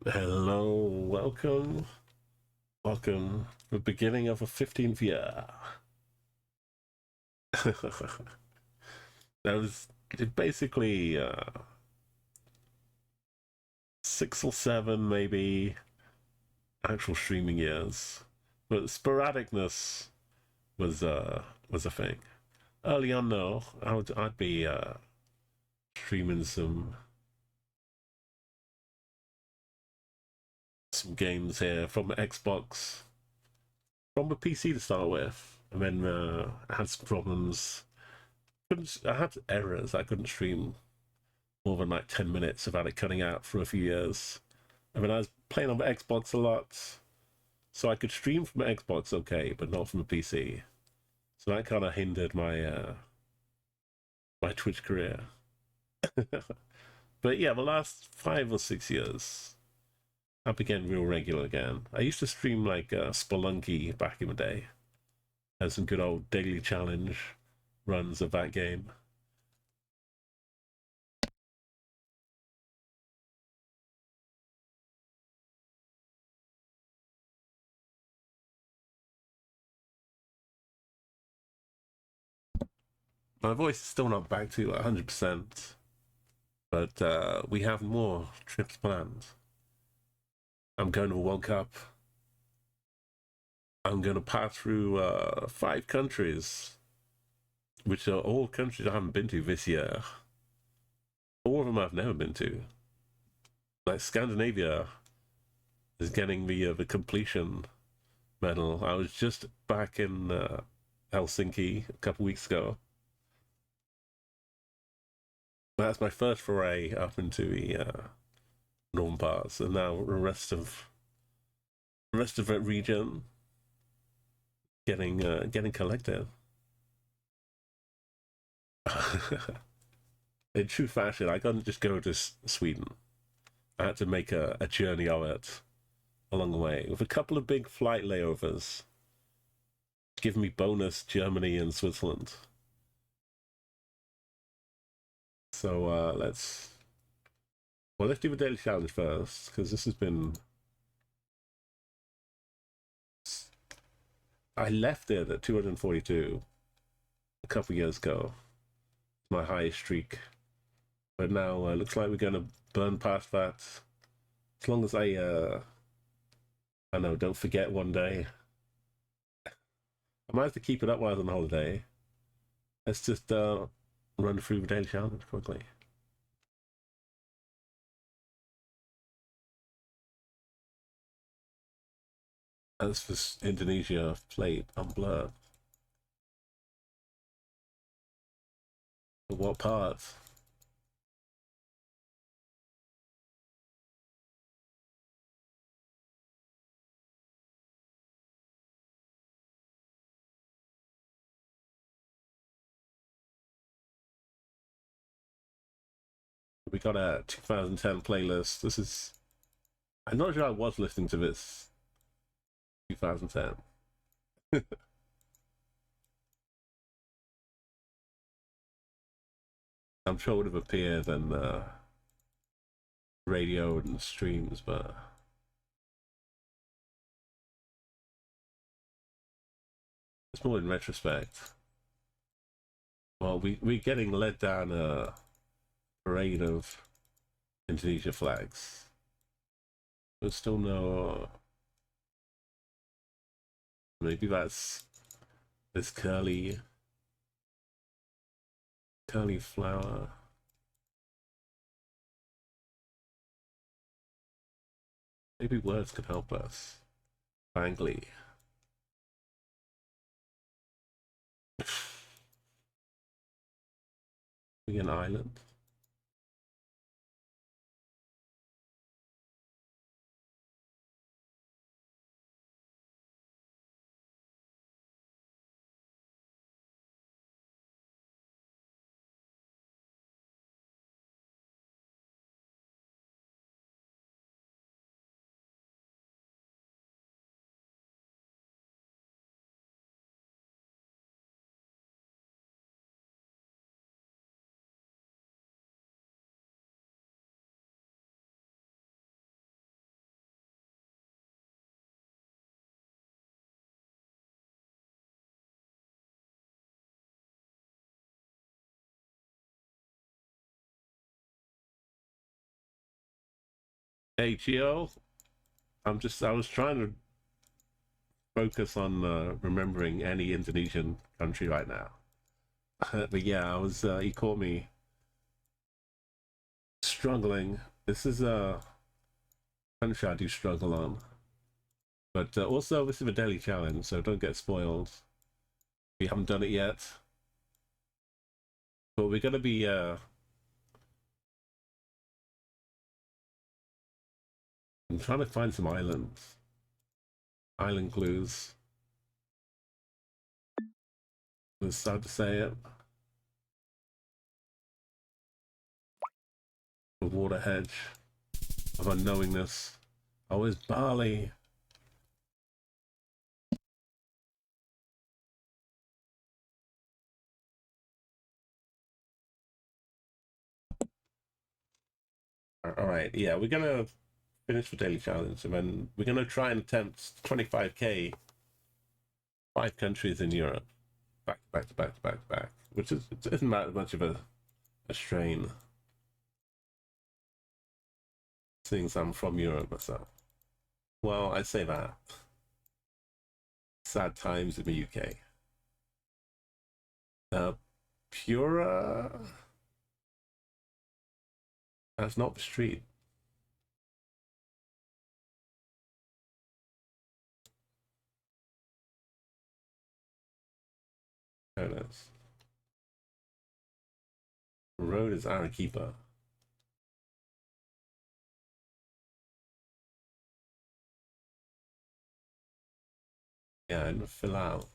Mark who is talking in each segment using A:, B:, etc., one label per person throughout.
A: Hello, welcome to the beginning of a 15th year. That was basically 6 or 7 maybe actual streaming years, but sporadicness was a thing. Early on, though, I'd be streaming some games here from Xbox, from the PC to start with, and then I had some problems. I had errors. I couldn't stream more than like 10 minutes without it cutting out for a few years. I mean, I was playing on the Xbox a lot, so I could stream from the Xbox okay, but not from the PC. So that kind of hindered my Twitch career. But yeah, the last 5 or 6 years, I began real regular again. I used to stream like Spelunky back in the day. Had some good old daily challenge runs of that game. My voice is still not back to 100%, but we have more trips planned. I'm going to the World Cup. I'm going to pass through 5 countries, which are all countries I haven't been to this year. 4 of them I've never been to. Like Scandinavia is getting the completion medal. I was just back in Helsinki a couple weeks ago. That's my first foray up into the northern parts, and now the rest of that region getting collected. In true fashion, I couldn't just go to Sweden. I had to make a journey of it along the way with a couple of big flight layovers, giving me bonus Germany and Switzerland. So let's do the daily challenge first, because this has been. I left it at 242 a couple years ago, my highest streak, but now looks like we're gonna burn past that. As long as I know, don't forget one day. I might have to keep it up while I was on holiday. Let's just run through the daily challenge quickly. As for Indonesia, played on Blur. What part? We got a 2010 playlist. This is. I'm not sure I was listening to this 2010. I'm sure it would have appeared in radio and streams, but it's more in retrospect. Well, we're getting led down a parade of Indonesia flags. There's still no. Maybe that's this curly flower. Maybe words could help us. Bangly. Be an island. Hey, Gio. I was trying to focus on remembering any Indonesian country right now. But yeah, he caught me struggling. This is a country I do struggle on. But also, this is a daily challenge, so don't get spoiled. We haven't done it yet. But we're going to be. I'm trying to find some islands. Island clues. It's sad to say it. The water hedge of unknowingness. Oh, it's Bali. All right, yeah, we're gonna finish the daily challenge, and then we're gonna try and attempt 25k, 5 countries in Europe, back to back to back to back to back, which isn't that much of a strain, seeing as I'm from Europe myself. Well, I say that. Sad times in the UK. Pura. That's not the street. There it is. The road is Arequipa. Yeah, and fill out.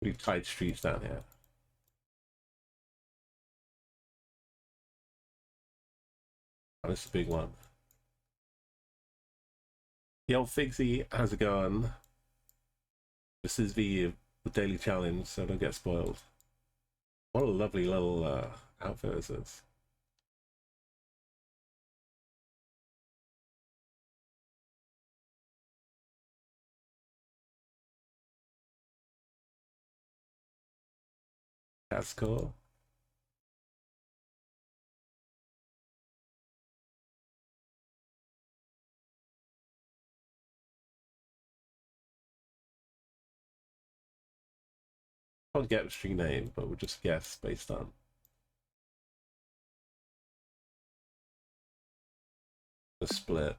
A: Pretty tight streets down here. Oh, this is a big one. Yo, Figsy, how's it going? This is the daily challenge, so don't get spoiled. What a lovely little outfit this is. That's cool. Can't get the street name, but we'll just guess based on the split.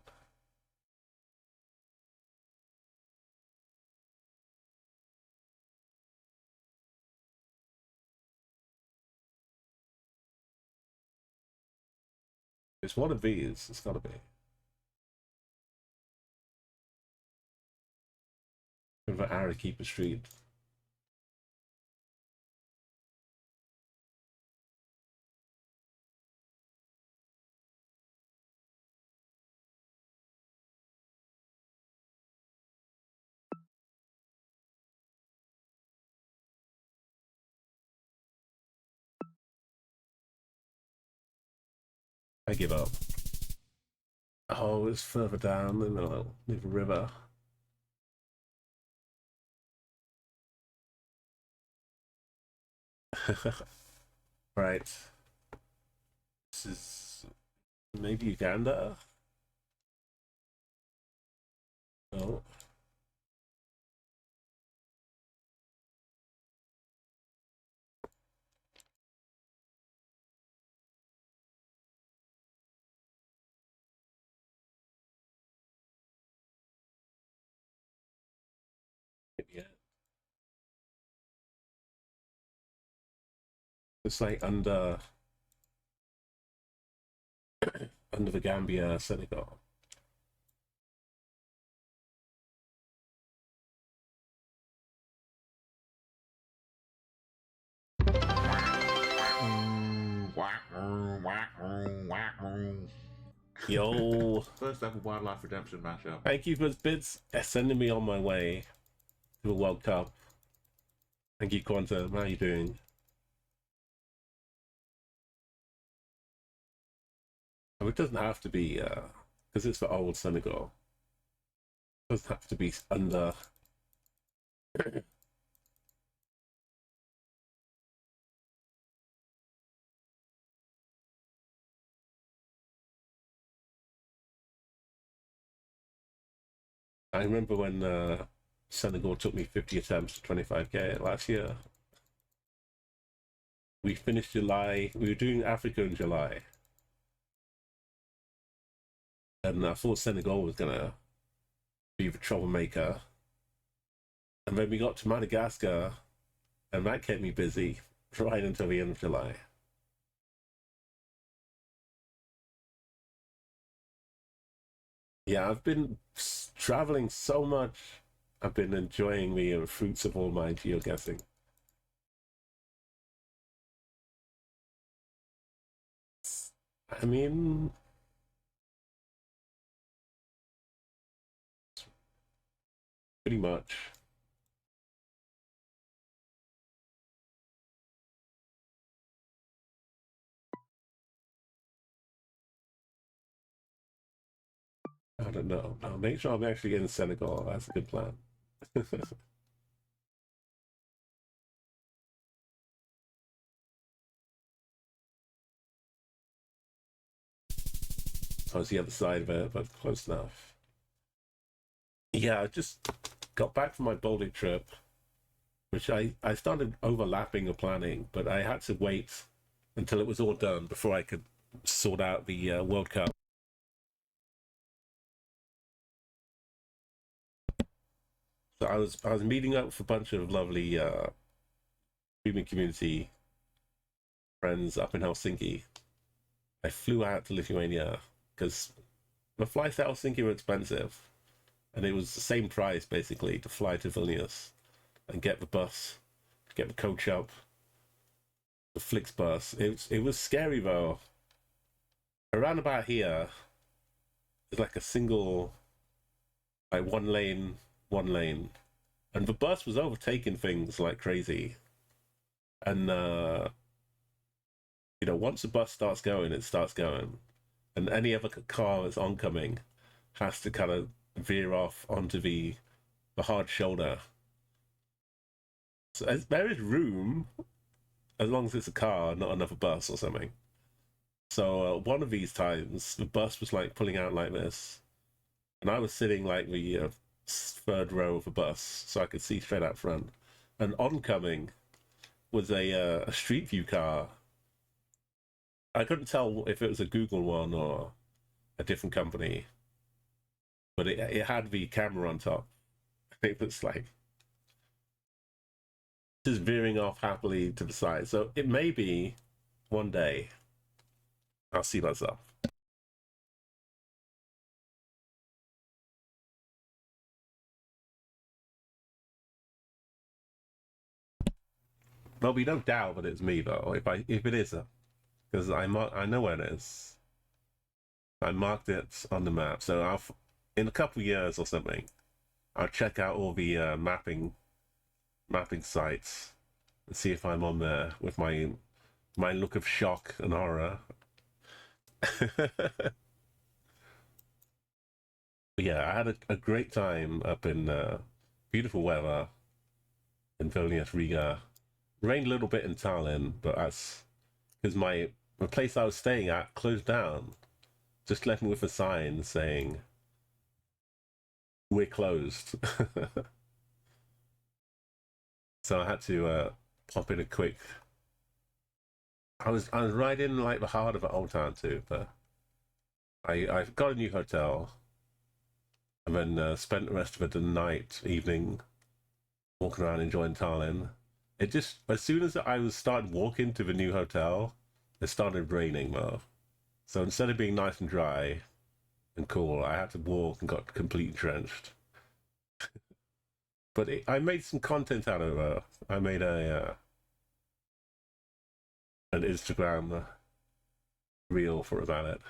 A: It's one of these. It's gotta be. Over Arequipa Street. I give up. Oh, it's further down in the river. Right. This is maybe Uganda. No. Yeah. It's like under the Gambia, Senegal. Yo.
B: First ever wildlife redemption matchup.
A: Thank you for the bids sending me on my way to the World Cup. Thank you, Quantum. How are you doing? mean, it doesn't have to be, because it's for old Senegal. It doesn't have to be under. I remember when Senegal took me 50 attempts to 25k last year. We finished July. We were doing Africa in July, and I thought Senegal was gonna be the troublemaker. And then we got to Madagascar, and that kept me busy right until the end of July. Yeah, I've been traveling so much. I've been enjoying the fruits of all my geoguessing. I mean, pretty much. I don't know. I'll make sure I'm actually getting Senegal. That's a good plan. I was the other side of it, but close enough. Yeah, I just got back from my Baltic trip, which I started overlapping the planning, but I had to wait until it was all done before I could sort out the World Cup. So I was meeting up with a bunch of lovely streaming community friends up in Helsinki. I flew out to Lithuania because the flights to Helsinki were expensive, and it was the same price basically to fly to Vilnius and get the bus, get the coach up, the Flixbus. It was scary though. Around about here, it's like a single, like one lane, and the bus was overtaking things like crazy. And once the bus starts going, it starts going, and any other car that's oncoming has to kind of veer off onto the hard shoulder. So there is room as long as it's a car, not another bus or something. So one of these times, the bus was like pulling out like this, and I was sitting like the third row of the bus, so I could see straight out front. And oncoming was a Street View car. I couldn't tell if it was a Google one or a different company, but it had the camera on top. It was like just veering off happily to the side. So it may be one day I'll see myself. There'll be no doubt that it's me though. If it is, because I know where it is. I marked it on the map. So in a couple of years or something, I'll check out all the mapping sites and see if I'm on there with my look of shock and horror. Yeah, I had a great time up in beautiful weather in Vilnius, Riga. Rained a little bit in Tallinn, but that's because the place I was staying at closed down. Just left me with a sign saying we're closed. So I had to pop in a quick. I was right in like the heart of the old town too, but I got a new hotel and then spent the rest of the night, evening, walking around enjoying Tallinn. It just as soon as I was started walking to the new hotel, it started raining though. So instead of being nice and dry and cool, I had to walk and got completely drenched. But I made some content out of it. I made an Instagram reel for about it.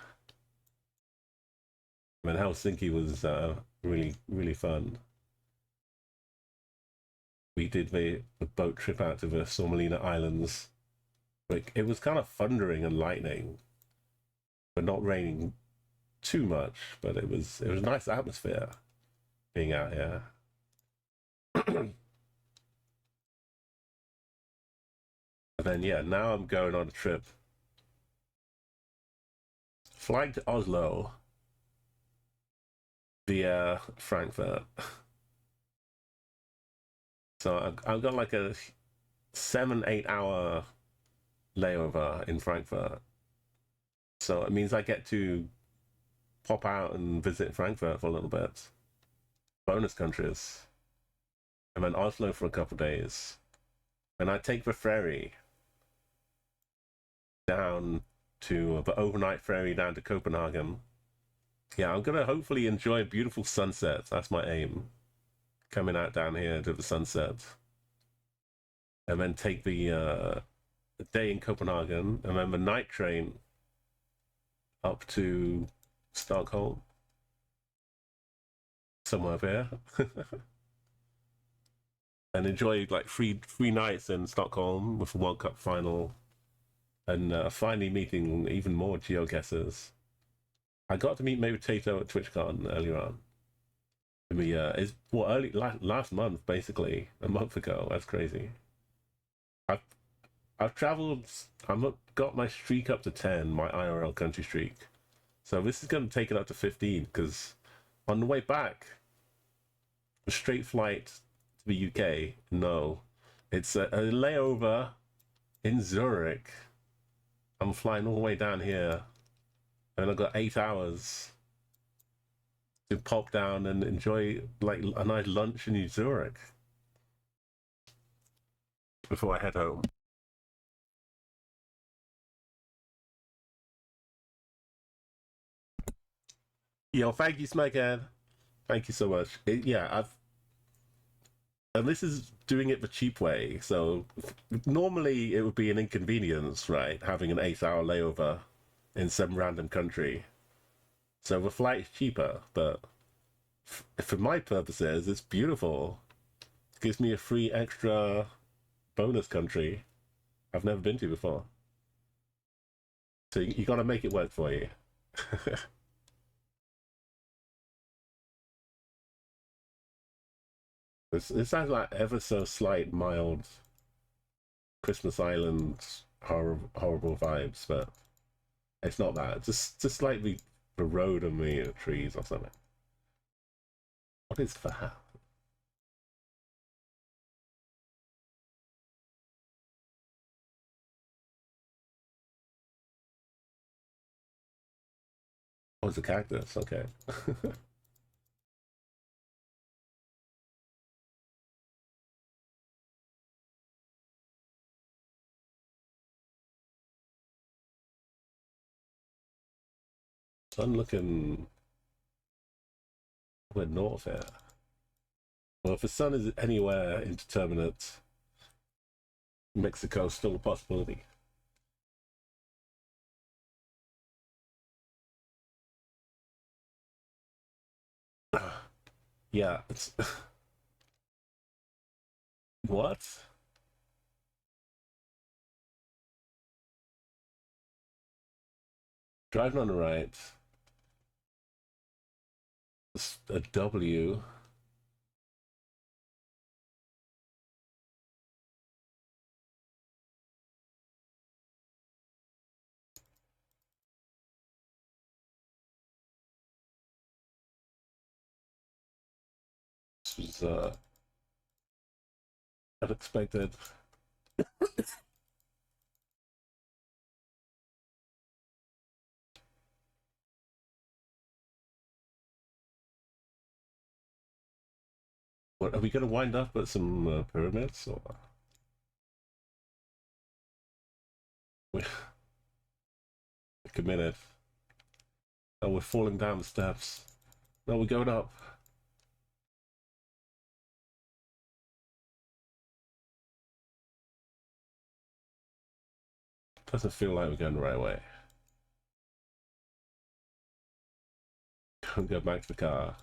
A: I mean, Helsinki was really really fun. We did the boat trip out to the Sormelina Islands. Like it was kind of thundering and lightning, but not raining too much. But it was a nice atmosphere being out here. And then yeah, now I'm going on a trip, flying to Oslo via Frankfurt. So I've got like a 7-8 hour layover in Frankfurt. So it means I get to pop out and visit Frankfurt for a little bit. Bonus countries. And then Oslo for a couple of days. And I take the ferry down to the overnight ferry down to Copenhagen. Yeah, I'm gonna hopefully enjoy a beautiful sunset. That's my aim. Coming out down here to the sunset. And then take the day in Copenhagen, and then the night train up to Stockholm. Somewhere there. And enjoy like three nights in Stockholm with the World Cup final, and finally meeting even more geoguessers. I got to meet Maybe Tato at TwitchCon earlier on. I mean, early last month, basically a month ago. That's crazy. I've traveled. Got my streak up to 10, my IRL country streak. So this is going to take it up to 15 because on the way back, a straight flight to the UK. No, it's a layover in Zurich. I'm flying all the way down here, and I've got 8 hours to pop down and enjoy like a nice lunch in Zurich before I head home. Yo, thank you, Smeghead. Thank you so much. And this is doing it the cheap way. So normally it would be an inconvenience, right? Having an 8 hour layover in some random country. So the flight is cheaper, but for my purposes, it's beautiful. It gives me a free extra bonus country I've never been to before. So you got to make it work for you. It sounds like ever so slight, mild Christmas Island horrible vibes, but it's not that. Just like the road and the trees or something. What is that? Oh, it's a cactus. Okay. So I'm looking. We're north here. Well, if the sun is anywhere indeterminate, Mexico's still a possibility. Yeah, it's what? Driving on the right. It's a W. This was unexpected. What are we going to wind up at some pyramids or? We're committed. Oh, we're falling down the steps. No, we're going up. Doesn't feel like we're going the right way. Go back to the car.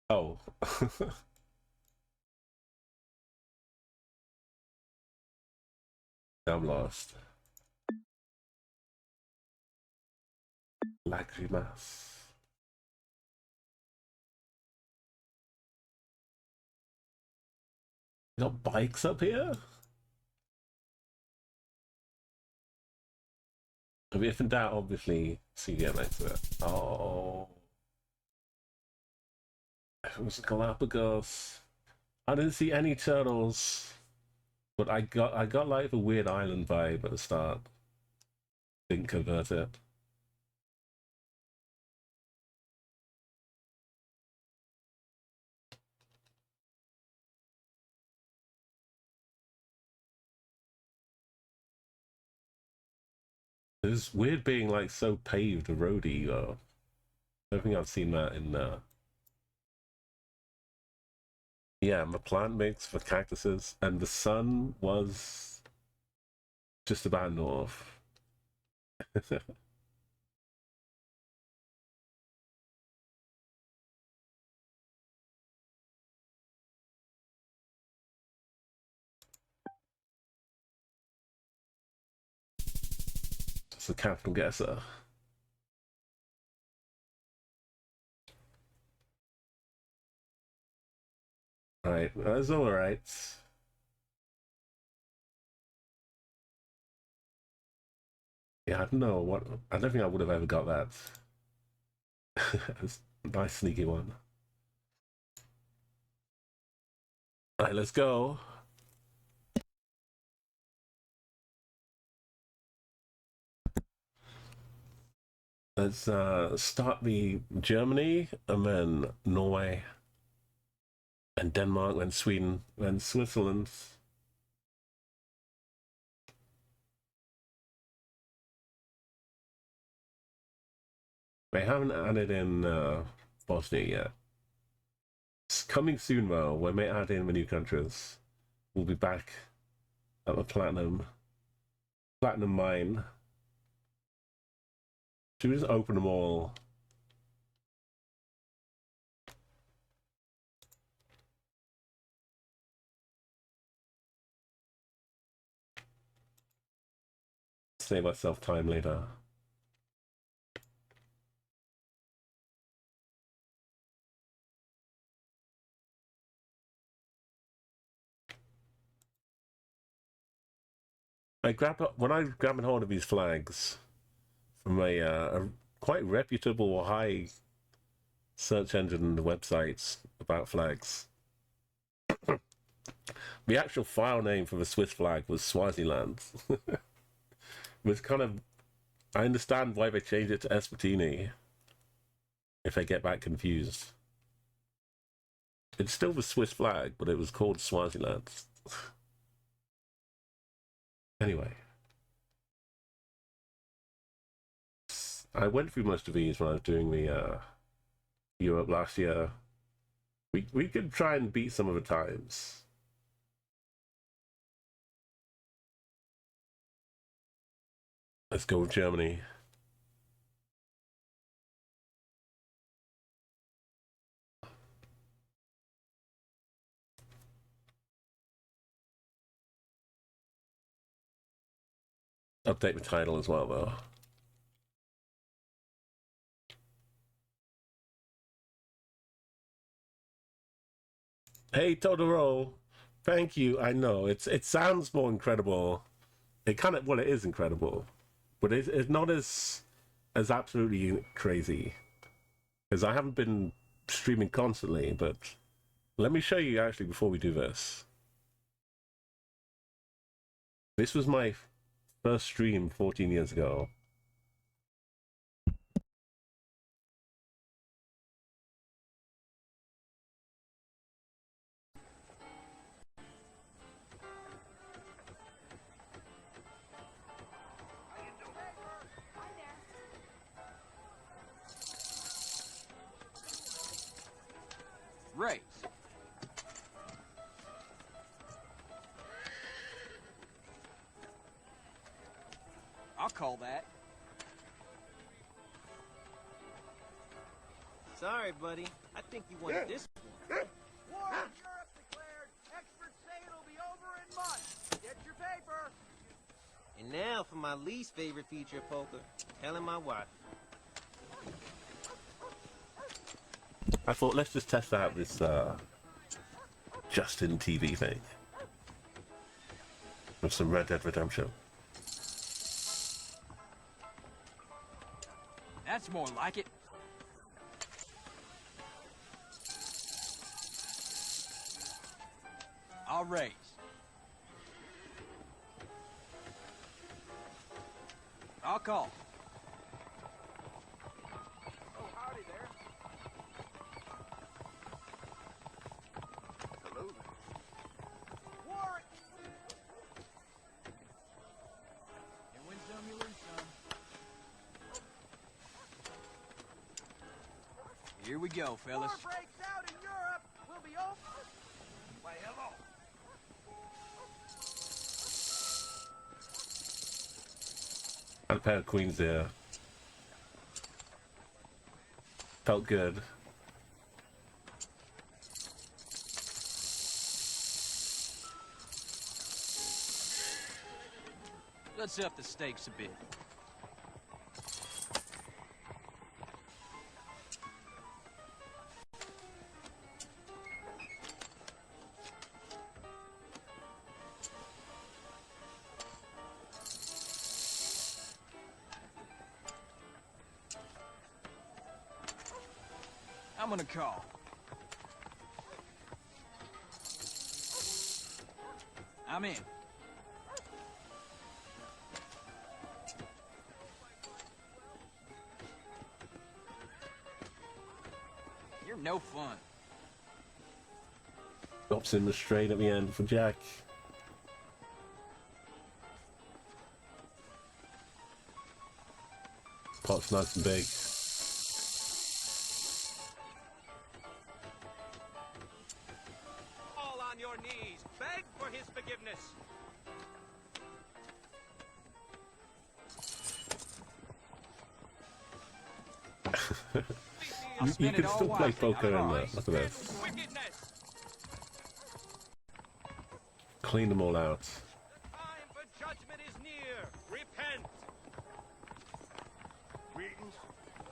A: Oh. I'm lost. Lagrimas. You got bikes up here? I mean, if in doubt, obviously, CDM next to it. Oh. It was Galapagos. I didn't see any turtles, but I got like the weird island vibe at the start. Didn't convert it. It's weird being like so paved, roady though. I don't think I've seen that in yeah, my plant mix for cactuses, and the sun was just about north. It's the capital guesser. Right, that's all right. Yeah, I don't know what. I don't think I would have ever got that. It's a nice sneaky one. All right, let's go. Let's start the Germany, and then Norway, and Denmark, then Sweden, then Switzerland. They haven't added in Bosnia yet. It's coming soon though. We may add in the new countries. We'll be back at the platinum mine. Should we just open them all? Save myself time later. When I grabbed hold of these flags from a quite reputable high search engine websites about flags. The actual file name for the Swiss flag was Swaziland. It was kind of. I understand why they changed it to Eswatini. If they get that confused, it's still the Swiss flag, but it was called Swaziland. Anyway, I went through most of these when I was doing the Europe last year. We could try and beat some of the times. Let's go with Germany. Update the title as well, though. Hey, Totoro. Thank you. I know it sounds more incredible. It kind of it is incredible, but it's not as absolutely crazy because I haven't been streaming constantly. But let me show you actually before we do this. This was my first stream 14 years ago.
C: Right. I'll call that. Sorry, buddy. I think you wanted this. paper.
D: And now for my least favorite feature of poker, telling my wife.
A: I thought, let's just test out this Justin TV thing with some Red Dead Redemption.
C: That's more like it. I'll raise. I'll call. Oh, howdy there. Hello. Warwick! You win some, you lose some. Here we go, fellas.
E: War breaks out in Europe. We'll be open. Why, hello.
A: And a pair of queens there. Felt good.
C: Let's up the stakes a bit. I'm gonna call. I'm in. You're no fun.
A: Drops in the straight at the end for Jack. Pot's nice and big.
D: Fall on your knees, beg for his forgiveness.
A: You can still play poker in there. Look at this.
D: Wickedness.
A: Clean them all out.
D: The time for judgment is near. Repent.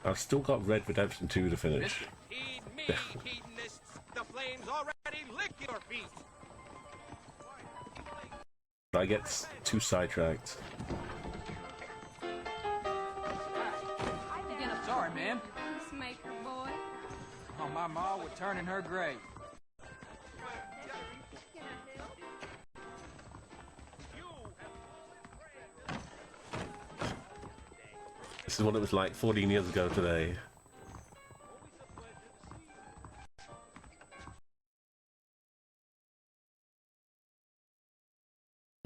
A: I've still got Red Redemption 2 to finish.
D: Heed me, hedonists. The flames already lick your feet.
A: I get too sidetracked.
C: Sorry, ma'am.
F: Peacemaker boy.
C: Oh, my ma would turn in her grave.
A: This is what it was like 14 years ago today.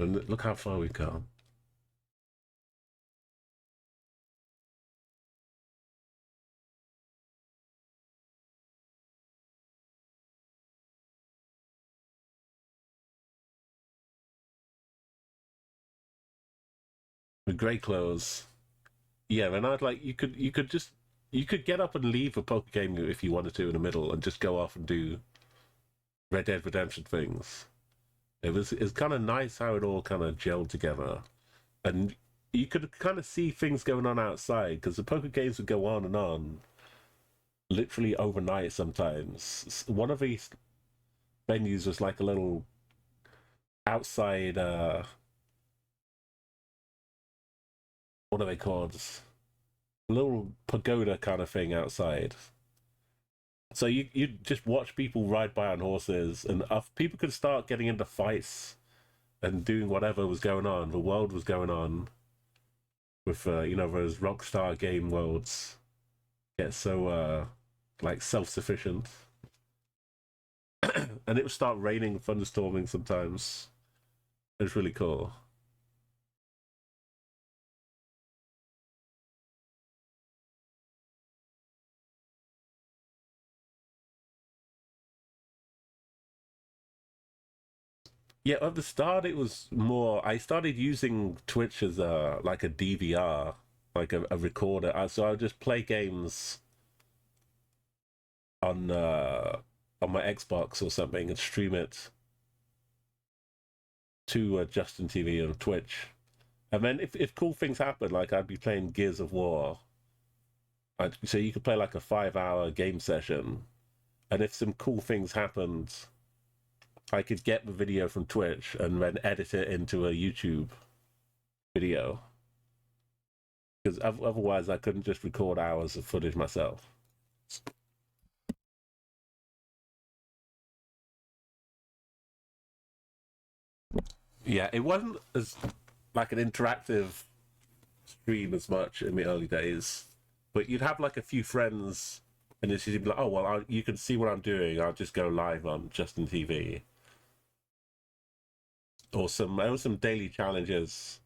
A: And look how far we've come. With great clothes. Yeah, and I'd like you could get up and leave a poker game if you wanted to in the middle and just go off and do Red Dead Redemption things. It's kind of nice how it all kind of gelled together, and you could kind of see things going on outside because the poker games would go on, literally overnight sometimes. One of these venues was like a little outside. What are they called? A little pagoda kind of thing outside. So you just watch people ride by on horses, and people could start getting into fights and doing whatever was going on. The world was going on with those Rockstar game worlds get so like self-sufficient, and it would start raining, thunderstorming sometimes. It was really cool. Yeah, at the start it was more. I started using Twitch as like a DVR, like a recorder. So I would just play games on my Xbox or something and stream it to Justin TV on Twitch. And then if cool things happen, like I'd be playing Gears of War. So you could play like a 5-hour game session, and if some cool things happened, I could get the video from Twitch and then edit it into a YouTube video. Because otherwise I couldn't just record hours of footage myself. Yeah, it wasn't as like an interactive stream as much in the early days, but you'd have like a few friends, and it's you'd be like, oh well, you can see what I'm doing. I'll just go live on Justin TV. Or there were some daily challenges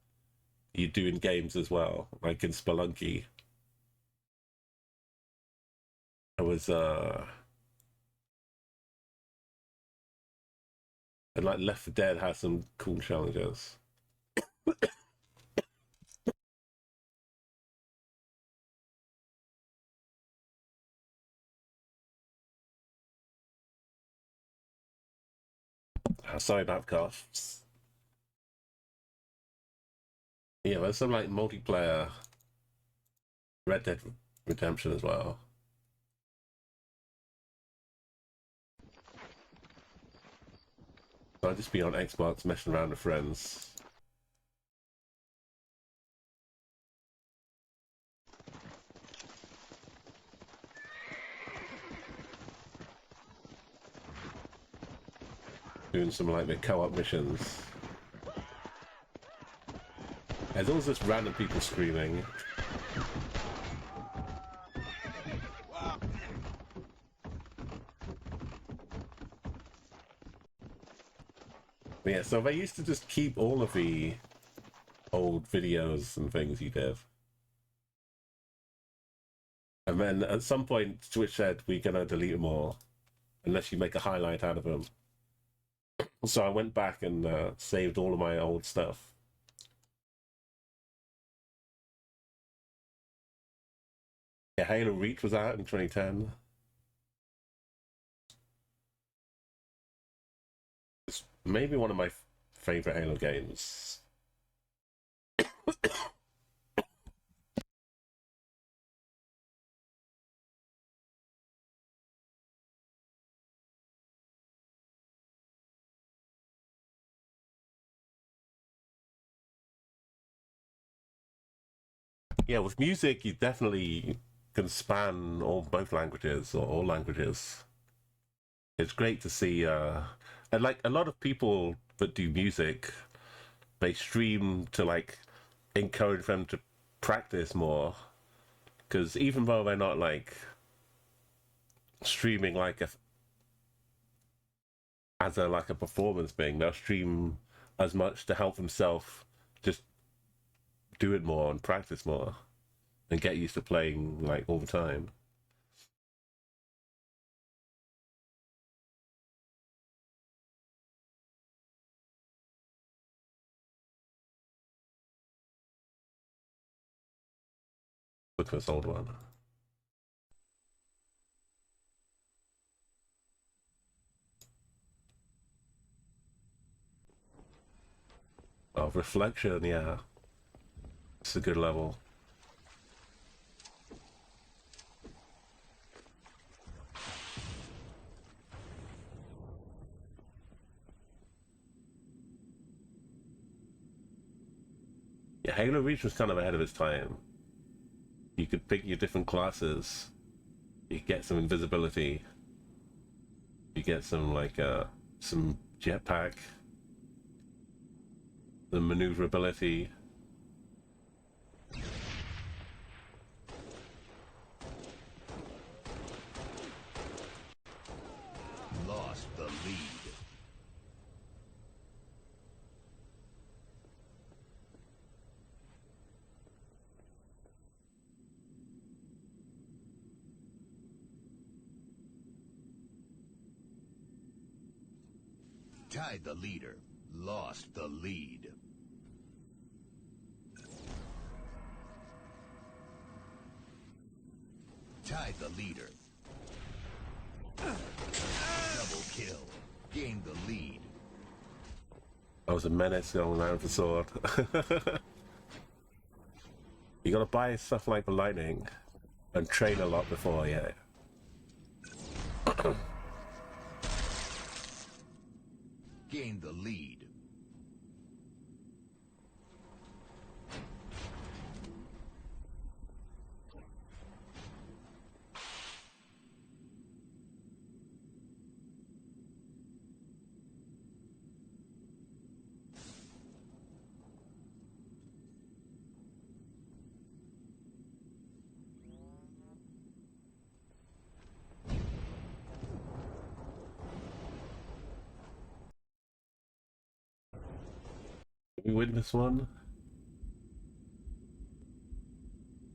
A: you do in games as well, like in Spelunky. It was and like Left 4 Dead has some cool challenges. Sorry about coughs. Yeah, there's some like multiplayer Red Dead Redemption as well. So I'd just be on Xbox messing around with friends. Doing some like the co-op missions. There's always just random people screaming. But yeah, so they used to just keep all of the old videos and things you did. And then at some point, Twitch said, we're going to delete them all, unless you make a highlight out of them. So I went back and saved all of my old stuff. Yeah, Halo Reach was out in 2010. It's maybe one of my favorite Halo games. Yeah, with music, you definitely can span both languages or all languages. It's great to see, and like a lot of people that do music, they stream to like encourage them to practice more. Because even though they're not like streaming like as a performance thing, they'll stream as much to help themselves just do it more and practice more and get used to playing like all the time. Look at this old one. Oh, Reflection, yeah. It's a good level. Yeah, Halo Reach was kind of ahead of its time. You could pick your different classes. You get some invisibility. You get some like some jetpack. The maneuverability.
F: Lost the lead. Tied the leader. Lost the lead. Tied the leader. Double kill. Gained the lead.
A: I was a menace going around with the sword. You gotta buy stuff like the lightning and train a lot before, yeah.
F: Gain the lead.
A: Did we win this one?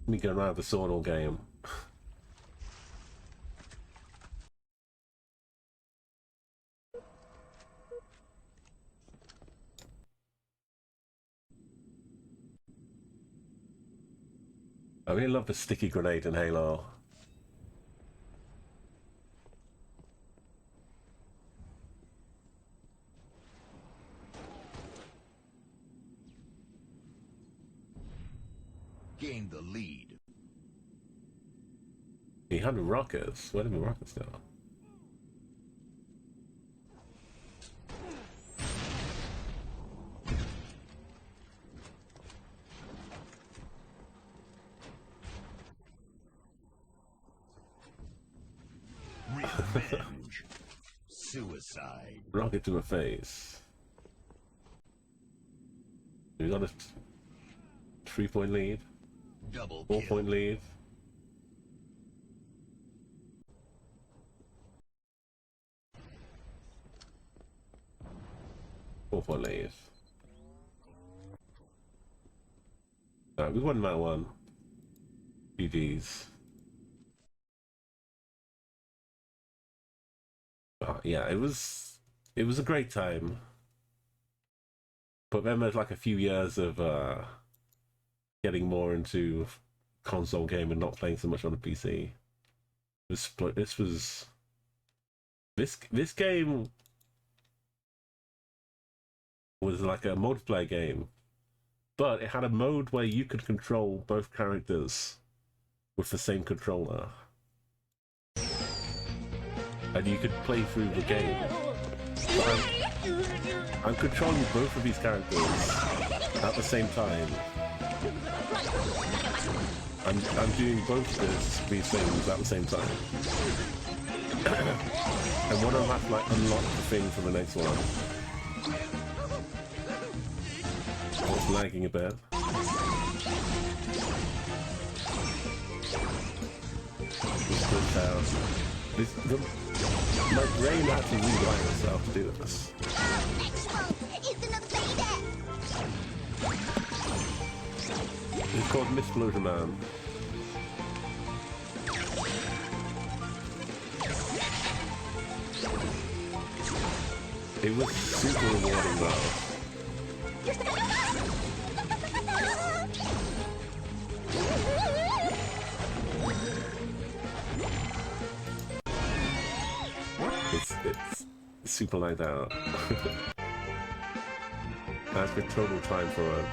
A: Me going around the sword all game. I really love the sticky grenade in Halo.
F: Gain the lead.
A: He had rockets. Where did the rockets go?
F: Revenge. Suicide.
A: Rocket to the face. We got a 3-point lead.
F: Double kill.
A: 4-point lead. Four-point lead. Alright, we won that one. GG's. Yeah, it was a great time. But then there's like a few years of getting more into console game and not playing so much on the PC. This game was like a multiplayer game, but it had a mode where you could control both characters with the same controller, and you could play through the game. So I'm controlling both of these characters at the same time. I'm doing both these things at the same time. And one of them has to like unlock the thing for the next one. It's lagging a bit. My brain had to rewrite itself to do this. It's called Misplosion Man. It was super rewarding though. It's super like that. That's the total time for us.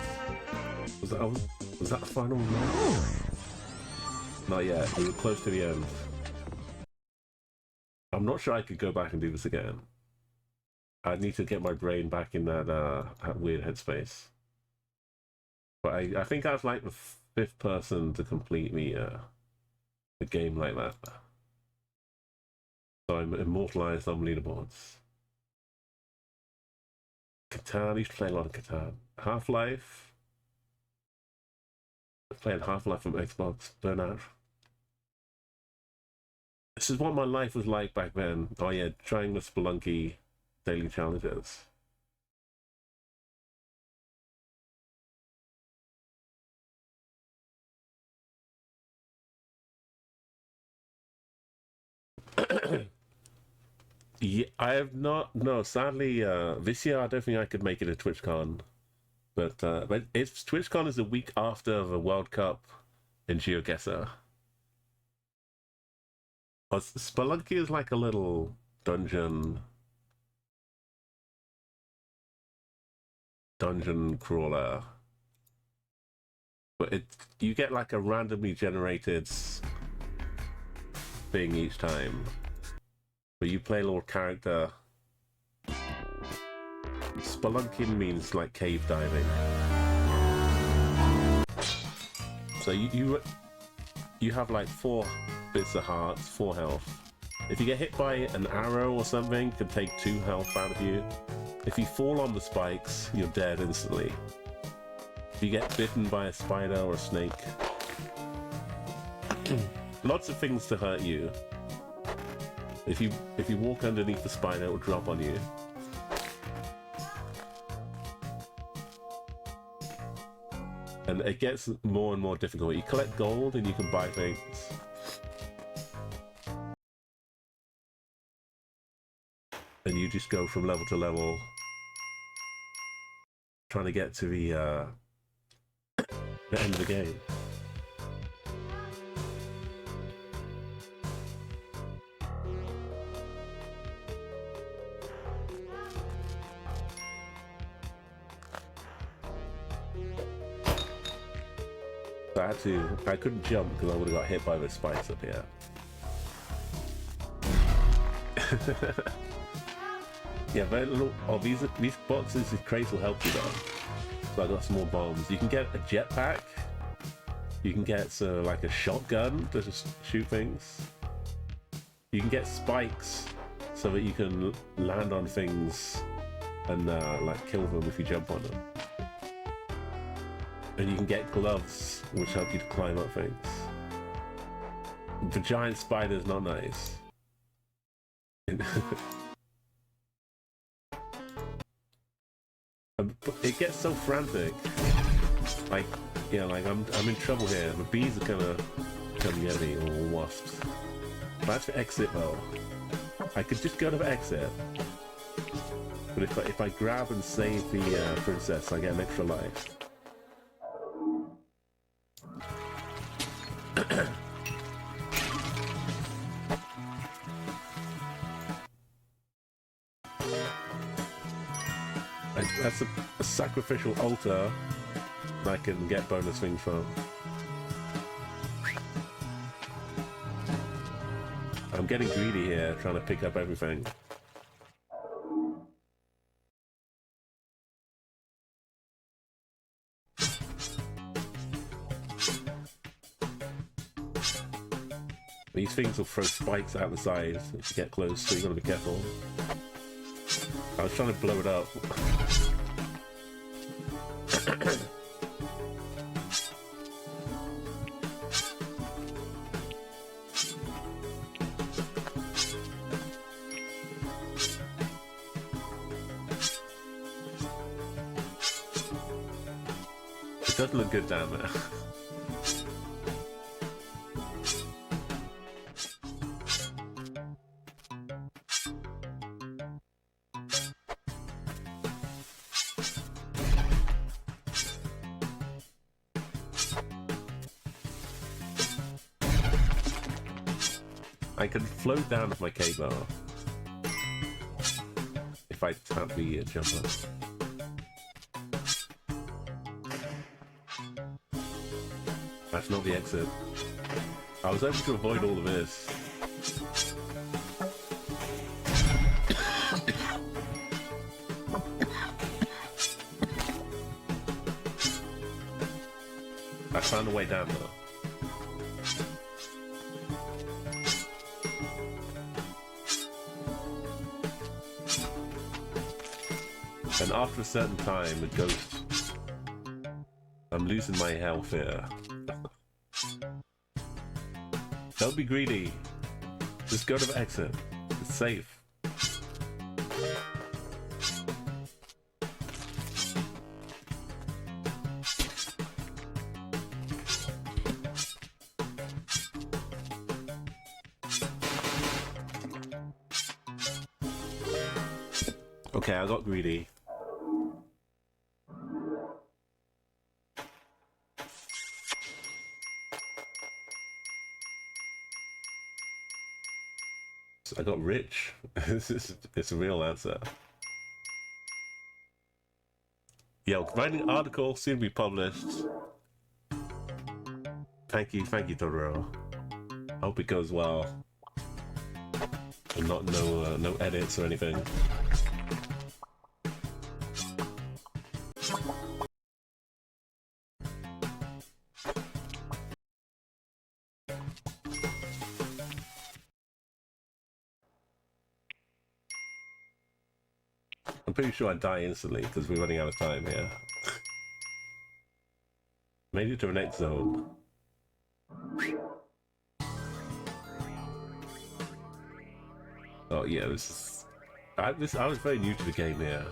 A: Was that the final round? Not yet. We were close to the end. I'm not sure I could go back and do this again. I need to get my brain back in that weird headspace. But I think I was like the 5th person to complete the game like that. So I'm immortalized on leaderboards. Catan, I used to play a lot of Catan. Half-Life. I played Half-Life from Xbox. Burnout. This is what my life was like back then. Oh yeah, trying the Spelunky daily challenges. Yeah, I have not. No, sadly, this year I don't think I could make it a TwitchCon. But it's TwitchCon is the week after the World Cup in Geoguessr. Spelunky is like a little dungeon. dungeon crawler. But you get like a randomly generated thing each time. But you play a little character. Spelunking means like cave diving. So you have like 4 bits of hearts, 4 health. If you get hit by an arrow or something, it can take 2 health out of you. If you fall on the spikes, you're dead instantly. If you get bitten by a spider or a snake, lots of things to hurt you. If you walk underneath the spider, it will drop on you. And it gets more and more difficult. You collect gold and you can buy things. And you just go from level to level, trying to get to the end of the game. I couldn't jump because I would have got hit by the spikes up here. Yeah, very little. Oh, these boxes, these crates will help you though. So I got some more bombs. You can get a jetpack. You can get like a shotgun to just shoot things. You can get spikes so that you can land on things and like kill them if you jump on them. And you can get gloves, which help you to climb up things. The giant spider's not nice. It gets so frantic. Like, yeah, like I'm in trouble here. The bees are gonna come get me, or wasps. That's for exit though. I could just go to the exit. But if I grab and save the princess, I get an extra life. That's a sacrificial altar I can get bonus things from. I'm getting greedy here, trying to pick up everything. These things will throw spikes out the side if you get close, so you gotta be careful. I was trying to blow it up. It does look good down there. I can float down with my K-bar if I tap the jumper. That's not the exit. I was able to avoid all of this. I found a way down though. And after a certain time, it goes... I'm losing my health here. Don't be greedy. Just go to the exit. It's safe. Okay, I got greedy. I got rich. It's a real answer. Yo, writing article soon to be published. Thank you, Dororo. Hope it goes well. And not no edits or anything. I'm pretty sure I die instantly because we're running out of time here. Made it to the next zone. Oh yeah, this is. I was very new to the game here.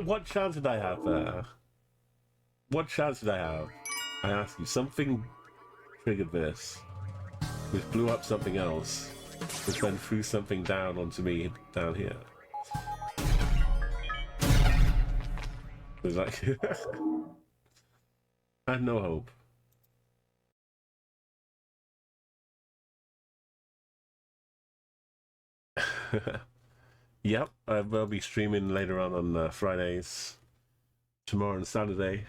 A: What chance did I have there? What chance did I have? I ask you, something triggered this, which blew up something else, which then threw something down onto me down here. It was like, I had no hope. Yep, I will be streaming later on Fridays, tomorrow and Saturday.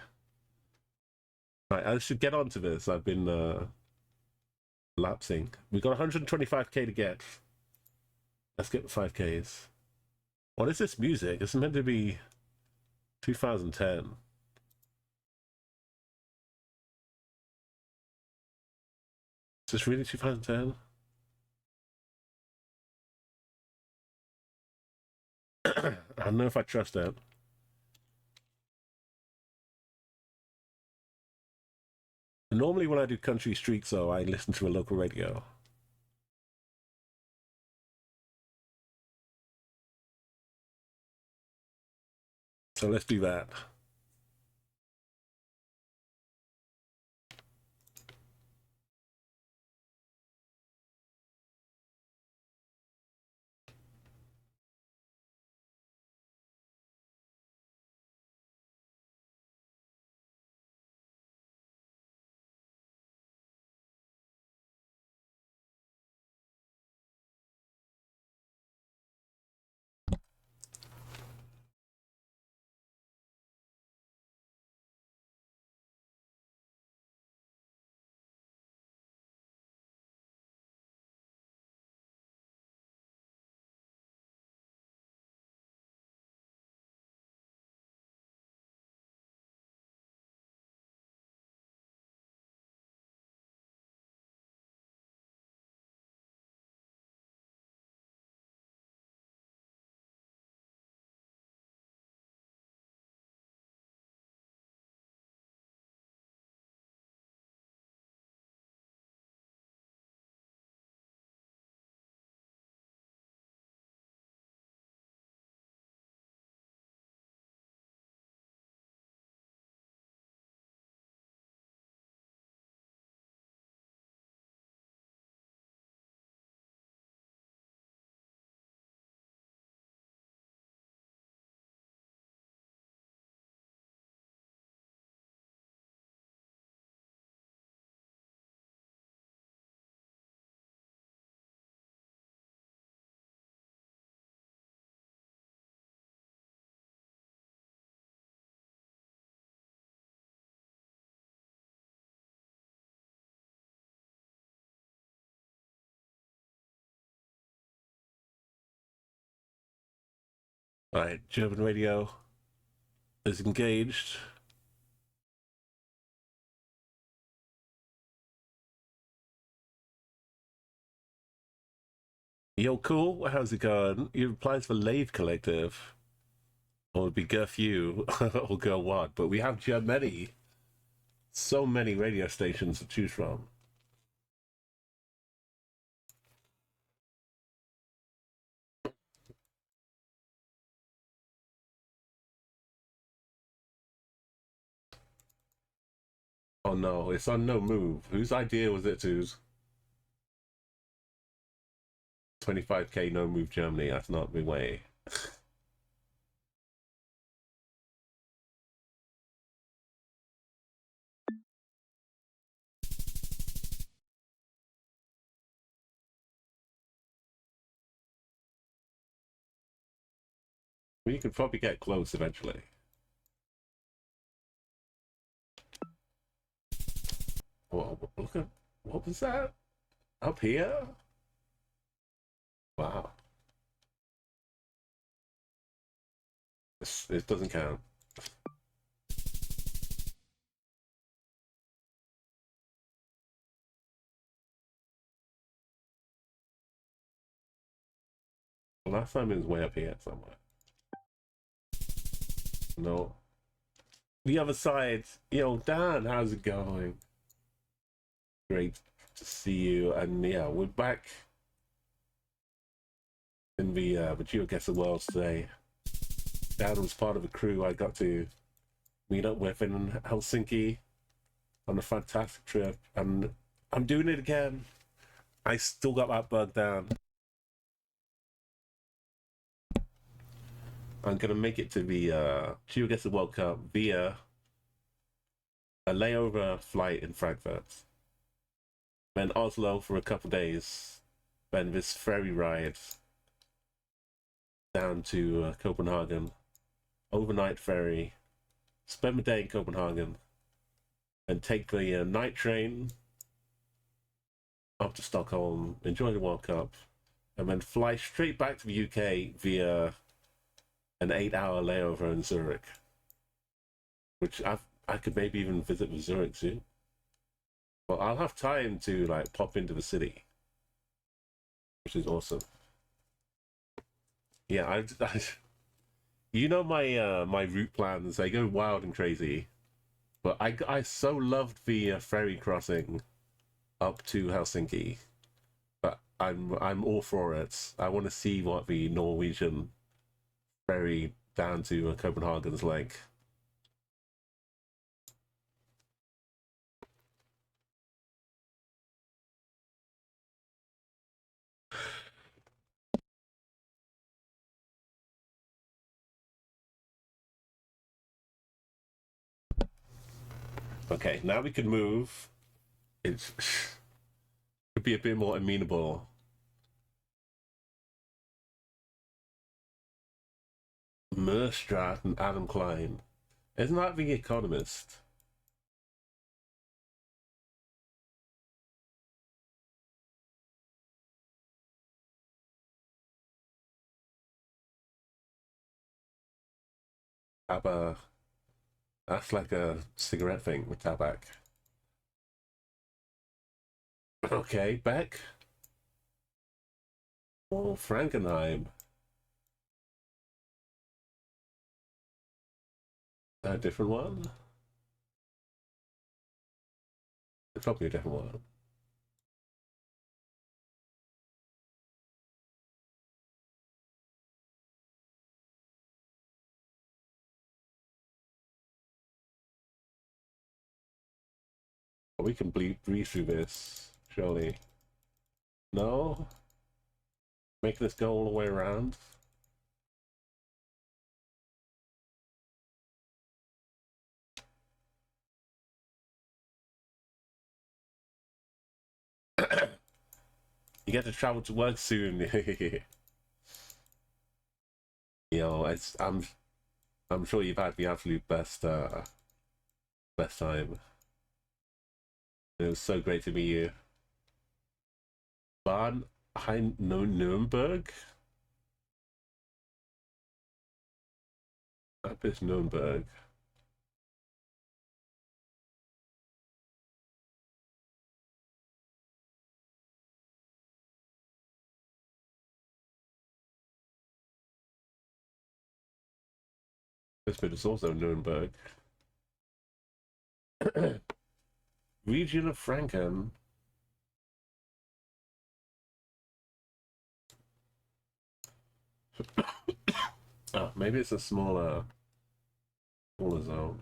A: Right, I should get onto this. I've been lapsing. We've got 125k to get. Let's get the 5ks. What is this music? It's meant to be 2010. Is this really 2010? I don't know if I trust that. Normally when I do country streets, though, I listen to a local radio. So let's do that. All right, German radio is engaged. Yo, cool. How's it going? You applies for Lathe Collective. Or it'd be Girl or Girl What, but we have Germany. So many radio stations to choose from. Oh no, it's on no move. Whose idea was it to 25k no move Germany. That's not the way. We could probably get close eventually. Whoa, look at, what was that? Up here? Wow. It doesn't count. Last time it was way up here somewhere. No. The other side. Yo, Dan, how's it going? Great to see you. And yeah, we're back in the Geoguessr World today. Dan was part of a crew I got to meet up with in Helsinki on a fantastic trip, and I'm doing it again. I still got that bug down. I'm gonna make it to the Geoguessr World Cup via a layover flight in Frankfurt, then Oslo for a couple days, then this ferry ride down to Copenhagen, overnight ferry, spend the day in Copenhagen, and take the night train up to Stockholm, enjoy the World Cup, and then fly straight back to the UK via an 8-hour layover in Zurich, which I could maybe even visit with Zurich soon. But I'll have time to like pop into the city, which is awesome. Yeah, I you know my my route plans, they go wild and crazy, but I so loved the ferry crossing up to Helsinki, but I'm all for it. I want to see what the Norwegian ferry down to Copenhagen's like. Okay, now we can move. It could be a bit more amenable. Merstrat and Adam Klein. Isn't that The Economist? Abba. That's like a cigarette thing with tabac. Okay, Beck. Oh, Frankenheim. A different one? It's probably a different one. We can breeze through this, surely. No? Make this go all the way around? You get to travel to work soon. You know, I'm sure you've had the absolute best best time. It was so great to meet you. Bad no Nuremberg? That is Nuremberg. This bit is also Nuremberg. Region of Franken. Oh, maybe it's a smaller zone.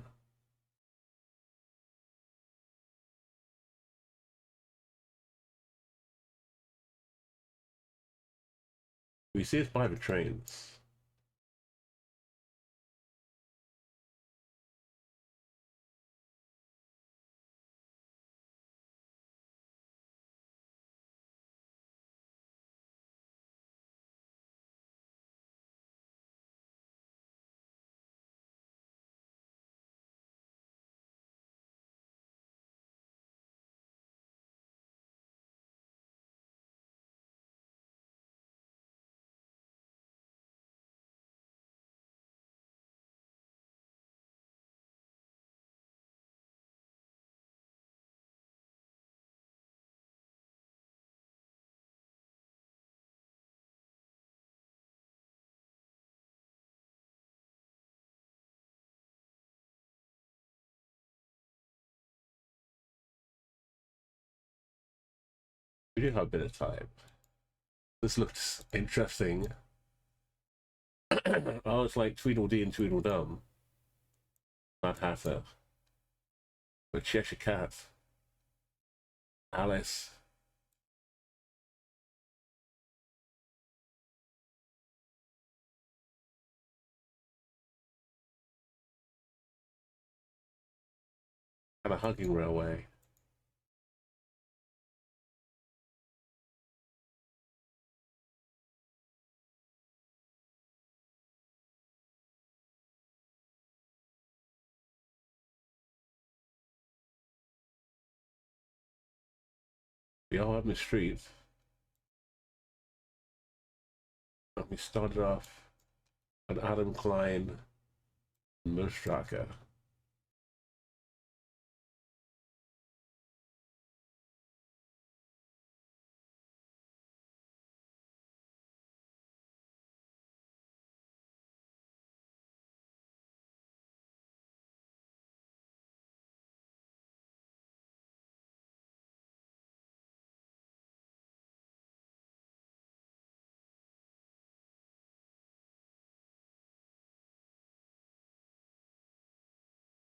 A: We see us by the trains. We do have a bit of time. This looks interesting. Oh, it's like Tweedledee and Tweedledum. Mad Hatter. The Cheshire Cat. Alice. And a hugging railway. We are on the street. And we started off with Adam Klein and Mostracker.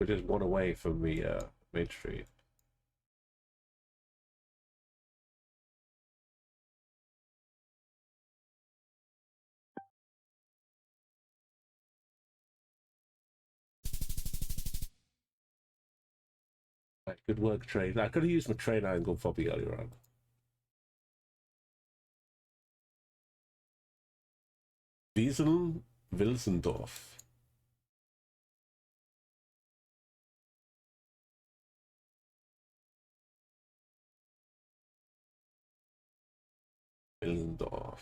A: We're just one away from the main street. Right, good work, train. I could have used my train angle probably earlier on. Wiesel Wilsendorf. Willendorf.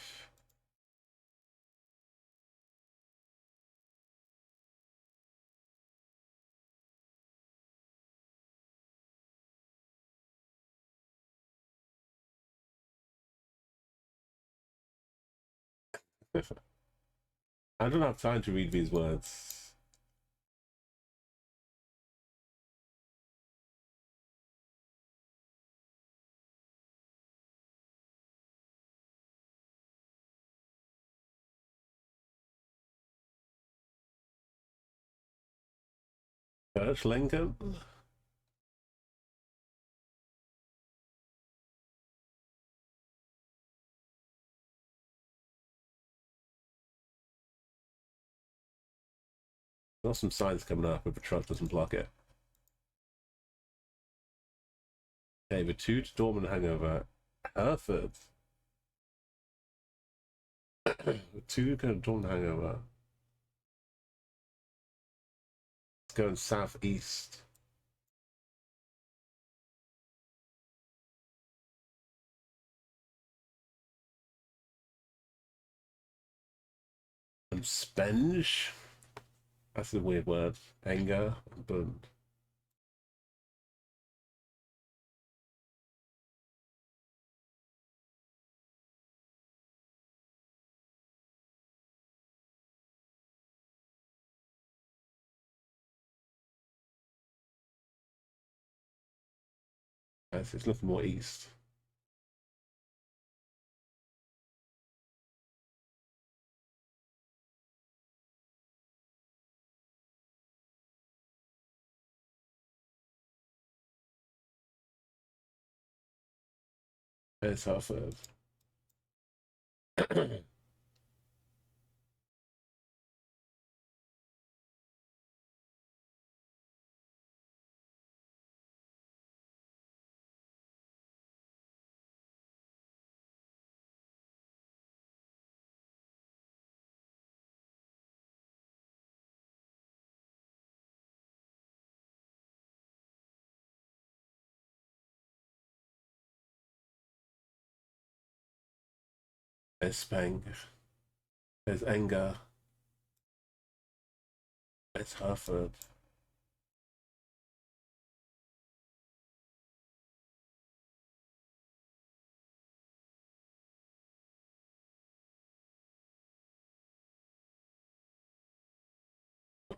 A: I don't have time to read these words. Church Lincoln. There's some signs coming up if the truck doesn't block it. Okay, the 2 to Dortmund hangover. Hereford. The 2 going to Dortmund hangover. It's going southeast. And spenge. That's a weird word. Anger and bund. Yes, it's looking more east. There's Hereford. There's Spang. There's Anger. There's Hereford.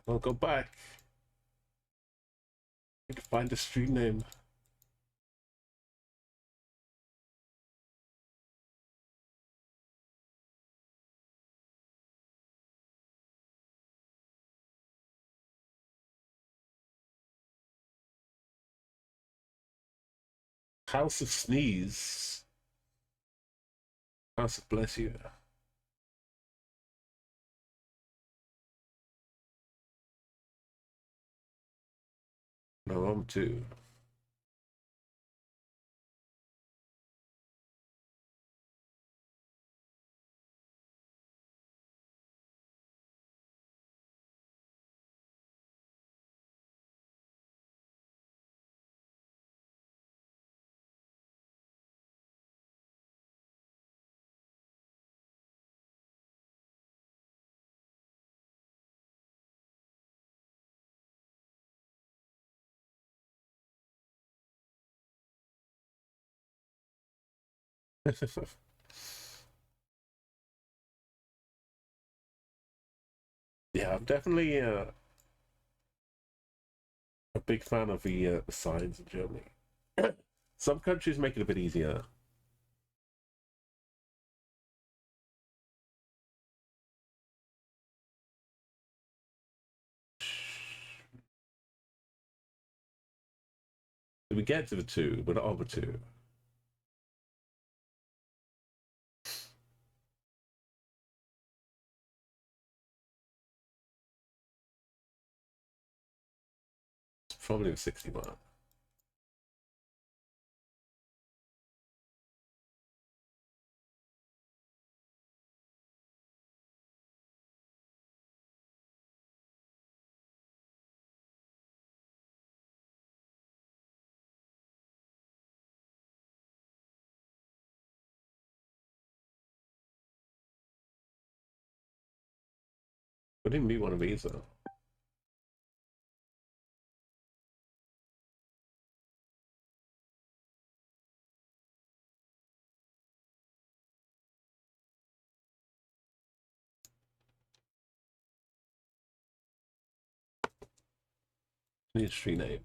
A: I'll go back. Need to find a street name. House of Sneeze. House of Bless You. No, I'm two. Yeah, I'm definitely a big fan of the signs in Germany. Some countries make it a bit easier. Did we get to the two? We're not on the two. It's probably the 60 mark. We didn't meet one of these though. Need a street name.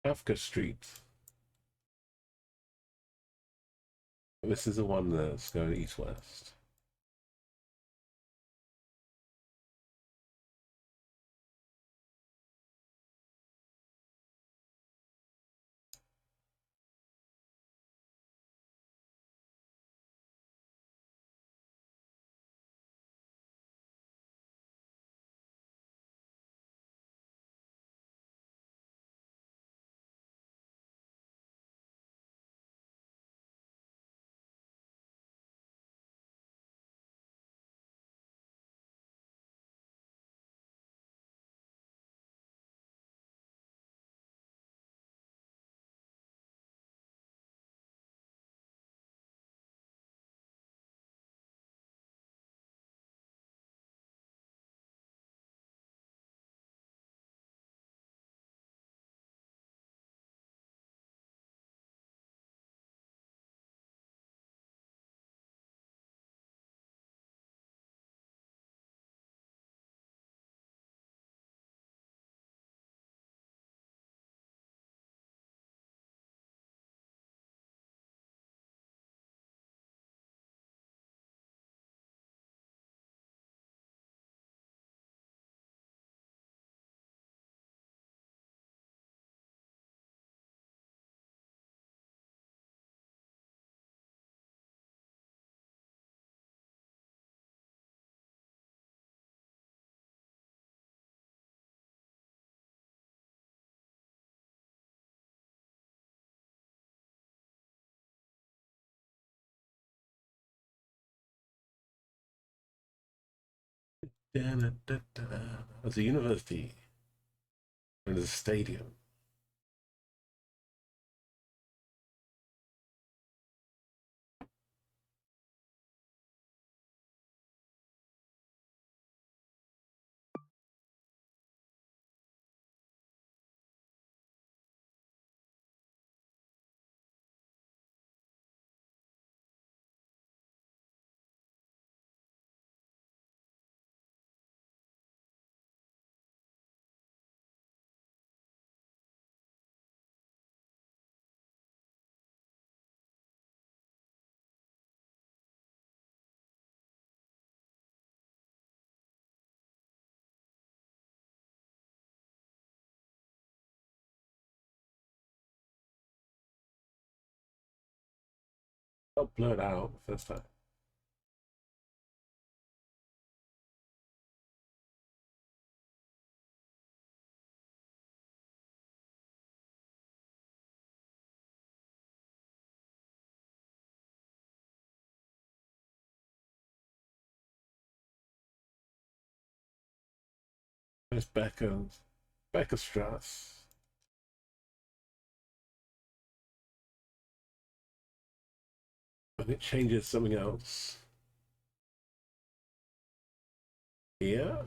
A: Kafka Street. This is the one that's going east-west. There's a university. And there's a stadium. Got blurred out the first time. There's Becca Strauss. And it changes something else. Yeah.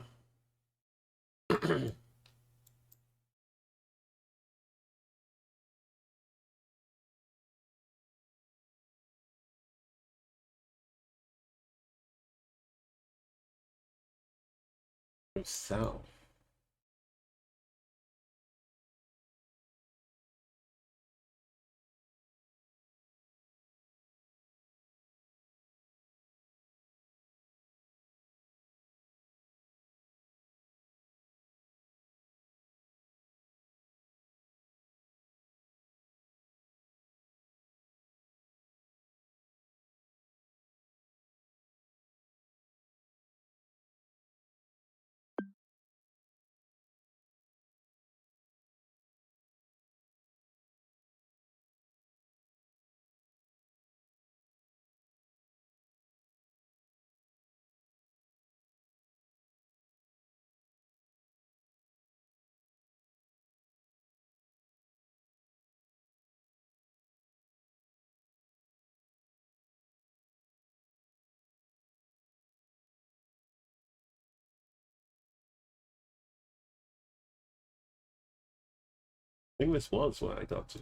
A: South. I think this was where I got to.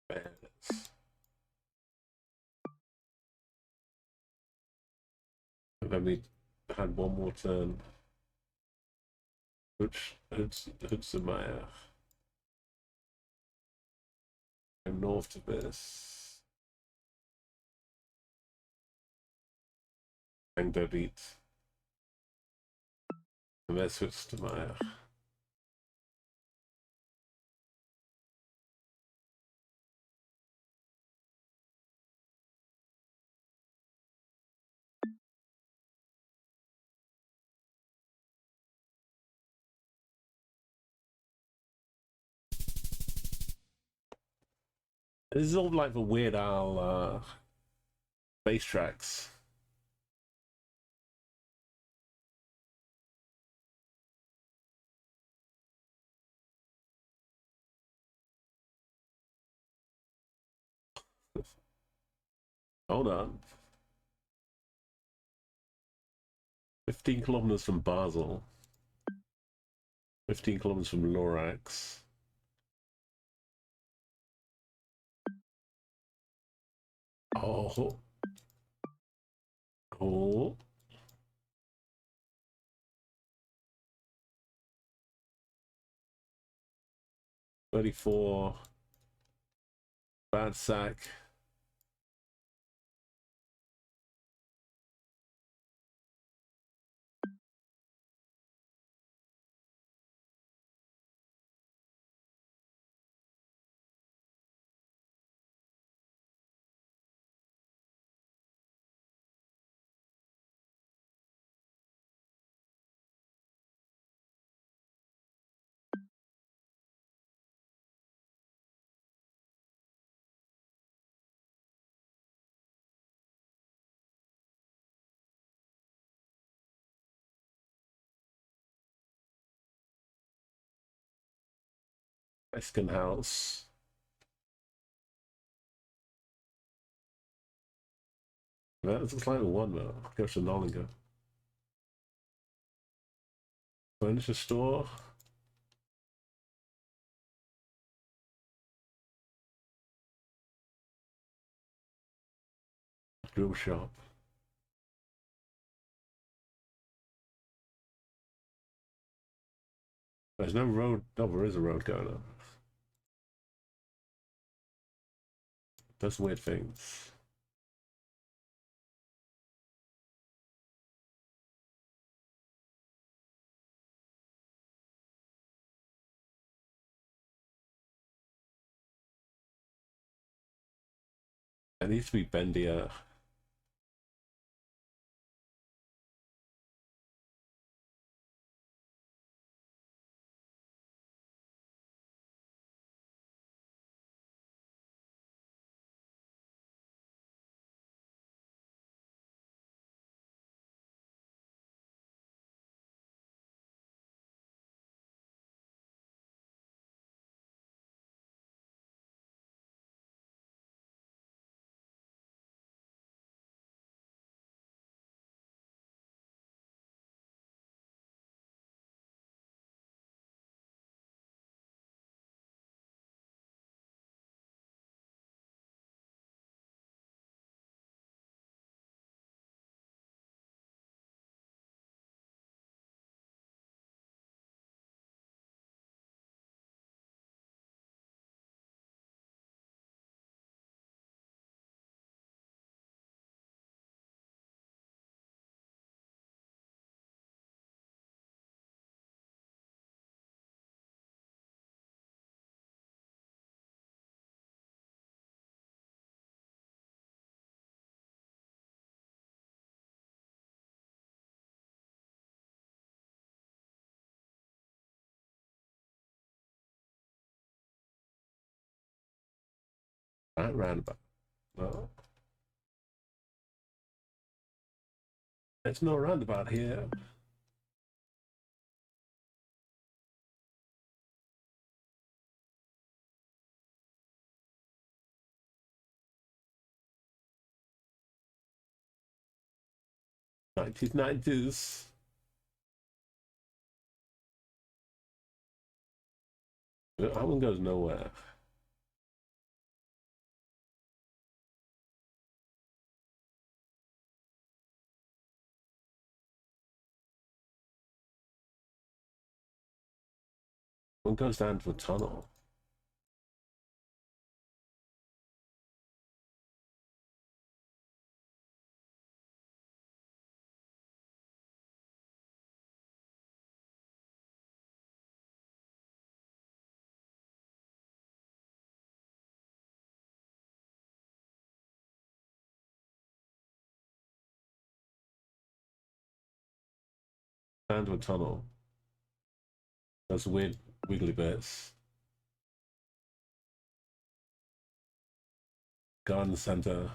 A: Bandits. And then we had one more turn. Hudson and north of this. And David. And then switch to Maya. This is all like the Weird Al bass tracks. Hold on. 15 kilometers from Basel. 15 kilometers from Lorax. Oh. Oh. $34. Bad sack. Mexican house. That's just like one though. Go to Nollinger. Furniture store. Grill shop. There's no road. No, there is a road going up. Does weird things. It needs to be bendier. Right roundabout. No. There's no roundabout here. '90s. That one goes nowhere. One goes down to a tunnel. Down to a tunnel. Those weird wiggly bits. Garden center.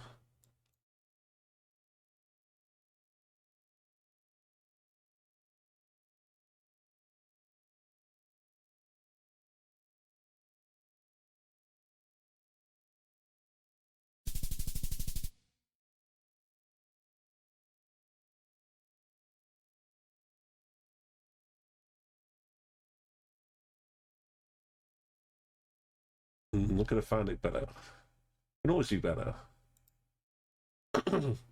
A: I could have found it better. Can always do better.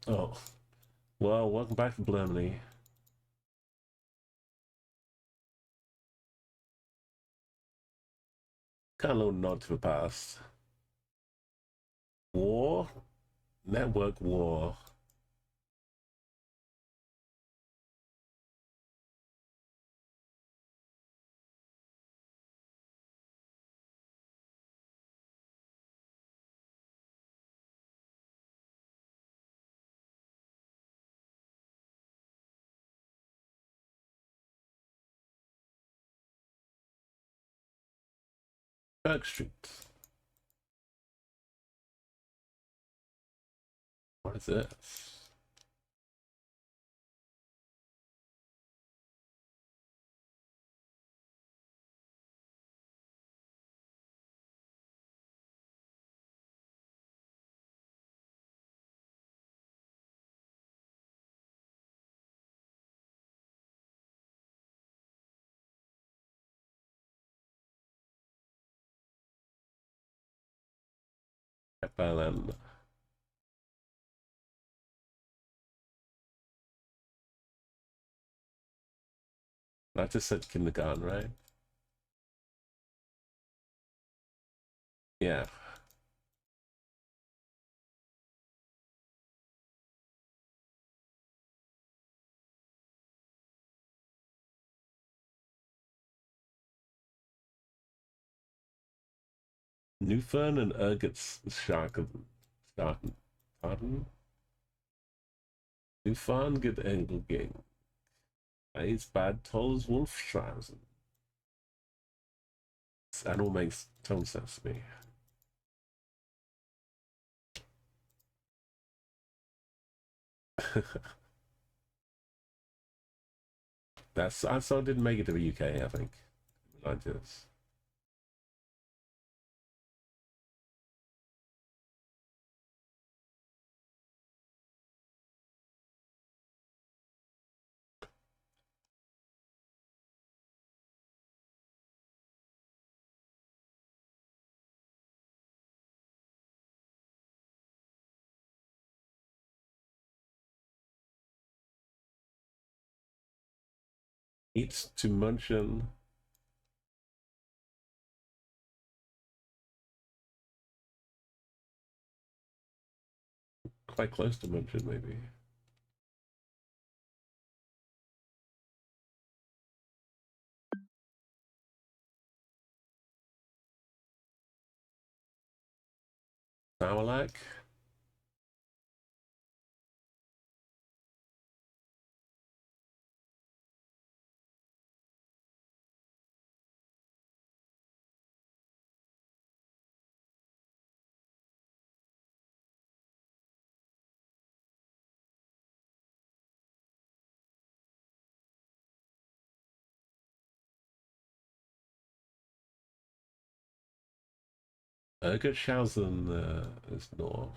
A: Oh. Well, welcome back to Germany. Kind of a little nod to the past. War? Network war. Kirk Street. What is this? Berlin. I just said kindergarten, right? Yeah. Newfern and Erget's Starten. Newfern get Engelging. Eis Bad Tolls Wolfstrausen. That all makes total sense to me. That's I saw it didn't make it to the UK, I think. Like this. Eats to Munchen. Quite close to Munchen, maybe. Sarmalak. Ergetshausen is north.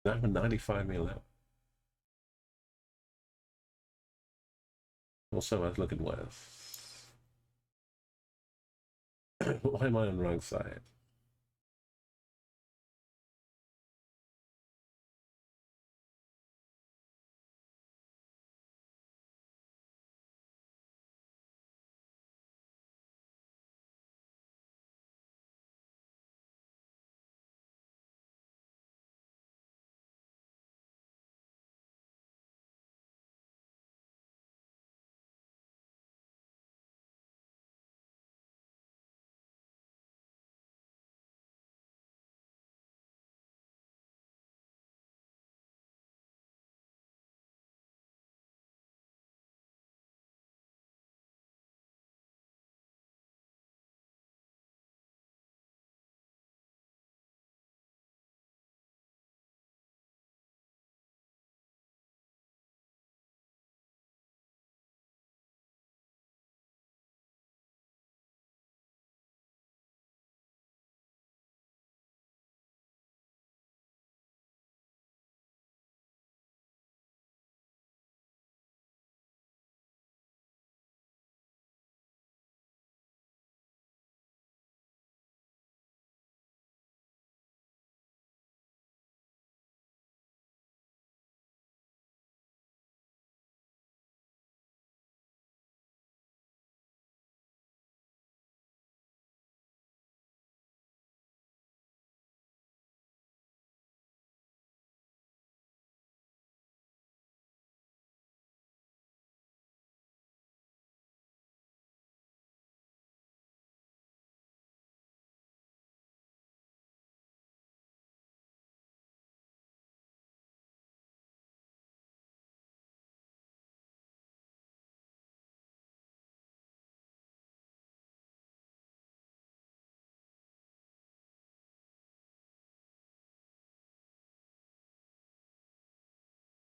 A: Now 95 me left. Also, I was looking west. Why am I on the wrong side?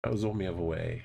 A: I was on the other way.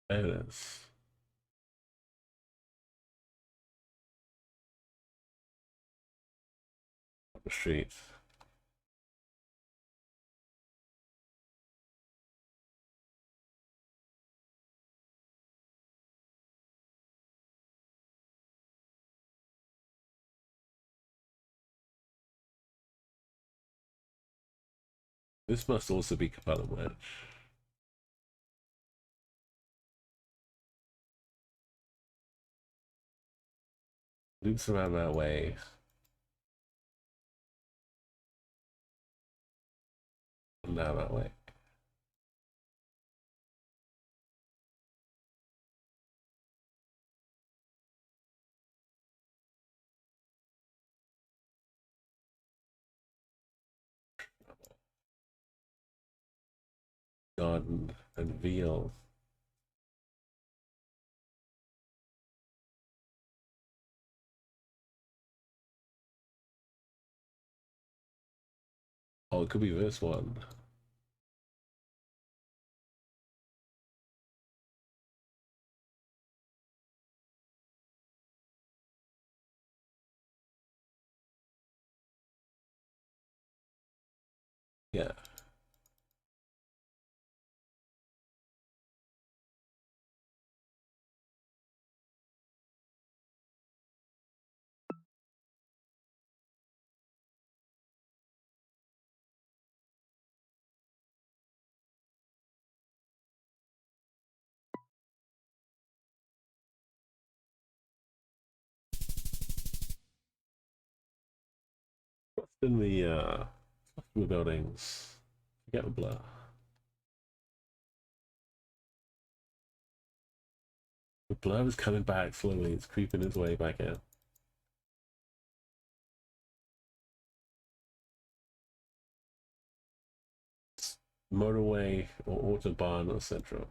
A: There it is. Up the street. This must also be Capella Wedge. Loops around that way. And down that way. Garden and veal. Oh, it could be this one. Yeah. In the buildings. Forget the blur. The blur is coming back slowly. It's creeping its way back in. Motorway or Autobahn or Central.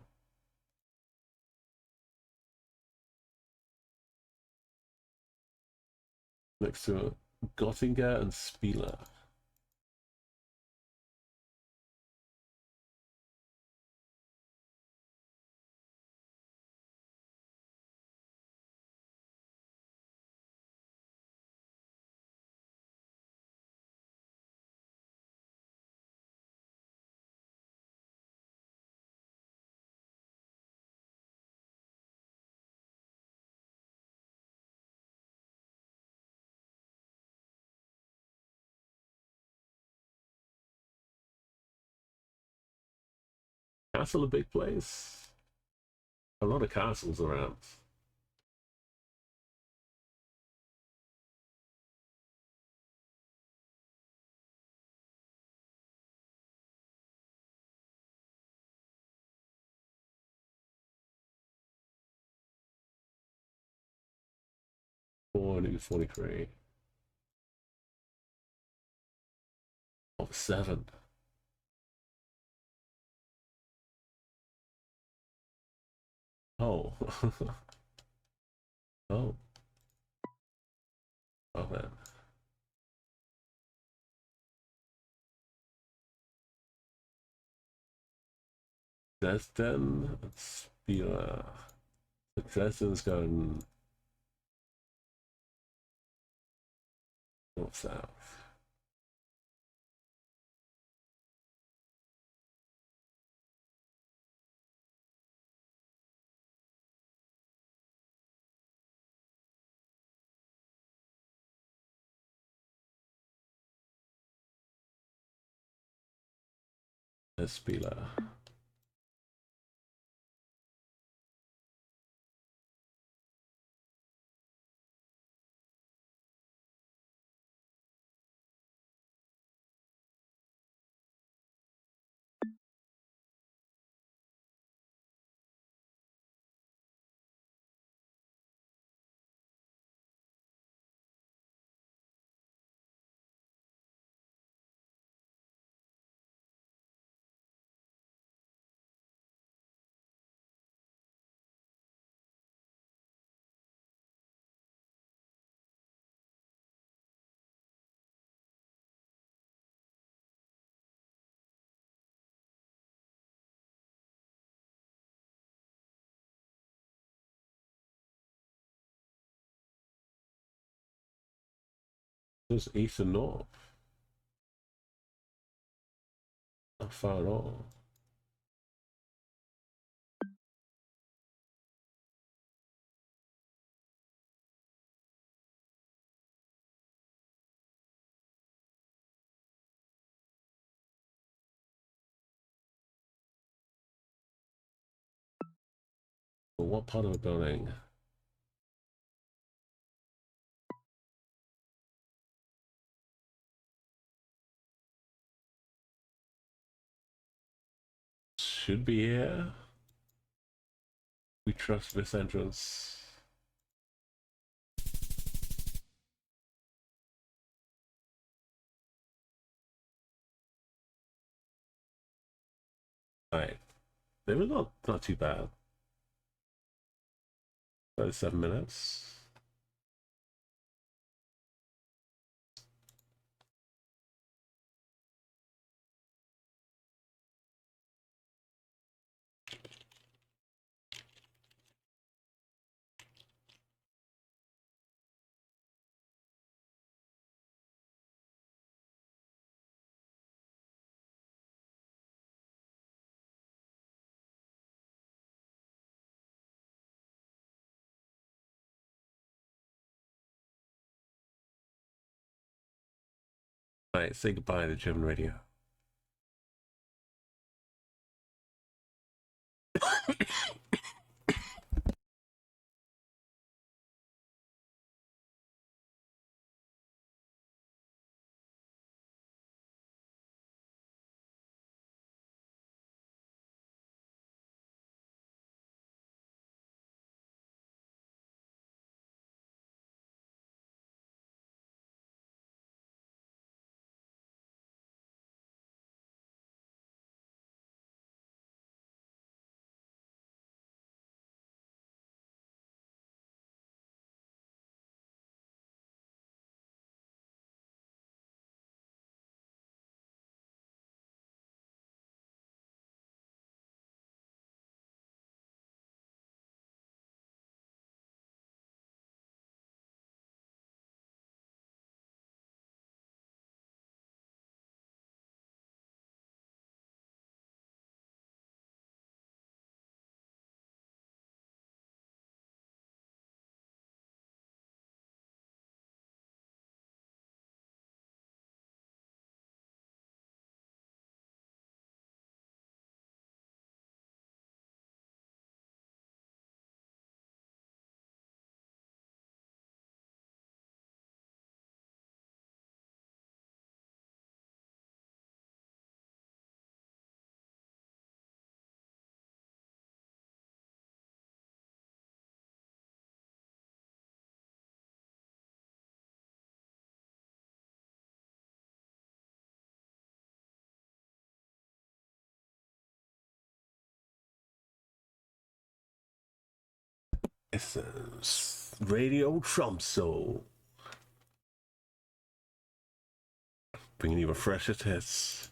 A: Next to Göttingen and Spieler. Castle a big place. A lot of castles around. Four, 43. Oh, 7. Oh. Oh. Oh man. Dresden, Spieler. Dresden's going north south. Spieler. Just east and north. Not far at all. But what part of a building? Should be here. We trust this entrance. Right. They were not too bad. 37 minutes. Right, say goodbye to German radio. It's Radio Trumpso. Bringing you a fresher hits.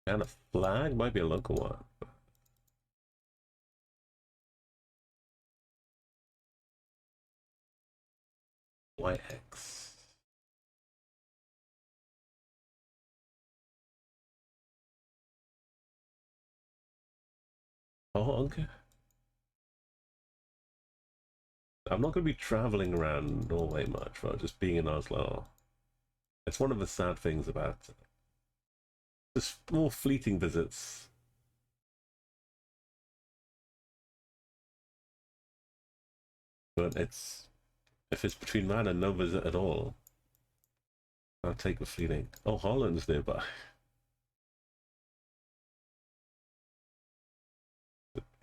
A: And a flag might be a local one. YX. Oh, okay. I'm not going to be traveling around Norway much, but just being in Oslo. It's one of the sad things about it. Just more fleeting visits. But if it's between that and no visit at all, I'll take the fleeting. Oh, Holland's nearby.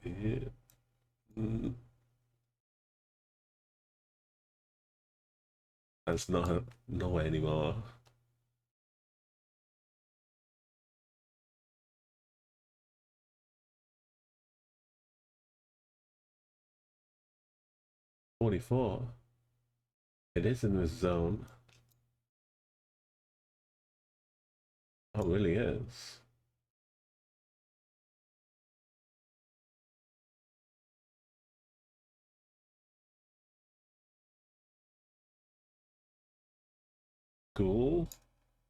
A: Yeah. That's not Norway anymore. $44. It is in this zone. Oh, it really is. Cool.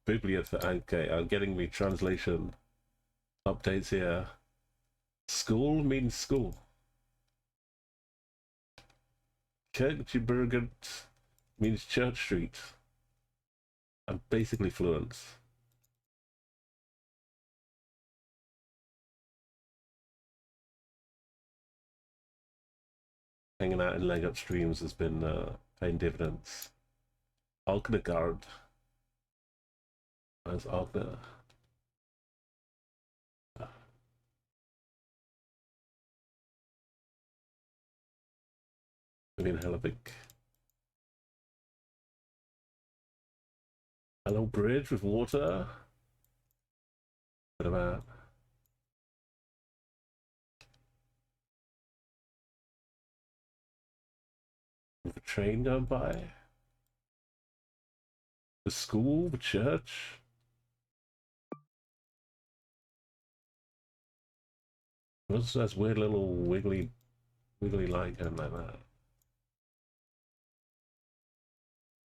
A: Bibliothek. Okay, I'm getting the translation updates here. School means school. Kirkeberget means Church Street. I'm basically fluent. Hanging out in leg up streams has been paying dividends. Alknagard. Where's Alkna? I mean, Hellevic. Hello, bridge with water. What about? With a train going by? The school? The church? What's that weird little wiggly light going like that?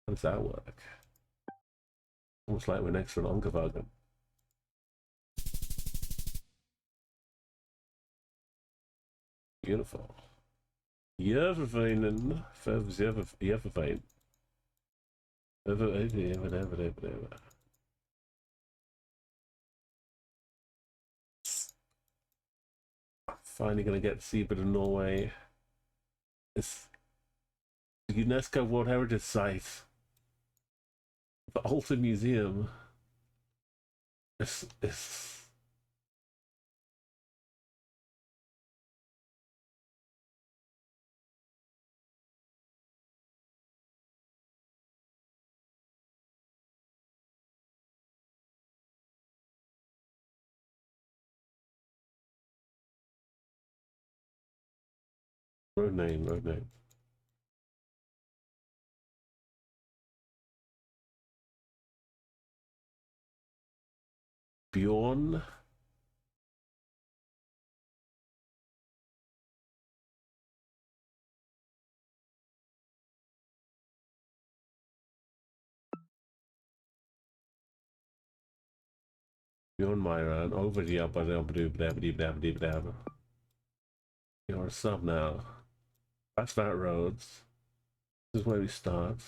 A: How does that work? Almost like we're next to an Onkewagen. Beautiful. Jervenen, Jerveen. Finally gonna get to see a bit of Norway. It's the UNESCO World Heritage Site. The Alta Museum. It's road name. Bjorn. Bjorn Myron. Over the up. You're a sub now. That's that roads. This is where we start.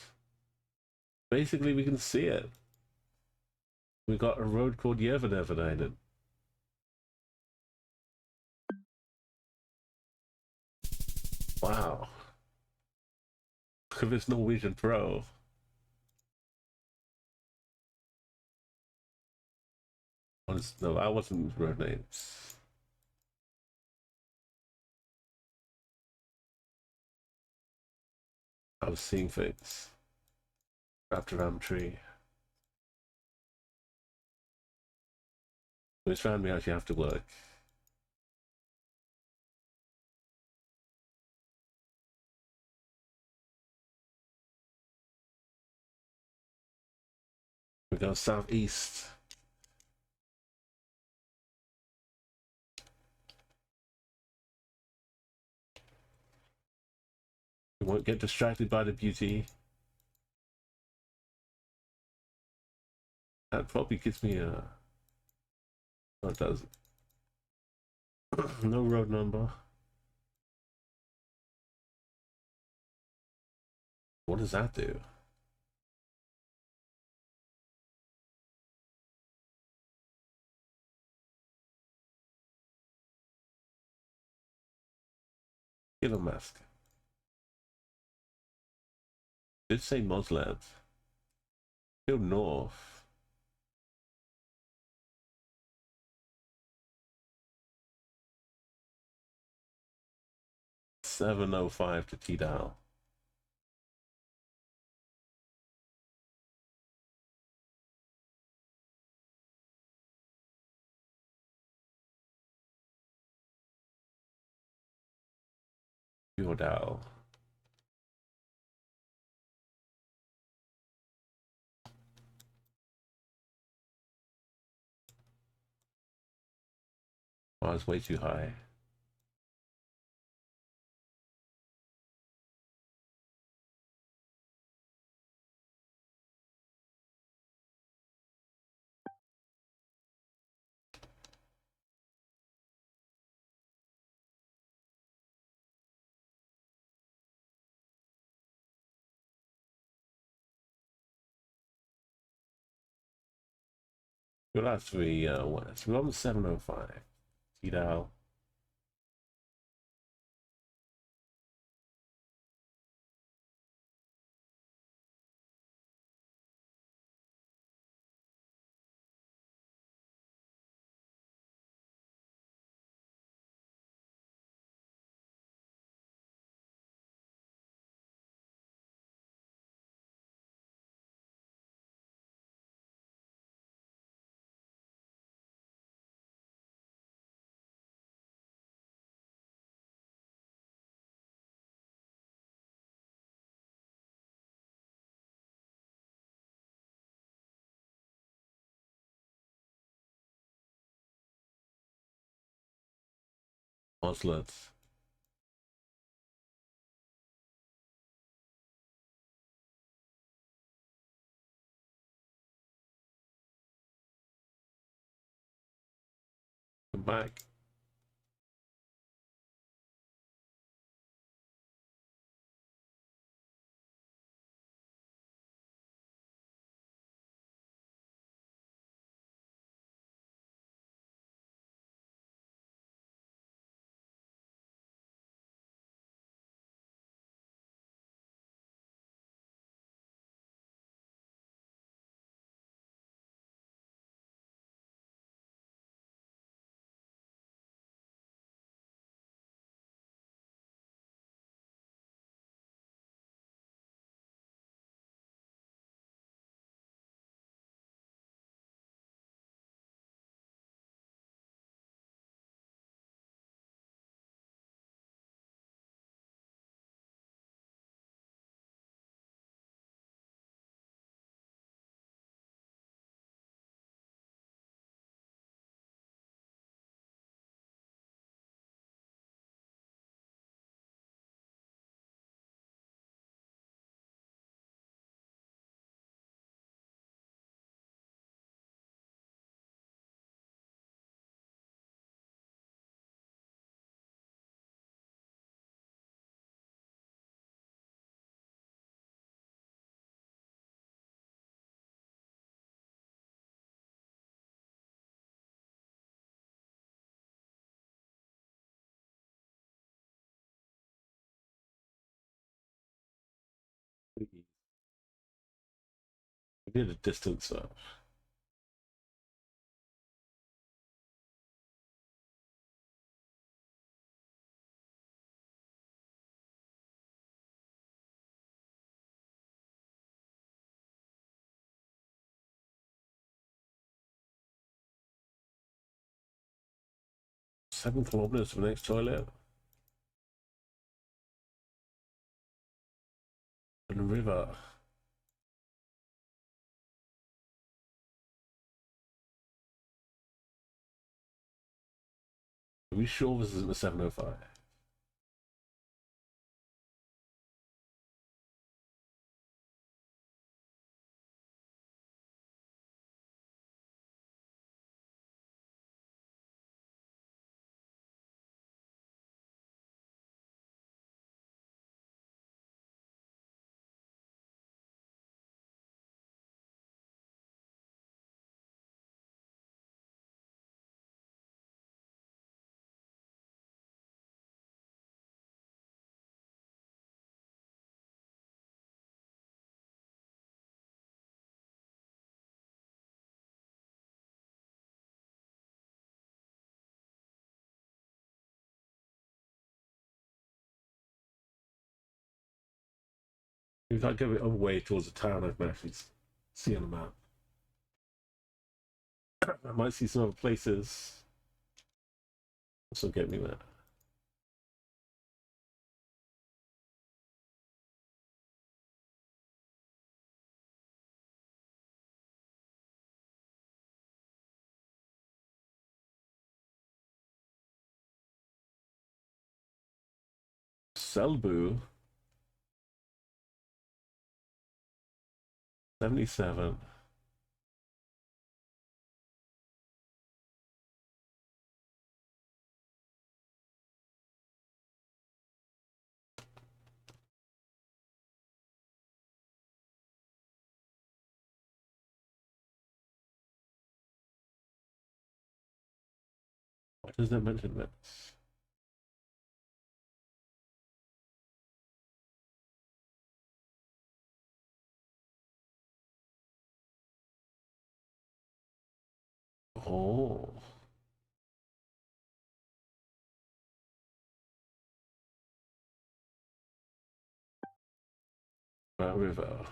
A: Basically, we can see it. We got a road called Jerveneveneinen. Wow. Look at this Norwegian pro. No, I wasn't road names. I was seeing things wrapped around the tree. Which found me actually have to work. We go southeast. We won't get distracted by the beauty. That probably gives me a... Oh, it does. No road number. What does that do? Killer mask. Did say Muslim. Go north. $7.05 to T-Dial. Your dial. Oh, it's way too high. Your last three west. We're on 705. T-Dial. Oslet. Come back. We did a distance up. 7 kilometers to the next toilet. And a river. Are we sure this isn't a 705? If I go away towards the town, I can actually see on the map. I might see some other places. Also get me there. Selbu. 77. Why does that mention this? Oh. River.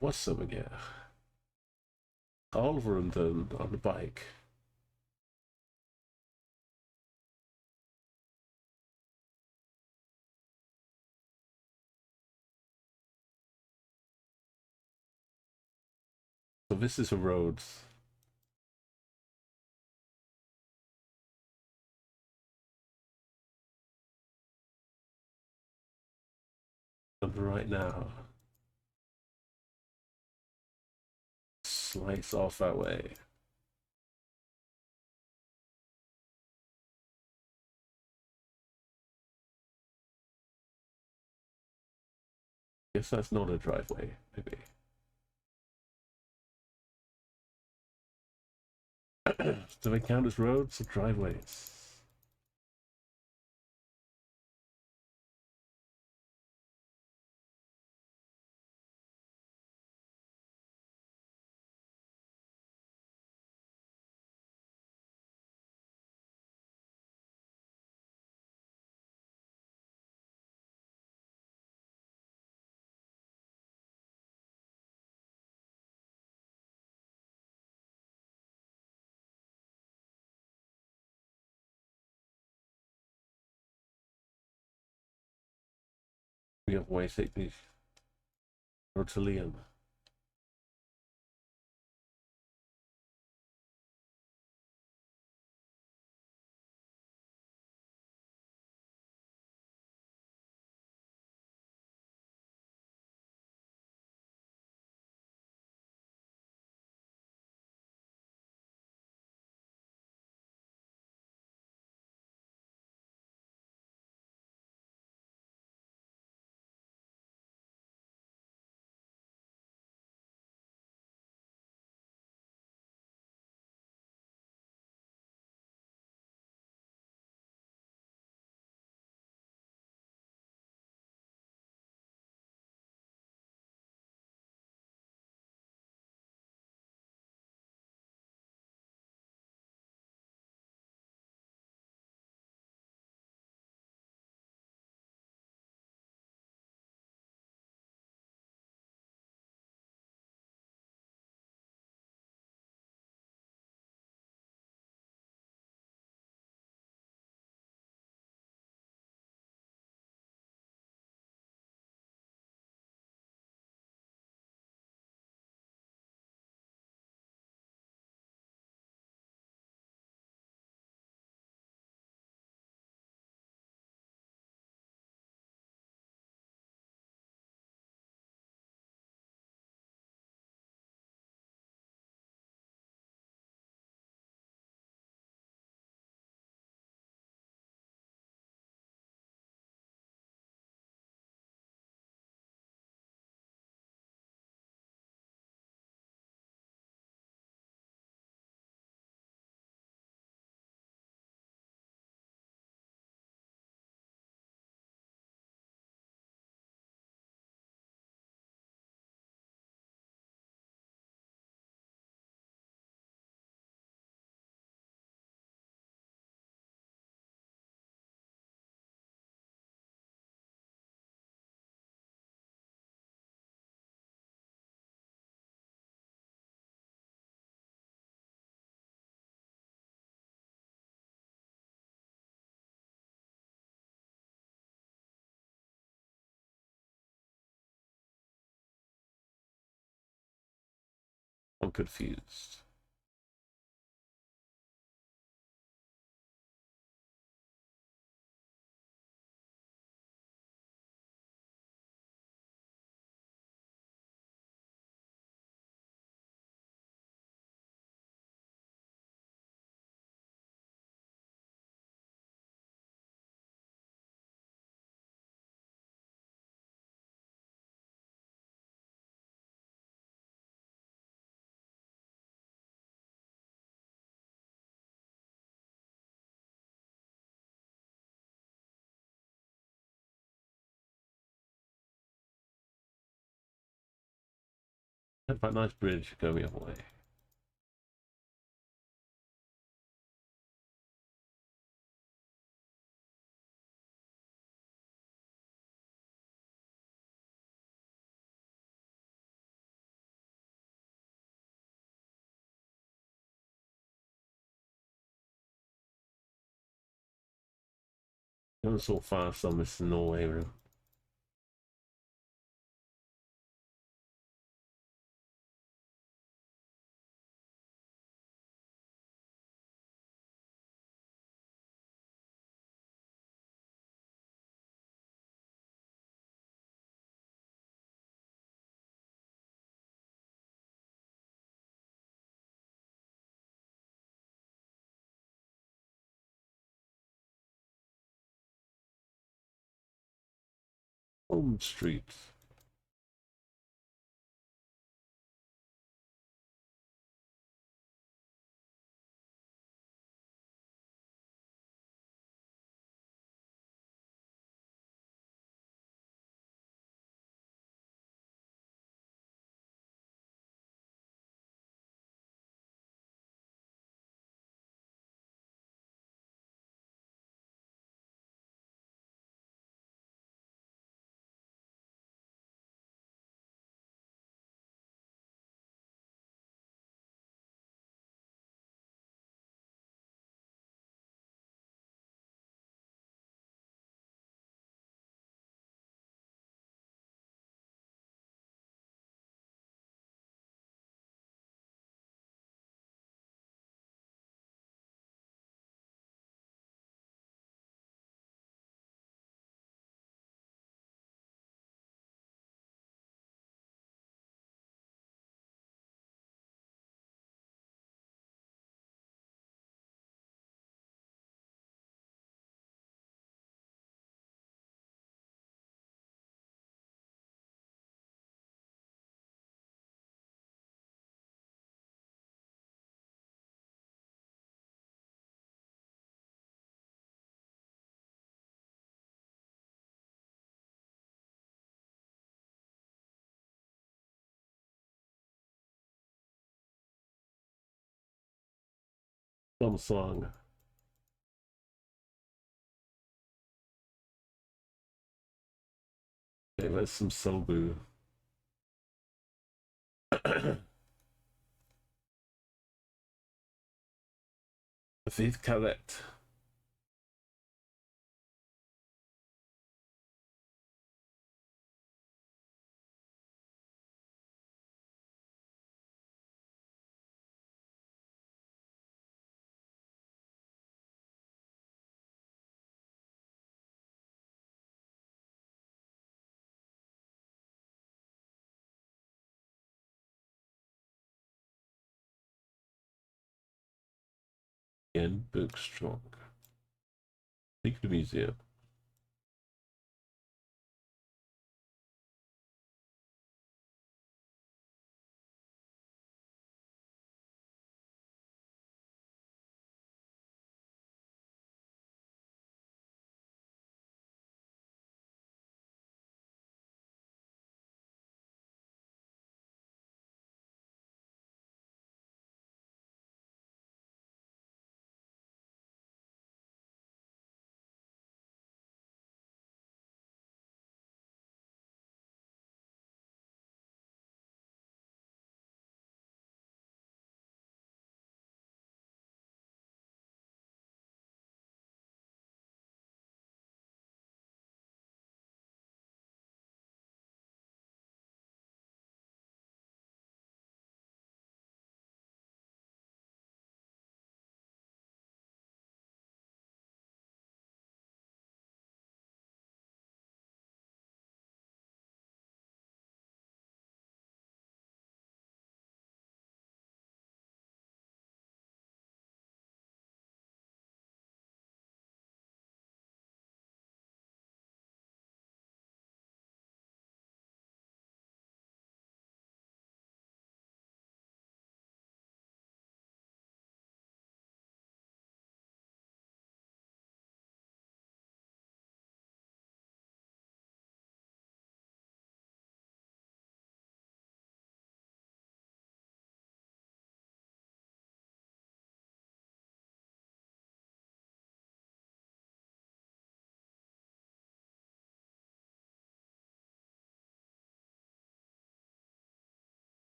A: What's some again? Oliver and then on the bike. So this is a road. And right now, slice off that way. Guess that's not a driveway, maybe. Do they count as roads or driveways? We have way to take these. Road to Liam. I'm confused. That nice bridge going the other way. Going so fast on this Norway room. Home Street. Some song. Okay, let's some Sobu. Faith Calette. Again, Bookstrong. Take the museum.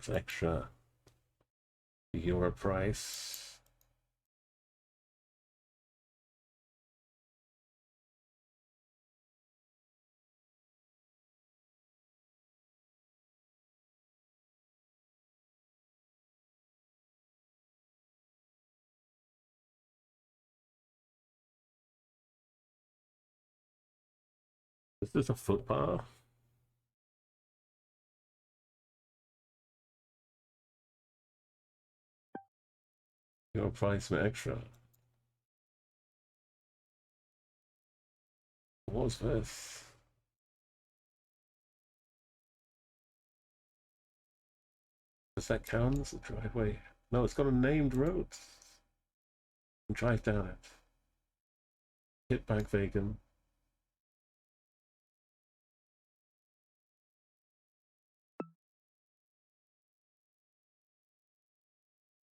A: makes extra euro price. Is this a footpath? Euro price for extra. What was this? Does that count as a driveway? No, it's got a named road. And drive down it. Hit back vegan.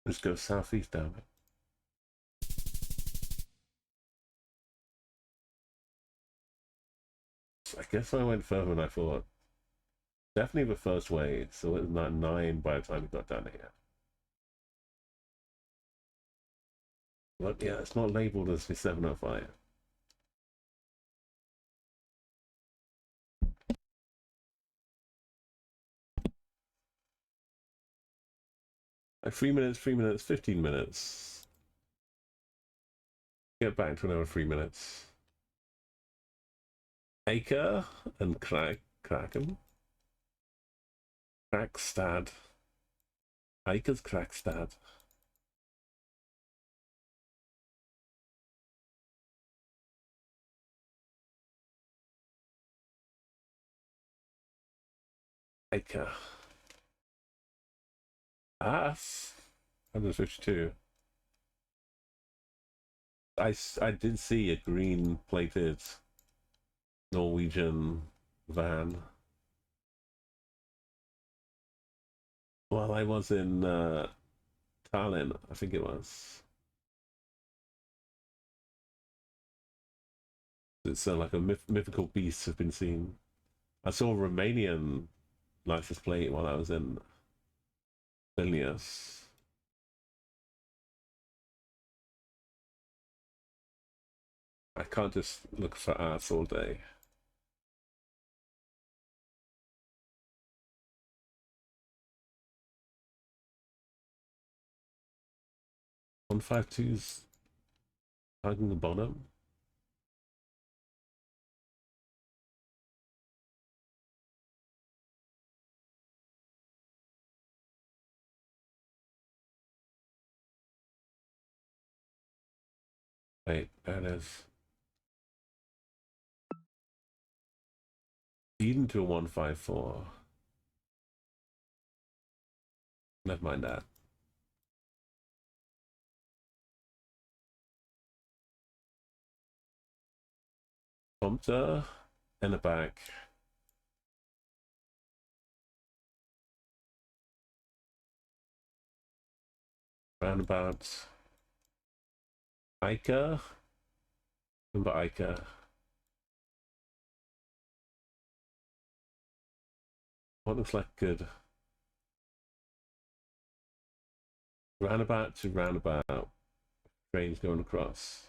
A: Just go southeast down it. I guess I went further than I thought. Definitely the first way, so it's not 9 by the time we got down here. But yeah, it's not labeled as the 705. Like 3 minutes, 3 minutes, 15 minutes. Get back to another 3 minutes. Acre and Kraken. Krakstad. Acres Krakstad. Acre. Ass. 152. I did see a green plated Norwegian van while I was in Tallinn, I think it was. It's like a mythical beast have been seen. I saw a Romanian license plate while I was in Vilnius. I can't just look for ass all day. One 152's hugging the bottom. Wait, there it is. Eden to a 154. Never mind that. Prompter in the back. Roundabout. Ica. Remember Ica. What looks like good? Roundabout to roundabout. Trains going across.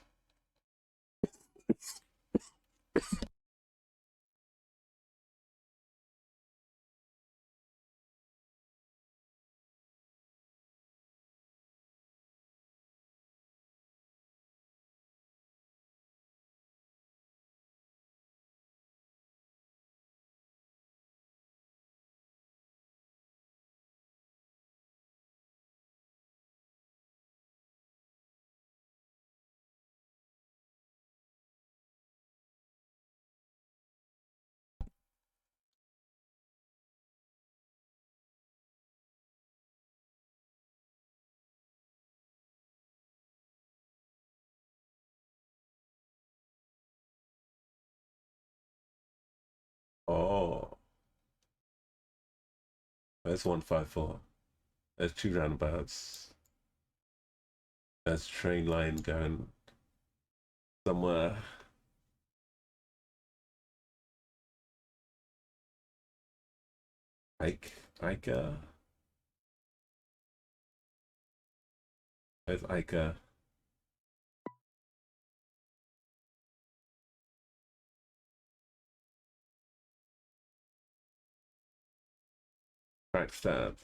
A: Oh, there's 154. There's 2 roundabouts. There's a train line going somewhere. Ica. There's Ica. Crack stab.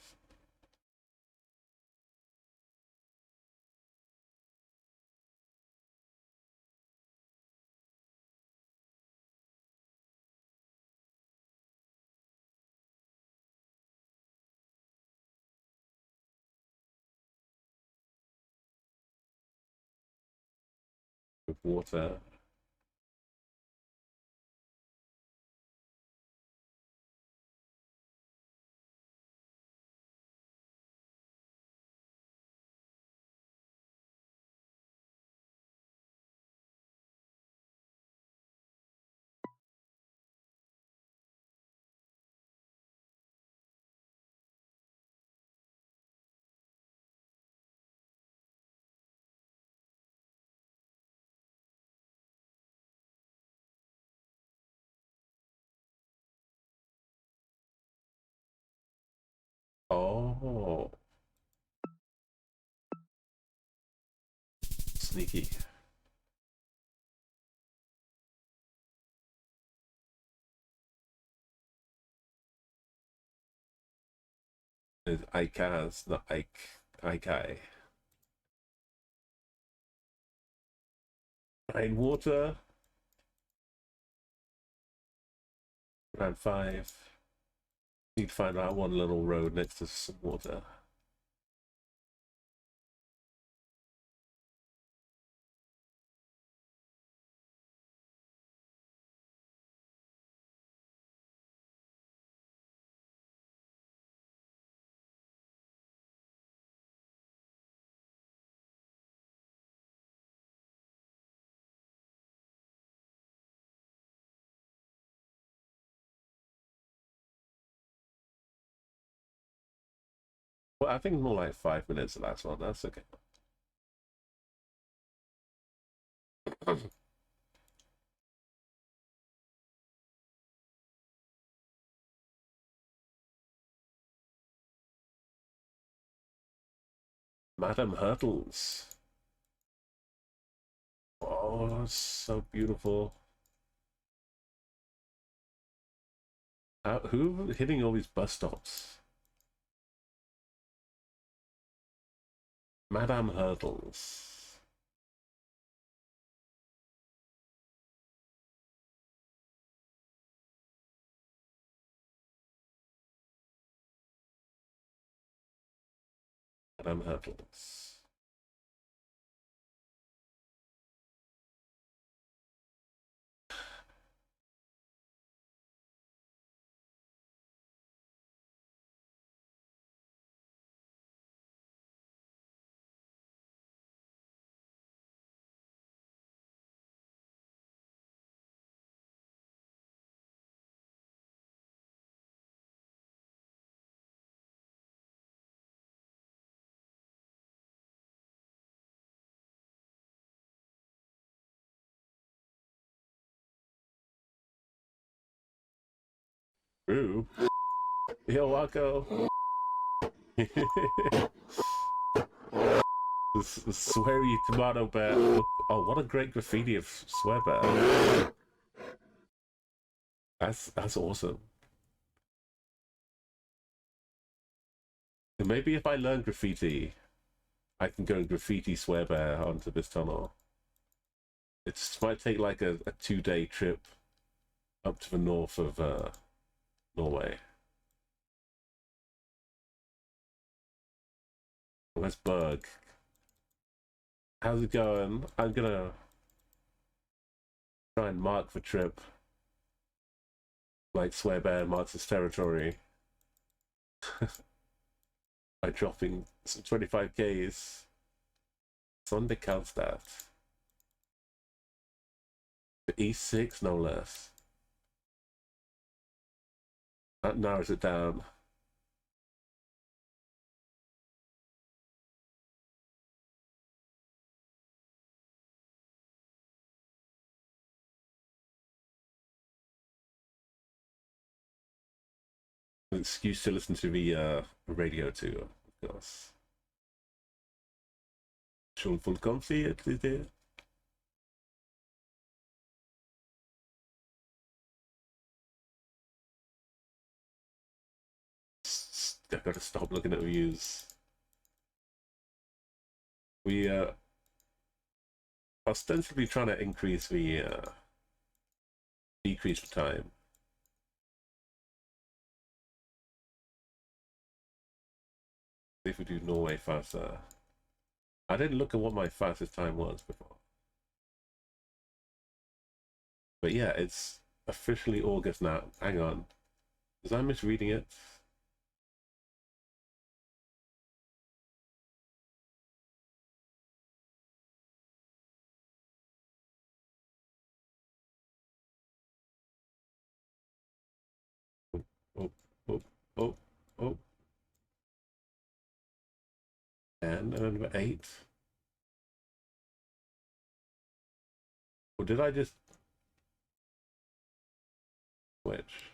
A: With water. Oh, sneaky. It's Icaz, not Ike. Ikai. Rainwater. Round 5. Need to find out one little road next to some water. Well, I think more like 5 minutes the last one. That's okay. Madam Hurdles. Oh, so beautiful. Who hitting all these bus stops? Madame Hurdles. Madame Hurdles. Ooh. Yo, Wacko. Sweary tomato bear. Oh, what a great graffiti of swear bear. That's awesome. And maybe if I learn graffiti, I can go and graffiti swear bear onto this tunnel. It might take like a 2-day trip up to the north of Norway. Where's Berg? How's it going? I'm gonna try and mark the trip. Like Swearbear marks his territory. By dropping some 25Ks. Sunday counts that. The E6, no less. That narrows it down. An excuse to listen to the radio too, of course. Schon vollkommen det. I've got to stop looking at views. We ostensibly trying to increase the decrease the time. See if we do Norway faster. I didn't look at what my fastest time was before. But yeah, it's officially August now. Hang on. Was I misreading it? Oh, oh, oh, oh. And number 8. Or did I just switch?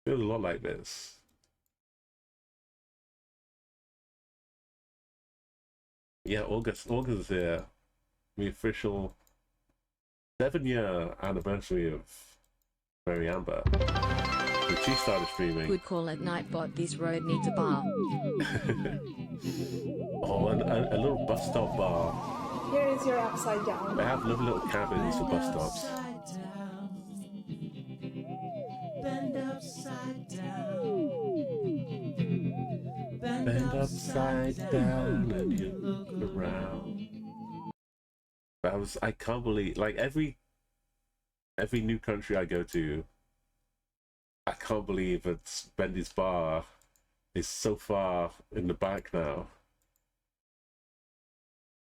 A: Feels a lot like this. Yeah, August is here. The official 7-year anniversary of Mary Amber. When she started streaming.
G: Good call at Nightbot. This road needs a bar.
A: Oh, and a little bus stop bar.
H: Here is your upside down.
A: They have lovely little cabins for bus stops.
I: Bend upside down.
A: Bend upside down and you look around. I can't believe, like, every new country I go to, I can't believe that Bendy's bar is so far in the back now.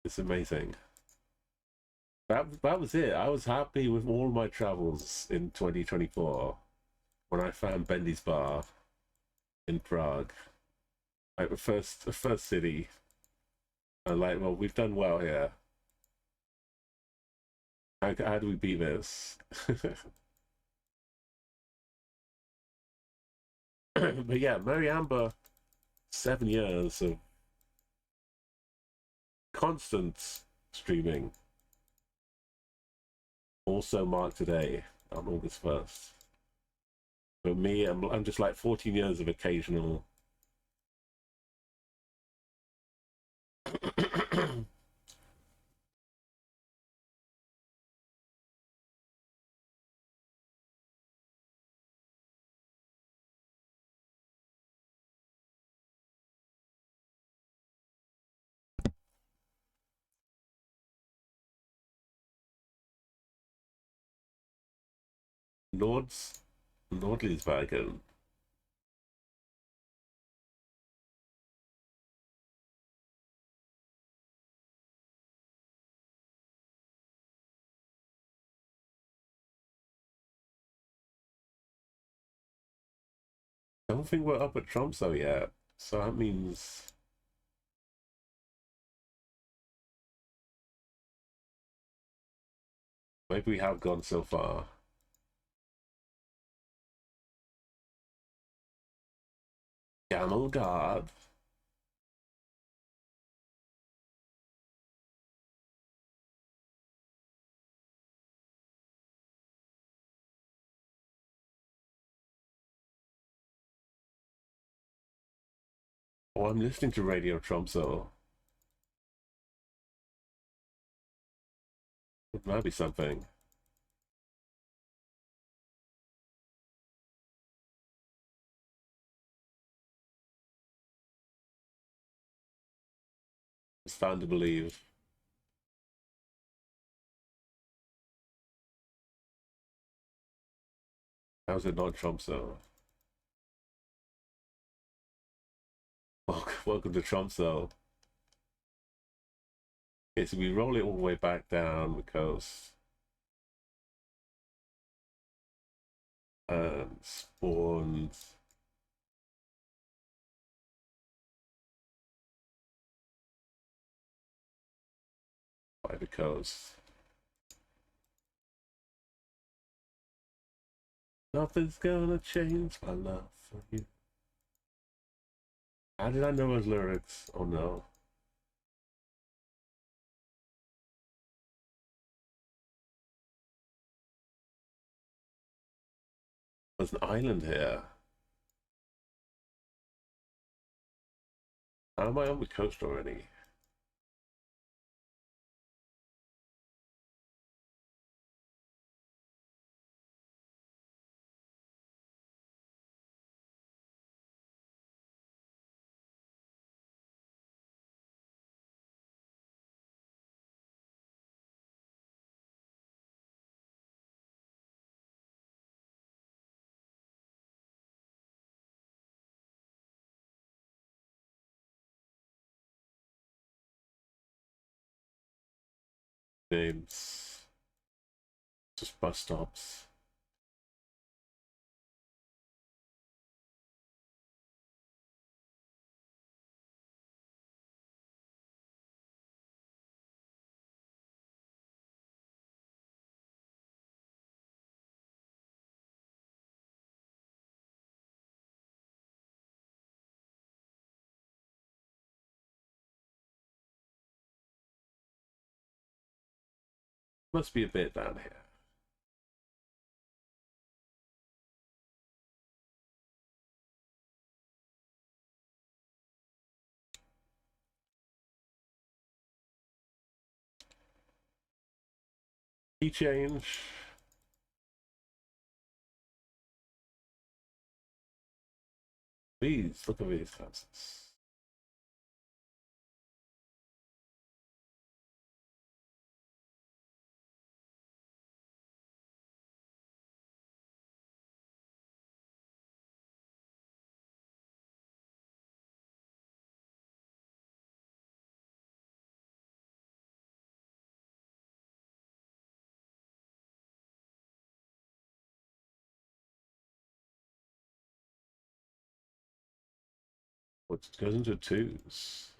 A: It's amazing. That was it. I was happy with all my travels in 2024 when I found Bendy's bar in Prague. Like the first city. I'm like, well, we've done well here. How do we beat this? But yeah, Mary Amber, 7 years of constant streaming. Also marked today on August 1st. For me, I'm just like 14 years of occasional. Nordlingsbergen. I don't think we're up at Tromsø yet, so that means maybe we have gone so far. Camel Guard. Oh, I'm listening to Radio Tromsø. It might be something. It's fun to believe. How's it not Tromsø? Welcome to Tromsø. Okay, so we roll it all the way back down the coast. And spawns. By the coast. Nothing's gonna change my love for you. How did I know those lyrics? Oh no. There's an island here. How am I on the coast already? Names. Just bus stops. Must be a bit down here. Key change. These, look at these houses. What goes into twos?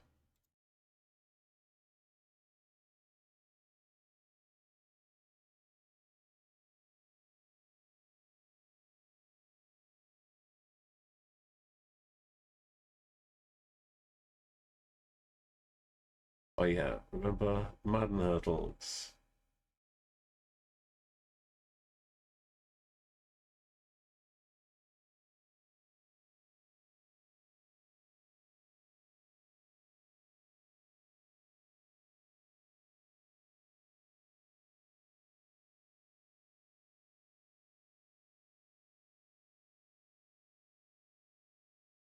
A: Oh yeah, remember Madden Hurdles?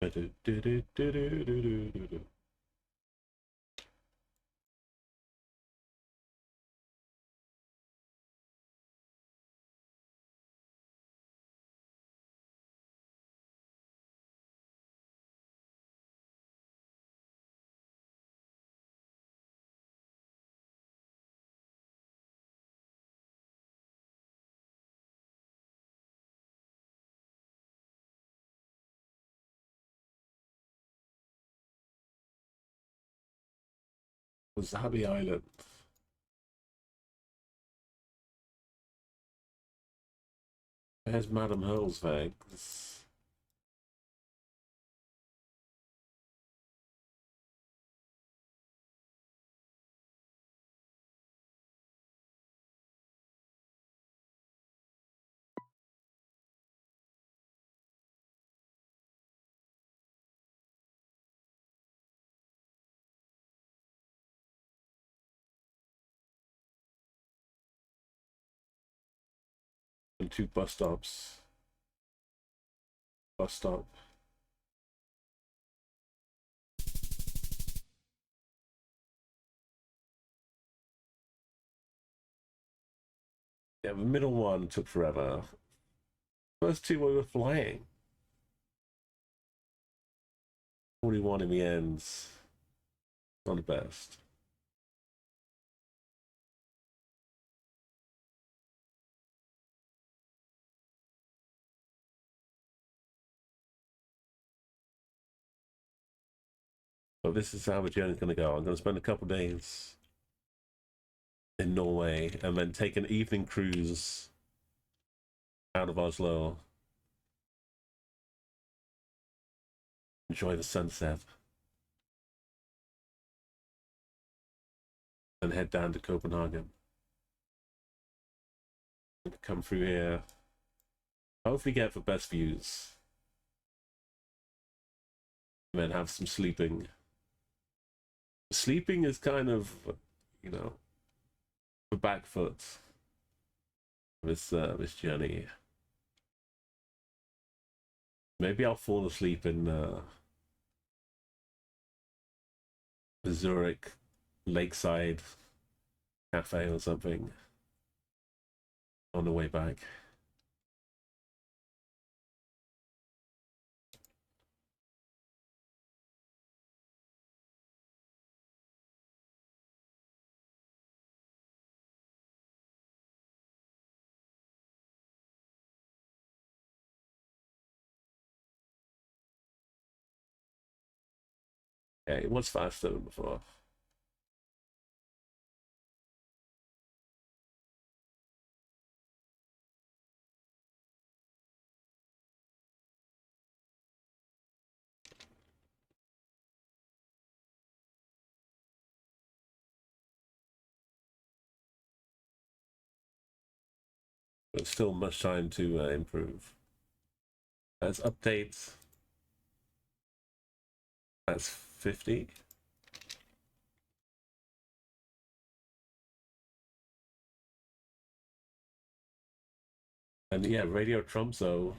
A: Do-do-do-do-do-do-do-do-do. Wasabi Island. There's Madam Hurl's eggs. And two bus stops. Bus stop. Yeah, the middle one took forever. First two we were flying. 41 in the end. Not the best. But this is how the journey's going to go. I'm going to spend a couple days in Norway and then take an evening cruise out of Oslo. enjoy the sunset, and head down to Copenhagen. Come through here, hopefully get the best views, and then have some sleeping. Sleeping is kind of, you know, the back foot of this journey. Maybe I'll fall asleep in the Zurich lakeside cafe or something on the way back. Yeah, it was faster than before. But still much time to improve. That's updates. That's 50. And yeah, Radio Tromsø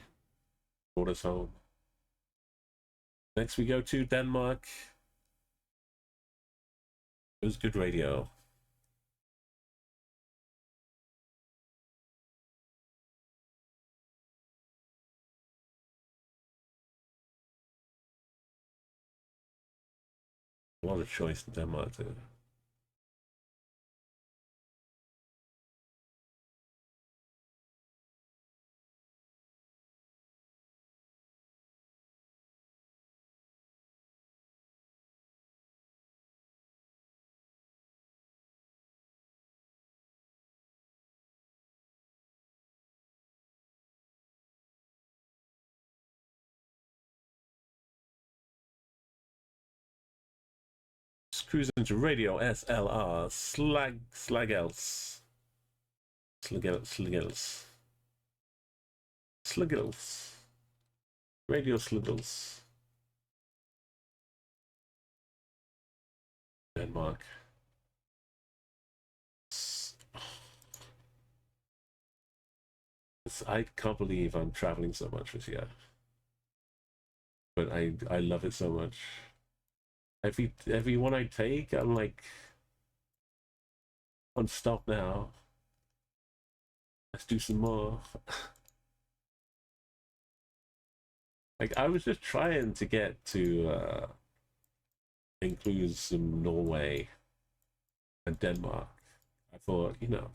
A: brought us home. Next we go to Denmark. It was good radio. A lot of choice in Denmark too. Just cruising to Radio SLR Slagels. Radio Slagels. Denmark. I can't believe I'm traveling so much this year. But I love it so much. Every one I take, I'm like, on stop now. Let's do some more. Like, I was just trying to get to include some Norway and Denmark. I thought, you know,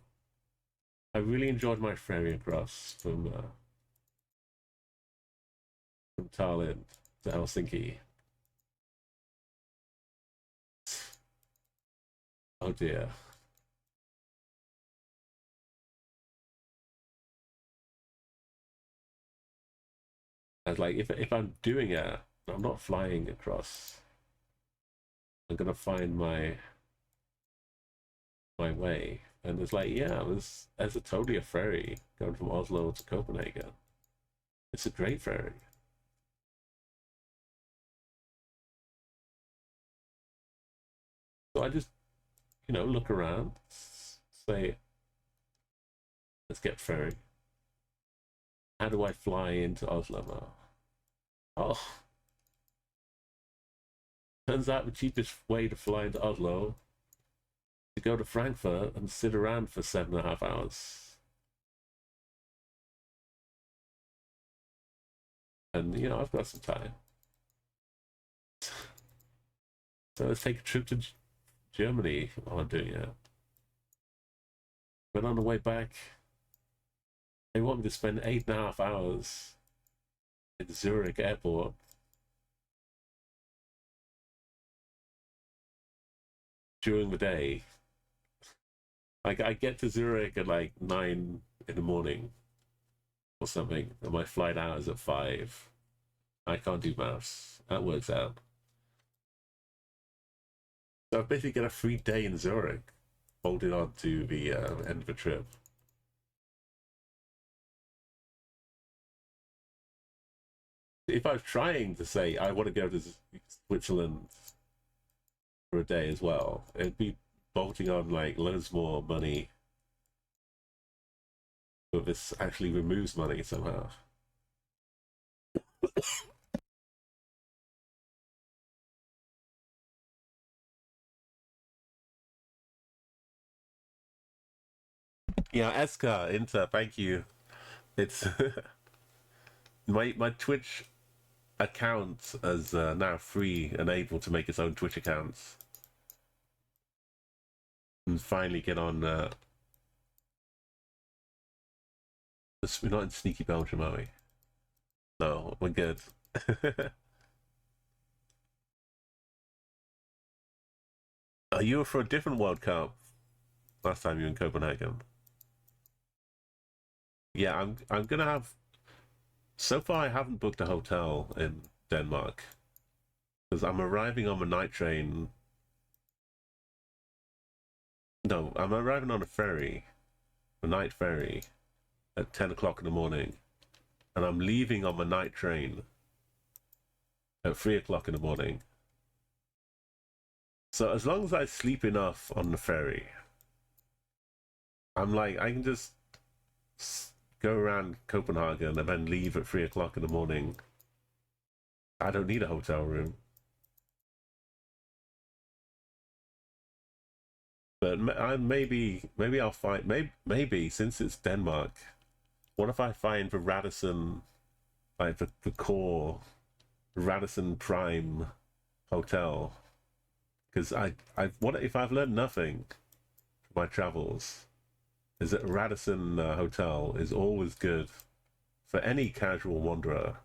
A: I really enjoyed my ferry across from Tallinn to Helsinki. Oh dear. I was like, if I'm doing it, I'm not flying across. I'm gonna find my way. And it's like, yeah, there's totally a ferry going from Oslo to Copenhagen. It's a great ferry. So I just, you know, look around, say, let's get ferry. How do I fly into Oslo now? Oh, turns out the cheapest way to fly into Oslo is to go to Frankfurt and sit around for 7.5 hours. And, you know, I've got some time. So let's take a trip to Germany while I'm doing it. But on the way back, they want me to spend 8.5 hours at Zurich airport. During the day. Like, I get to Zurich at like 9 in the morning or something, and my flight out is at 5. I can't do maths. That works out. So I basically get a free day in Zurich, holding on to the end of the trip. If I was trying to say I want to go to Switzerland for a day as well, it'd be bolting on like loads more money. But this actually removes money somehow. Yeah, Eska, Inter, thank you. It's my Twitch account is now free and able to make its own Twitch accounts. And finally get on... we're not in sneaky Belgium, are we? No, we're good. You were for a different World Cup last time you were in Copenhagen. Yeah, I'm gonna have... So far I haven't booked a hotel in Denmark. Because I'm arriving on the night train... No, I'm arriving on a ferry. A night ferry. At 10 o'clock in the morning. And I'm leaving on the night train. At 3 o'clock in the morning. So as long as I sleep enough on the ferry... I'm like, I can just... go around Copenhagen and then leave at 3 o'clock in the morning. I don't need a hotel room. But maybe I'll find... Maybe, since it's Denmark, what if I find the Radisson, like the core Radisson Prime hotel? Because what if I've learned nothing from my travels, is that Radisson Hotel is always good for any casual wanderer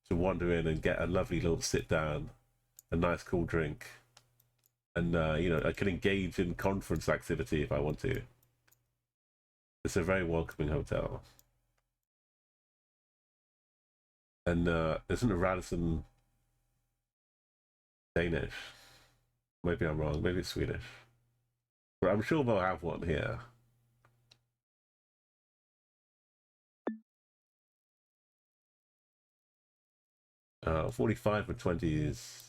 A: to wander in and get a lovely little sit down, a nice cool drink, and you know, I can engage in conference activity if I want to. It's a very welcoming hotel. And isn't Radisson Danish? Maybe I'm wrong, maybe it's Swedish. But I'm sure they'll have one here. Uh, 45 for 20 is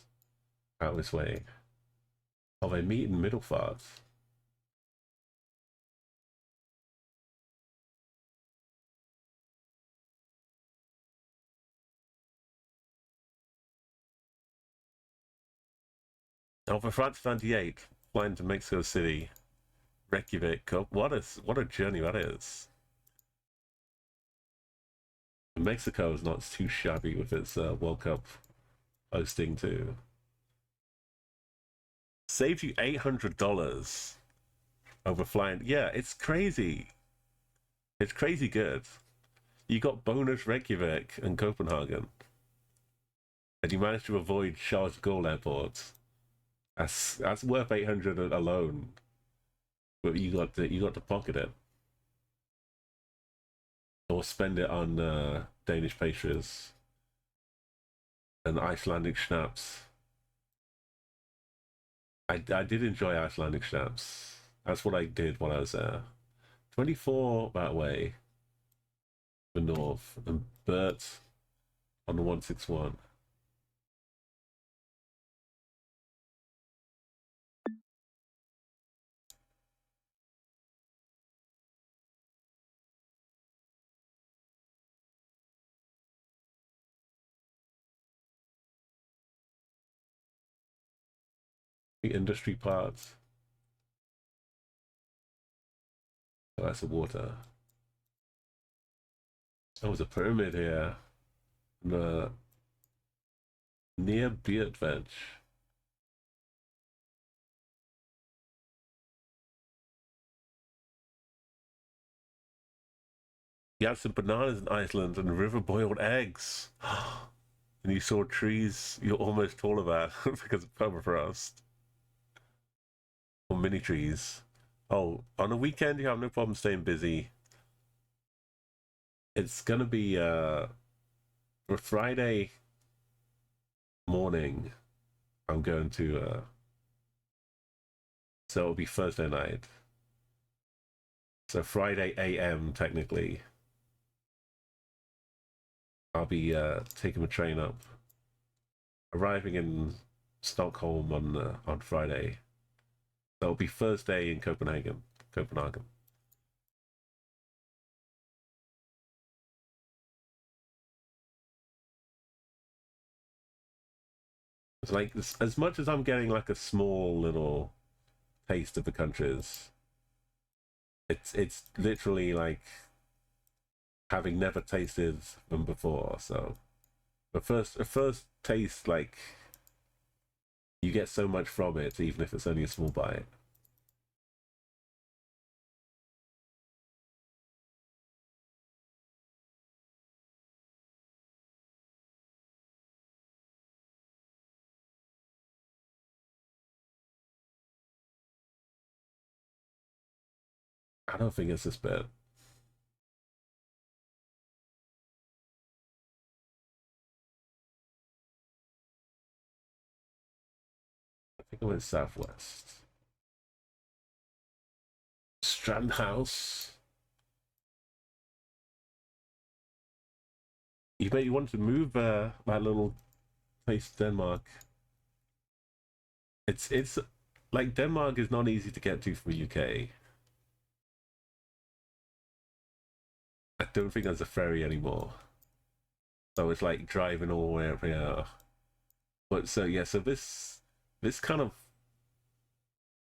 A: out this way. Oh, they meet in Middelfart. Oh, for France 98, flying to Mexico City, Reykjavik. What a journey that is. Mexico is not too shabby with its World Cup hosting too. Saved you $800 over flying. Yeah, it's crazy. It's crazy good. You got bonus Reykjavik and Copenhagen, and you managed to avoid Charles de Gaulle Airport. That's worth 800 alone. But you got to pocket it, or spend it on Danish pastries and Icelandic schnapps. I did enjoy Icelandic schnapps. That's what I did when I was there. 24 that way, the north, and Bert on the 161. The industry parts. Oh, that's the water. Oh, there's a pyramid here. Near Beardbench. You had some bananas in Iceland and river-boiled eggs. And you saw trees you're almost taller than because of permafrost. Or mini trees. Oh, on a weekend you have no problem staying busy. It's gonna be for Friday morning, I'm going to, so it'll be Thursday night. So Friday AM, technically, I'll be taking the train up, arriving in Stockholm on Friday. So it'll be Thursday in Copenhagen. It's like, as much as I'm getting like a small little taste of the countries, it's literally like having never tasted them before. So the first taste, like, you get so much from it, even if it's only a small bite. I don't think it's this bad. I think I went southwest. Strand House. You want to move that little place to Denmark. It's like, Denmark is not easy to get to from the UK. I don't think there's a ferry anymore. So it's like driving all the way up here. But so yeah, so this kind of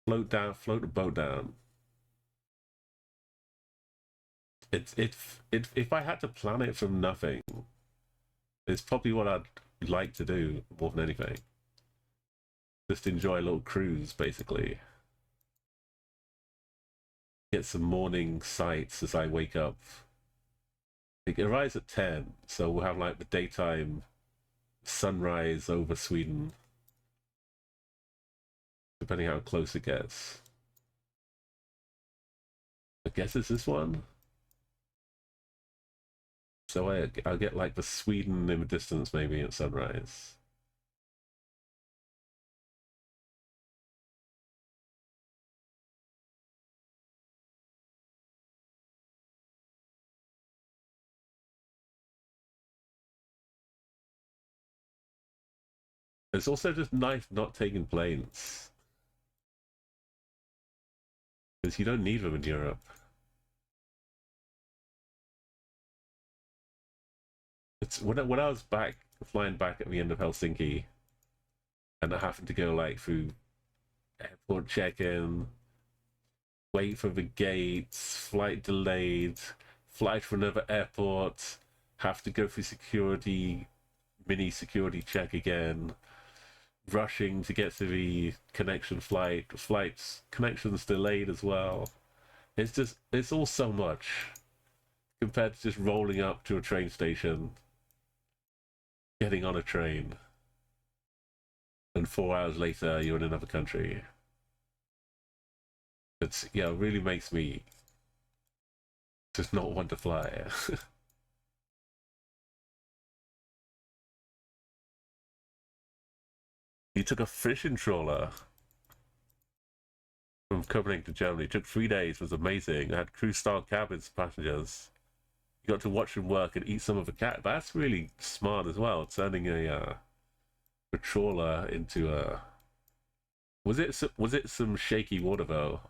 A: float the boat down. If I had to plan it from nothing, it's probably what I'd like to do more than anything. Just enjoy a little cruise, basically. Get some morning sights as I wake up. It arrives at 10, so we'll have like the daytime sunrise over Sweden, depending how close it gets. I guess it's this one. So I'll get like the Sweden in the distance, maybe at sunrise. It's also just nice not taking planes, because you don't need them in Europe. It's when I was flying back at the end of Helsinki, and I happened to go like through airport check-in, wait for the gates, flight delayed, flight for another airport, have to go through mini security check again, rushing to get to the connection flights connections delayed as well. It's all so much compared to just rolling up to a train station, getting on a train, and 4 hours later you're in another country. It really makes me just not want to fly. You took a fishing trawler from Copenhagen to Germany. It took 3 days. It was amazing. I had crew-style cabins for passengers. You got to watch them work and eat some of the cat. That's really smart as well. Turning a trawler into a. Was it some shaky water though?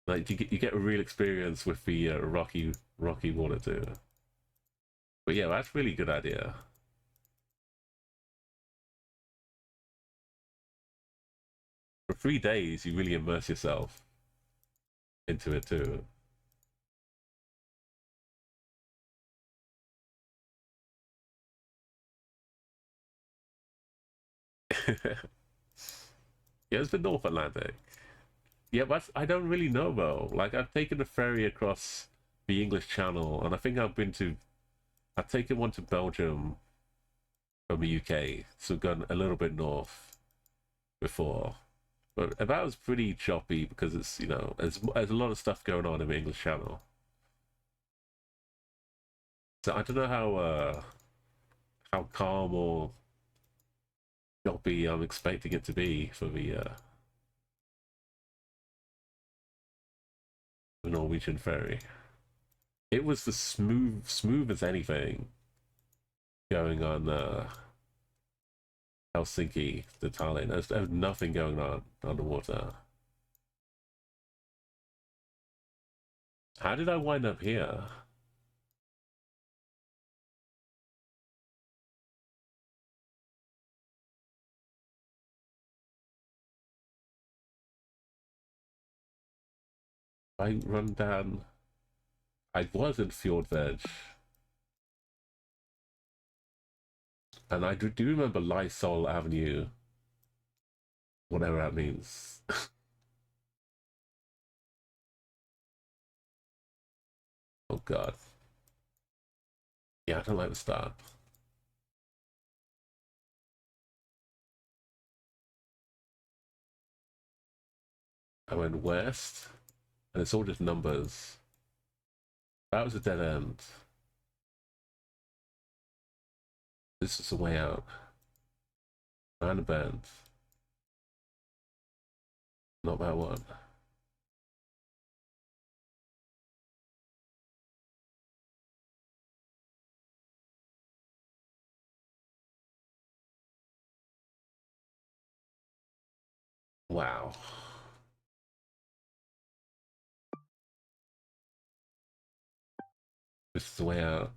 A: Like you get a real experience with the rocky water too. But yeah, that's really good idea. For 3 days, you really immerse yourself into it too. Yeah, it's the North Atlantic. Yeah, but I don't really know though. Like, I've taken a ferry across the English Channel, and I think I've taken one to Belgium from the UK, so gone a little bit north before. But that was pretty choppy because it's, there's a lot of stuff going on in the English Channel. So I don't know how calm or choppy I'm expecting it to be for the Norwegian ferry. It was the smooth as anything going on Helsinki to Tallinn. There's nothing going on the water. How did I wind up here? I run down. I was in Fjordveg. And I do remember Lysol Avenue. Whatever that means. Oh god. Yeah, I don't like the start. I went west, and it's all just numbers. That was a dead end. This is the way out. Round a bend. Not that one. Wow. This is the way out.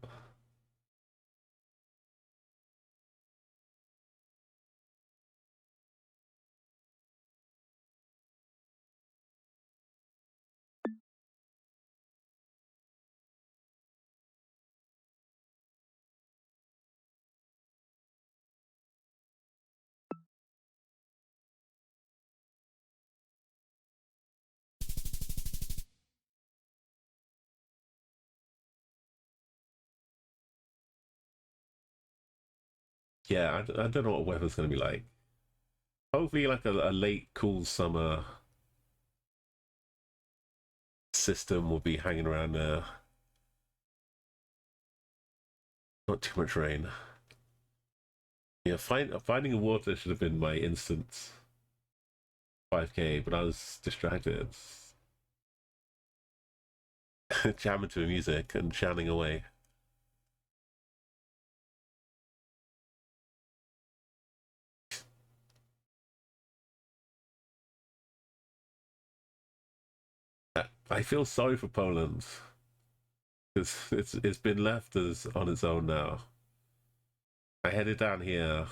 A: Yeah, I don't know what weather's going to be like. Hopefully, like a late, cool summer system will be hanging around there. Not too much rain. Yeah, finding water should have been my instant 5K, but I was distracted. Jamming to the music and chanting away. I feel sorry for Poland. It's been left as on its own now. I headed down here.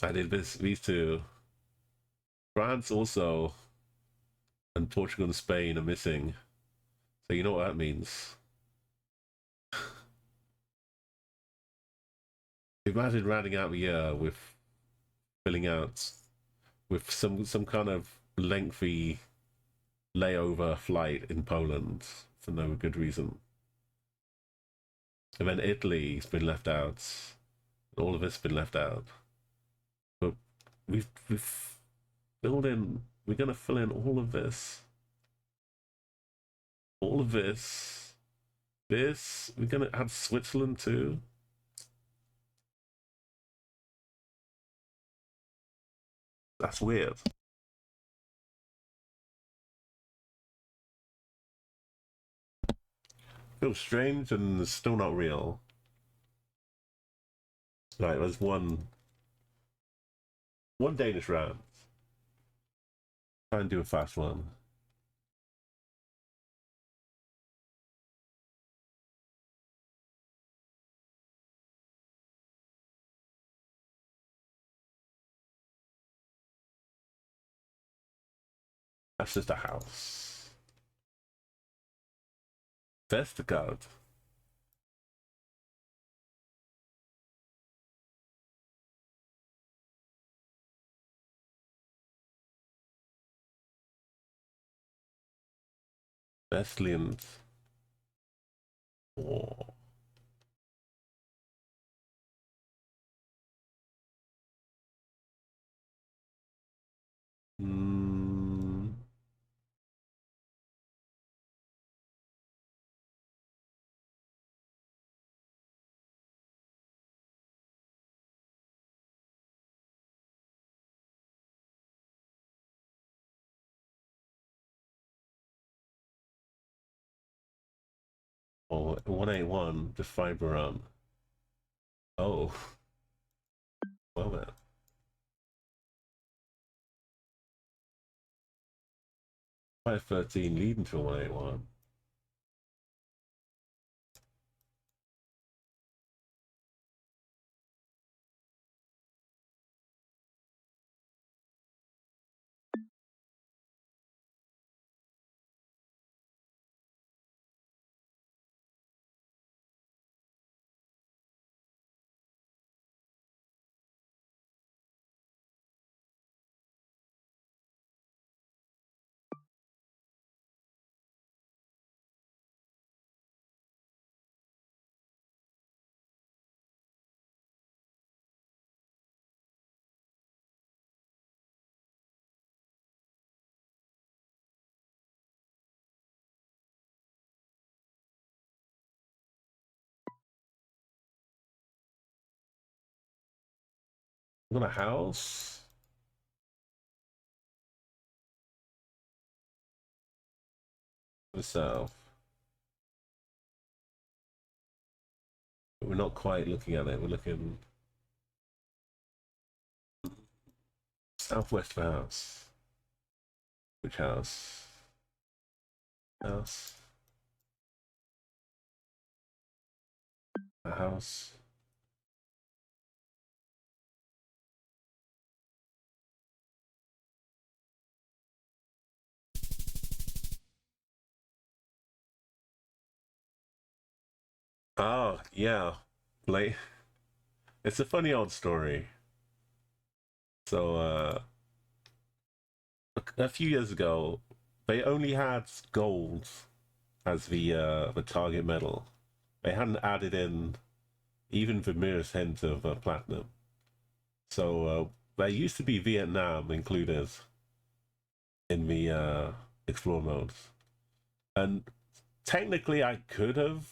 A: I did these two. France also, and Portugal and Spain are missing. So you know what that means. Imagine rounding out the year with filling out with some kind of lengthy layover flight in Poland for no good reason. And then Italy's been left out. All of it's been left out. But we've filled in. We're gonna fill in all of this. All of this. This. We're gonna add Switzerland too. That's weird. Feels strange and still not real. Right, there's one Danish round. Try and do a fast one. That's just a house. Vestergaard. Westland. Oh. Mm. Oh, 181, the fiber run. Oh. Well then. 513 leading to 181. I'm gonna house. The south. But we're not quite looking at it. We're looking southwest of house. Which house? House. A house. Oh, yeah. Like, it's a funny old story. So, a few years ago, they only had gold as the target medal. They hadn't added in even the merest hint of platinum. So there used to be Vietnam included in the explore modes, and technically I could have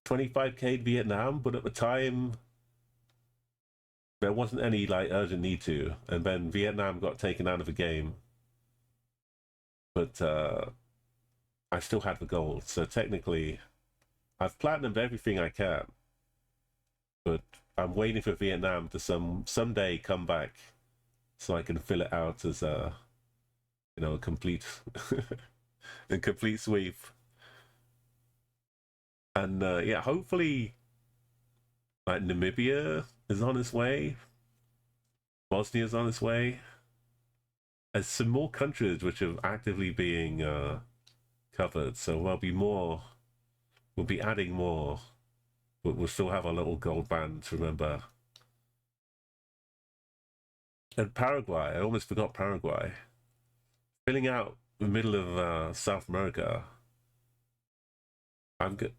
A: 25k Vietnam, but at the time there wasn't any like urgent need to, and then Vietnam got taken out of the game. But I still had the gold, so technically I've platinumed everything I can. But I'm waiting for Vietnam to someday come back, so I can fill it out as a, you know, a complete a complete sweep. And yeah, hopefully, like Namibia is on its way, Bosnia's on its way. There's some more countries which are actively being covered, so there'll be more. We'll be adding more, but we'll still have our little gold band to remember. And Paraguay, I almost forgot Paraguay. Filling out the middle of South America,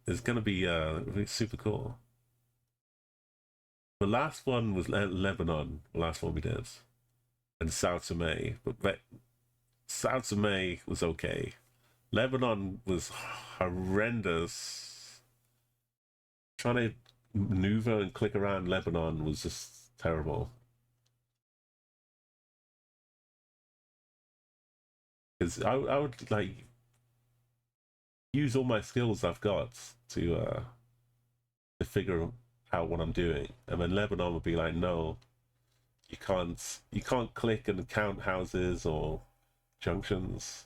A: it's going to be super cool. The last one was Lebanon, the last one we did, and South Sudan. But South Sudan was okay. Lebanon was horrendous. Trying to maneuver and click around Lebanon was just terrible. Because I would like use all my skills I've got to figure out what I'm doing, and then Lebanon would be like, no, you can't click and count houses or junctions.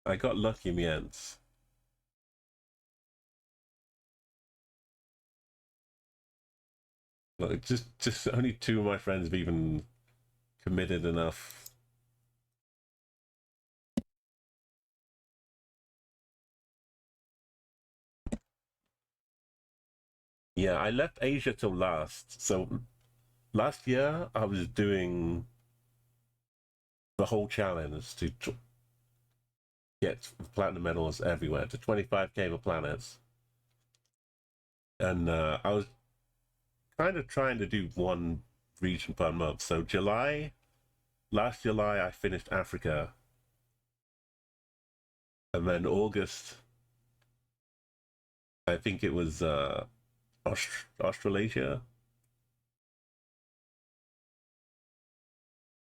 A: I got lucky in the end. Like just only two of my friends have even committed enough. Yeah, I left Asia till last. So last year I was doing the whole challenge to get platinum medals everywhere, to 25k of planets. And I was kind of trying to do one region per month. So last July I finished Africa, and then August I think it was Australasia.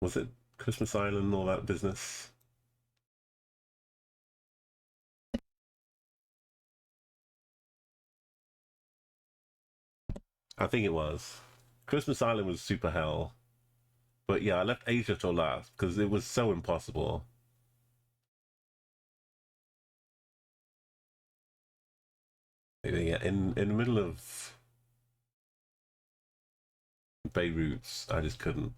A: Was it Christmas Island and all that business? I think it was. Christmas Island was super hell. But yeah, I left Asia till last because it was so impossible. Yeah, in the middle of Beirut, I just couldn't.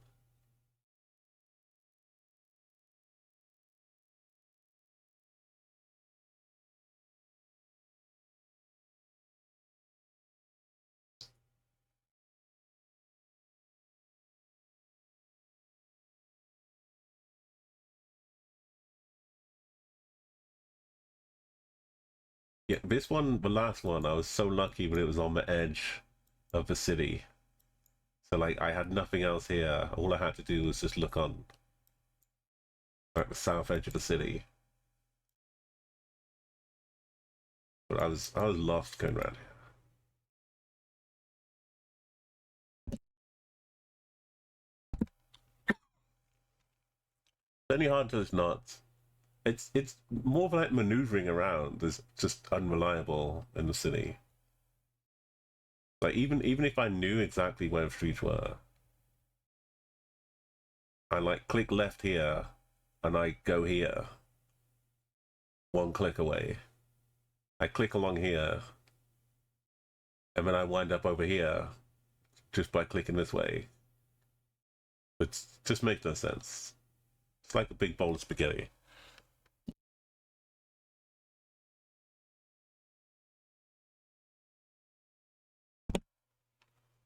A: Yeah, this one, the last one, I was so lucky when it was on the edge of the city. So like I had nothing else here. All I had to do was just look on like the south edge of the city. But I was lost going around here. Only Hunter is not. It's more of like maneuvering around is just unreliable in the city. Like even if I knew exactly where the streets were, I like click left here and I go here. One click away. I click along here and then I wind up over here just by clicking this way. It just makes no sense. It's like a big bowl of spaghetti.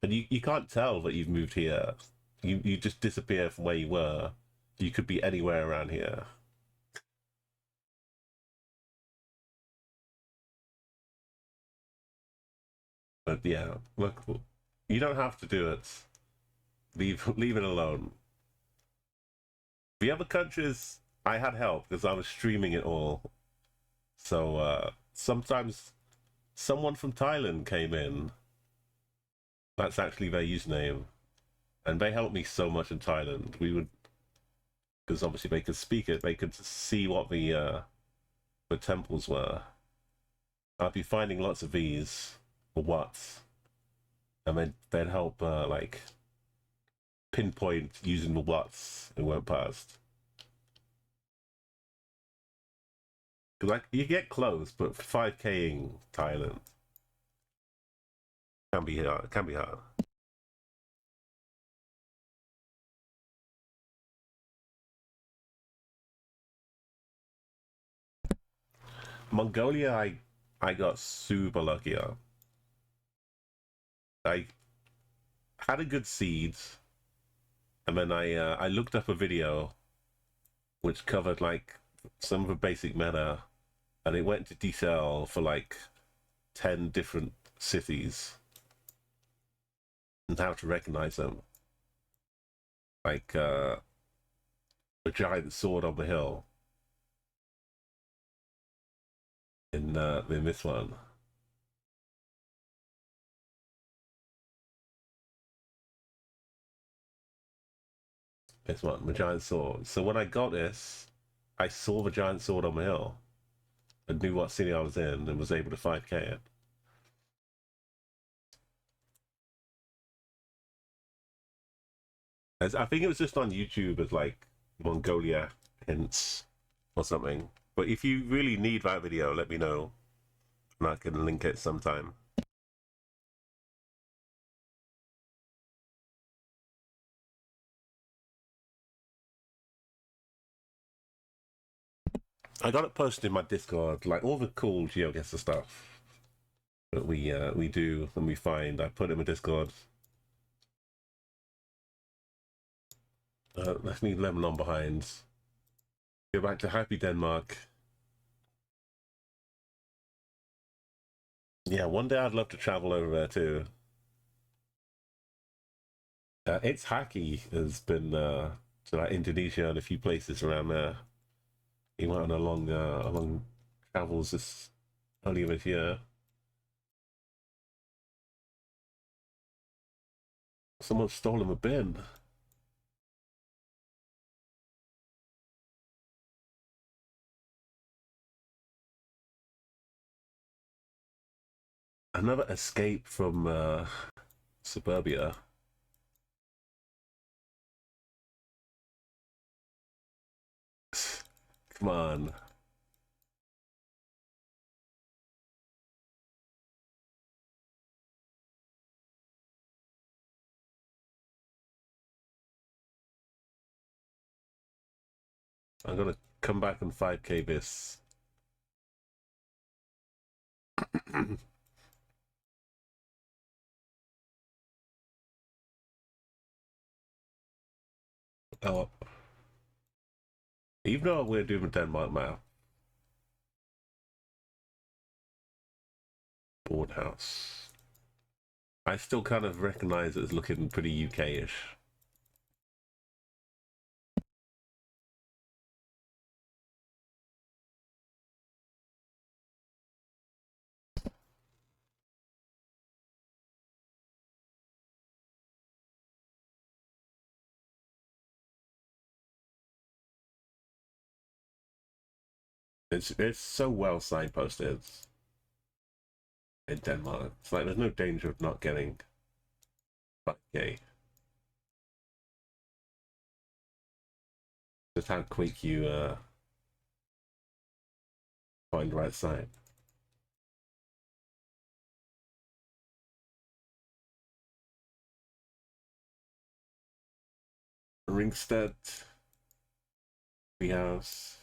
A: And you can't tell that you've moved here. You just disappear from where you were. You could be anywhere around here. But yeah, look, you don't have to do it. Leave it alone. The other countries, I had help because I was streaming it all. So sometimes someone from Thailand came in. That's actually their username. And they helped me so much in Thailand. We would, because obviously they could speak it, they could see what the temples were. I'd be finding lots of these, or what, and they'd help like pinpoint using the what's it went past. Cause like you get close, but 5King Thailand can be hard. It can be hard. Mongolia, I got super lucky on. I had a good seed, and then I looked up a video which covered like some of the basic meta, and it went to detail for like 10 different cities and how to recognize them. Like the giant sword on the hill in this one. This one, the giant sword. So when I got this, I saw the giant sword on the hill and knew what city I was in and was able to 5K it. I think it was just on YouTube as like Mongolia hints or something. But if you really need that video, let me know and I can link it sometime. I got it posted in my Discord, like all the cool Geoguessr stuff that we do and we find. I put it in my Discord. Let's leave Lebanon behind. Go back to happy Denmark. Yeah, one day I'd love to travel over there too. It's Haki has been to like Indonesia and a few places around there. He went on a long travels this earlier this year. Someone stole him a bin. Another escape from suburbia. Come on. I'm gonna come back and 5K this. Oh, even though we're doing a Denmark map, board house, I still kind of recognize it as looking pretty UK-ish. It's so well signposted in Denmark. It's like there's no danger of not getting 5K. Just how quick you find the right site. Ringstead, Treehouse.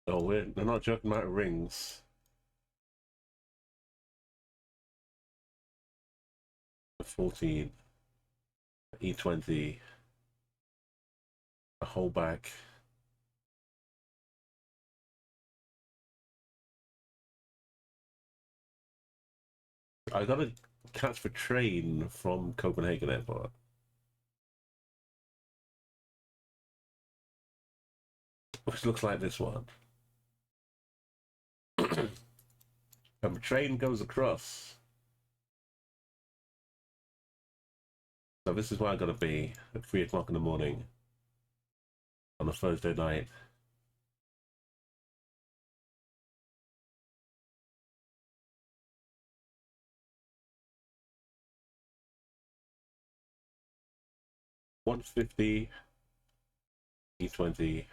A: Oh, they're not joking about rings. The 14, E20, a whole back. I gotta catch the train from Copenhagen Airport. Which looks like this one. And the train goes across. So this is where I gotta be at 3 o'clock in the morning on a Thursday night. $150 E20.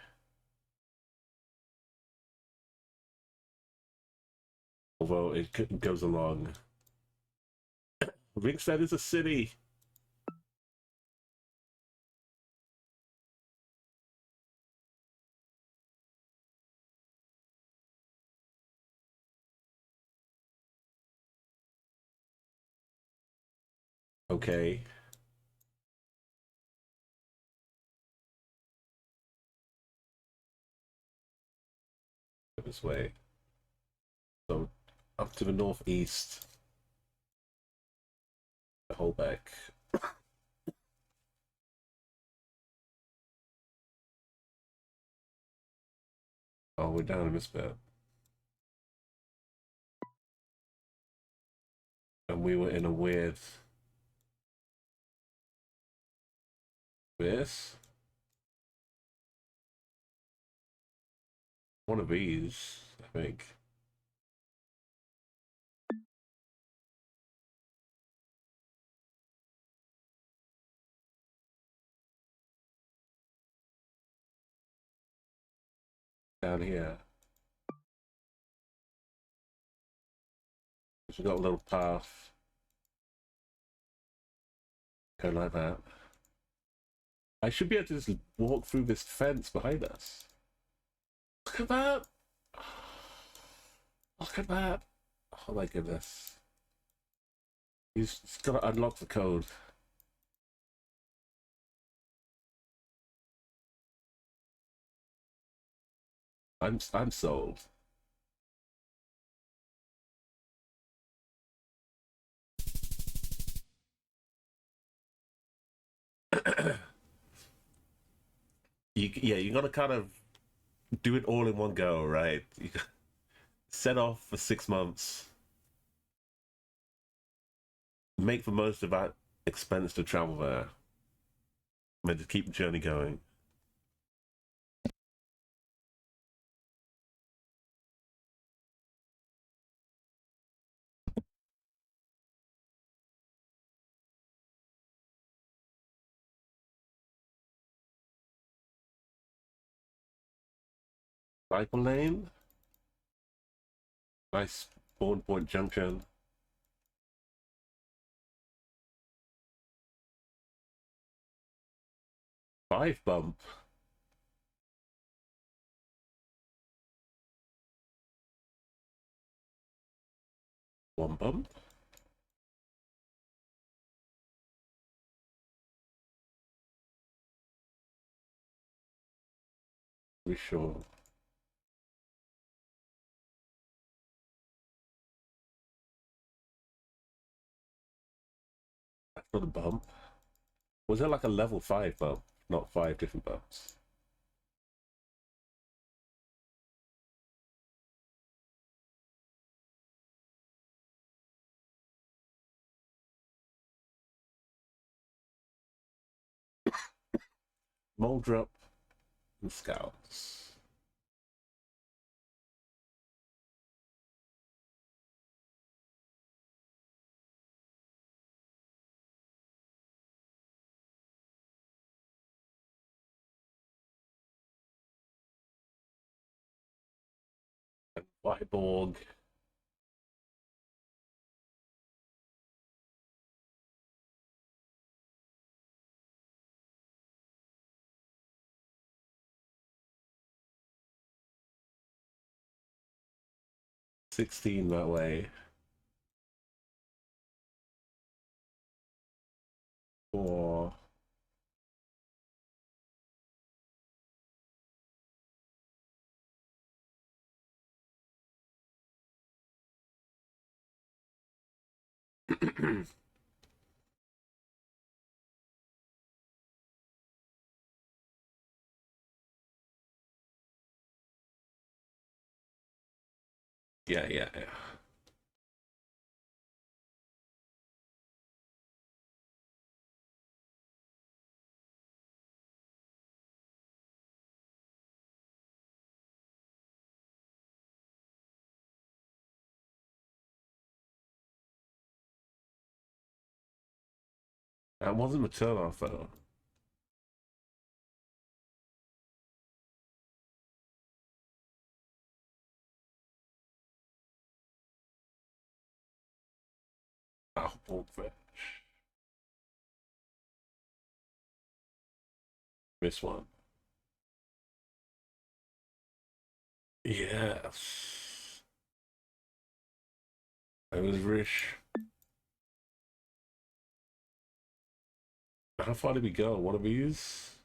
A: Although it goes along. Ringstead is a city. Okay. This way. So up to the northeast. The whole back. Oh, we're down in this bit. And we were in a weird... This? One of these, I think. Down here. We've got a little path. Go like that. I should be able to just walk through this fence behind us. Look at that! Look at that! Oh my goodness. He's got to unlock the code. I'm sold. You gotta kind of do it all in one go, right? You set off for 6 months, make the most of that expense to travel there, and to keep the journey going. Cycle lane, nice spawn point junction. Five bump. One bump. We sure. That's not a bump. Was it like a level 5 bump? Not 5 different bumps. Mole drop and scouts. And Viborg. $16 that way. Or yeah. That wasn't a turn off though. Oh, fetch. Miss one. Yes. That was Rish. How far did we go? One of these?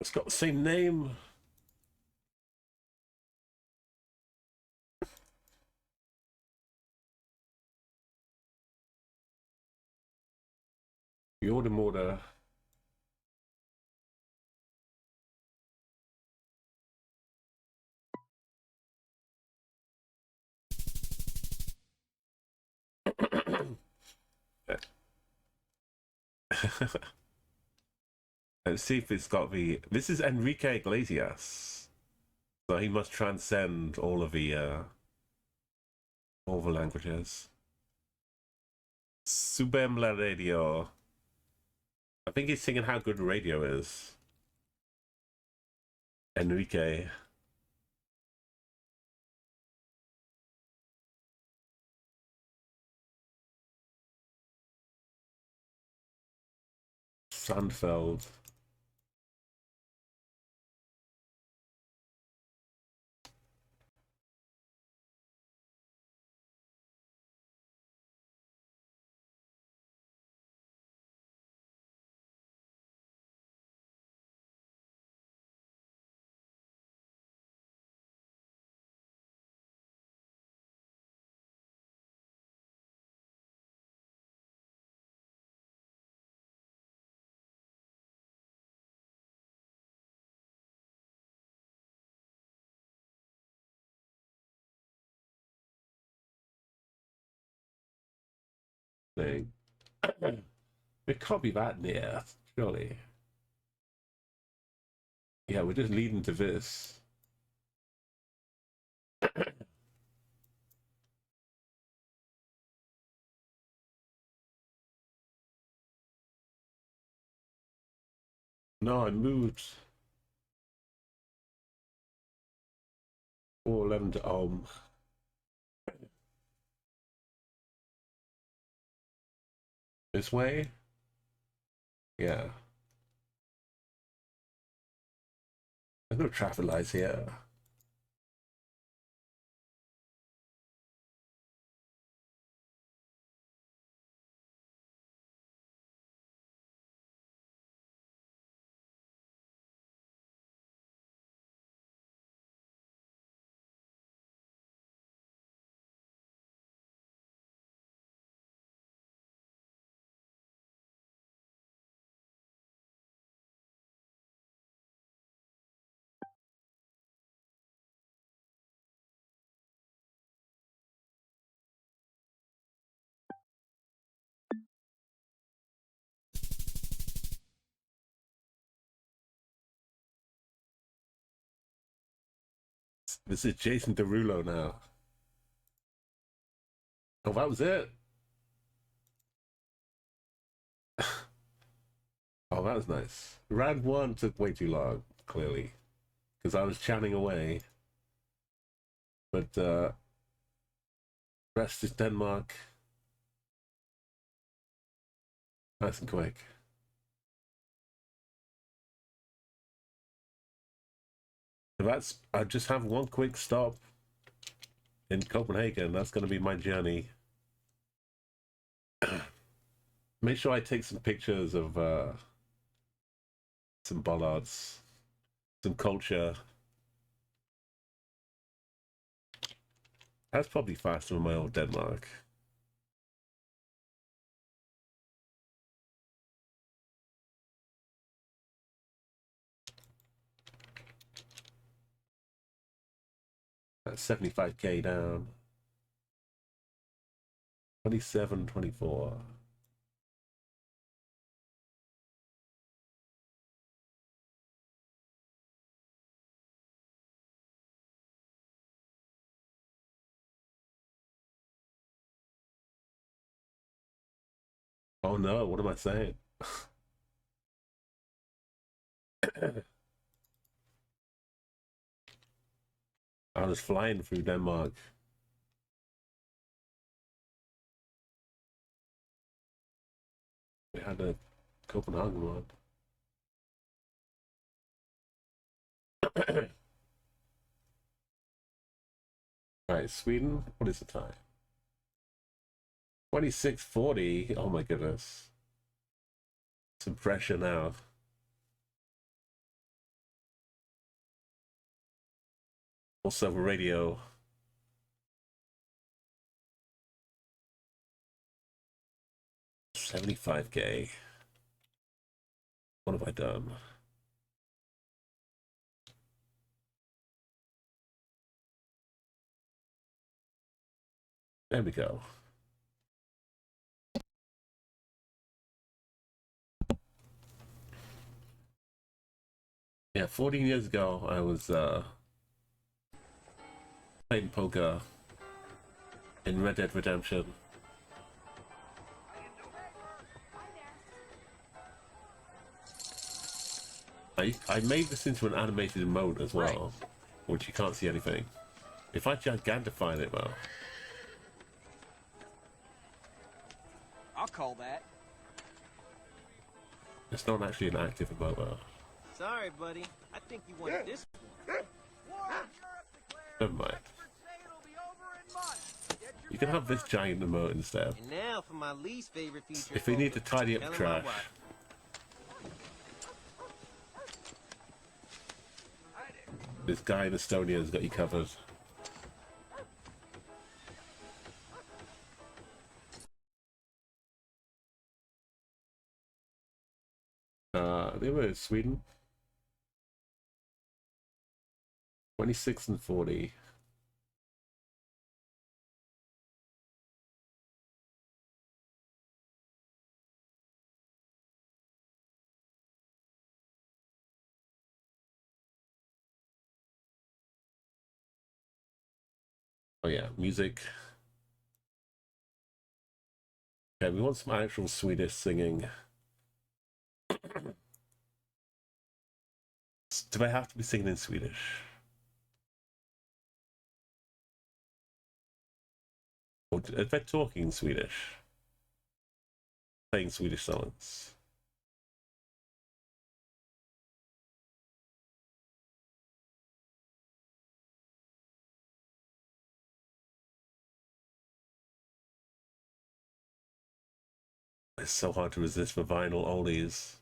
A: It's got the same name. The order. Let's see if it's got the. This is Enrique Iglesias, so he must transcend all the languages. Subem la radio. I think he's singing how good radio is. Enrique. Sandfeld. thing. It can't be that near, surely. Yeah, we're just leading to this. No, I moved 411 to this way? Yeah. There's no traffic lights here. This is Jason Derulo now. Oh, that was it? Oh, that was nice. Round one took way too long, clearly. Because I was chatting away. But, rest is Denmark. Nice and quick. If I just have one quick stop in Copenhagen. That's going to be my journey. Make sure I take some pictures of some bollards, some culture. That's probably faster than my old Denmark. That's 75k down. 27, 24. Oh no, what am I saying? I was flying through Denmark. We had a Copenhagen one. Alright, Sweden, what is the time? 26:40. Oh my goodness. Some pressure now. Also radio. $75k. What have I done? There we go. Yeah, 14 years ago, I was playing poker in Red Dead Redemption. I made this into an animated emote as well, which you can't see anything. If I gigantify it, well,
C: I'll call that.
A: it's not actually an active emote though.
D: Sorry, buddy. I think you want this one.
E: War in Europe declared.
A: Never mind.
E: Experts say it'll be over in months. Get your
A: You can have this
E: paper.
A: giant emote instead.
D: And now for my least favorite feature.
A: If we need to tidy up
D: Telling
A: trash,
D: my wife.
A: this guy in Estonia has got you covered. They were in Sweden. 26 and 40. Oh yeah, music. Okay, we want some actual Swedish singing. Do they have to be singing in Swedish? Or if they're talking Swedish, playing Swedish songs. It's so hard to resist the vinyl oldies.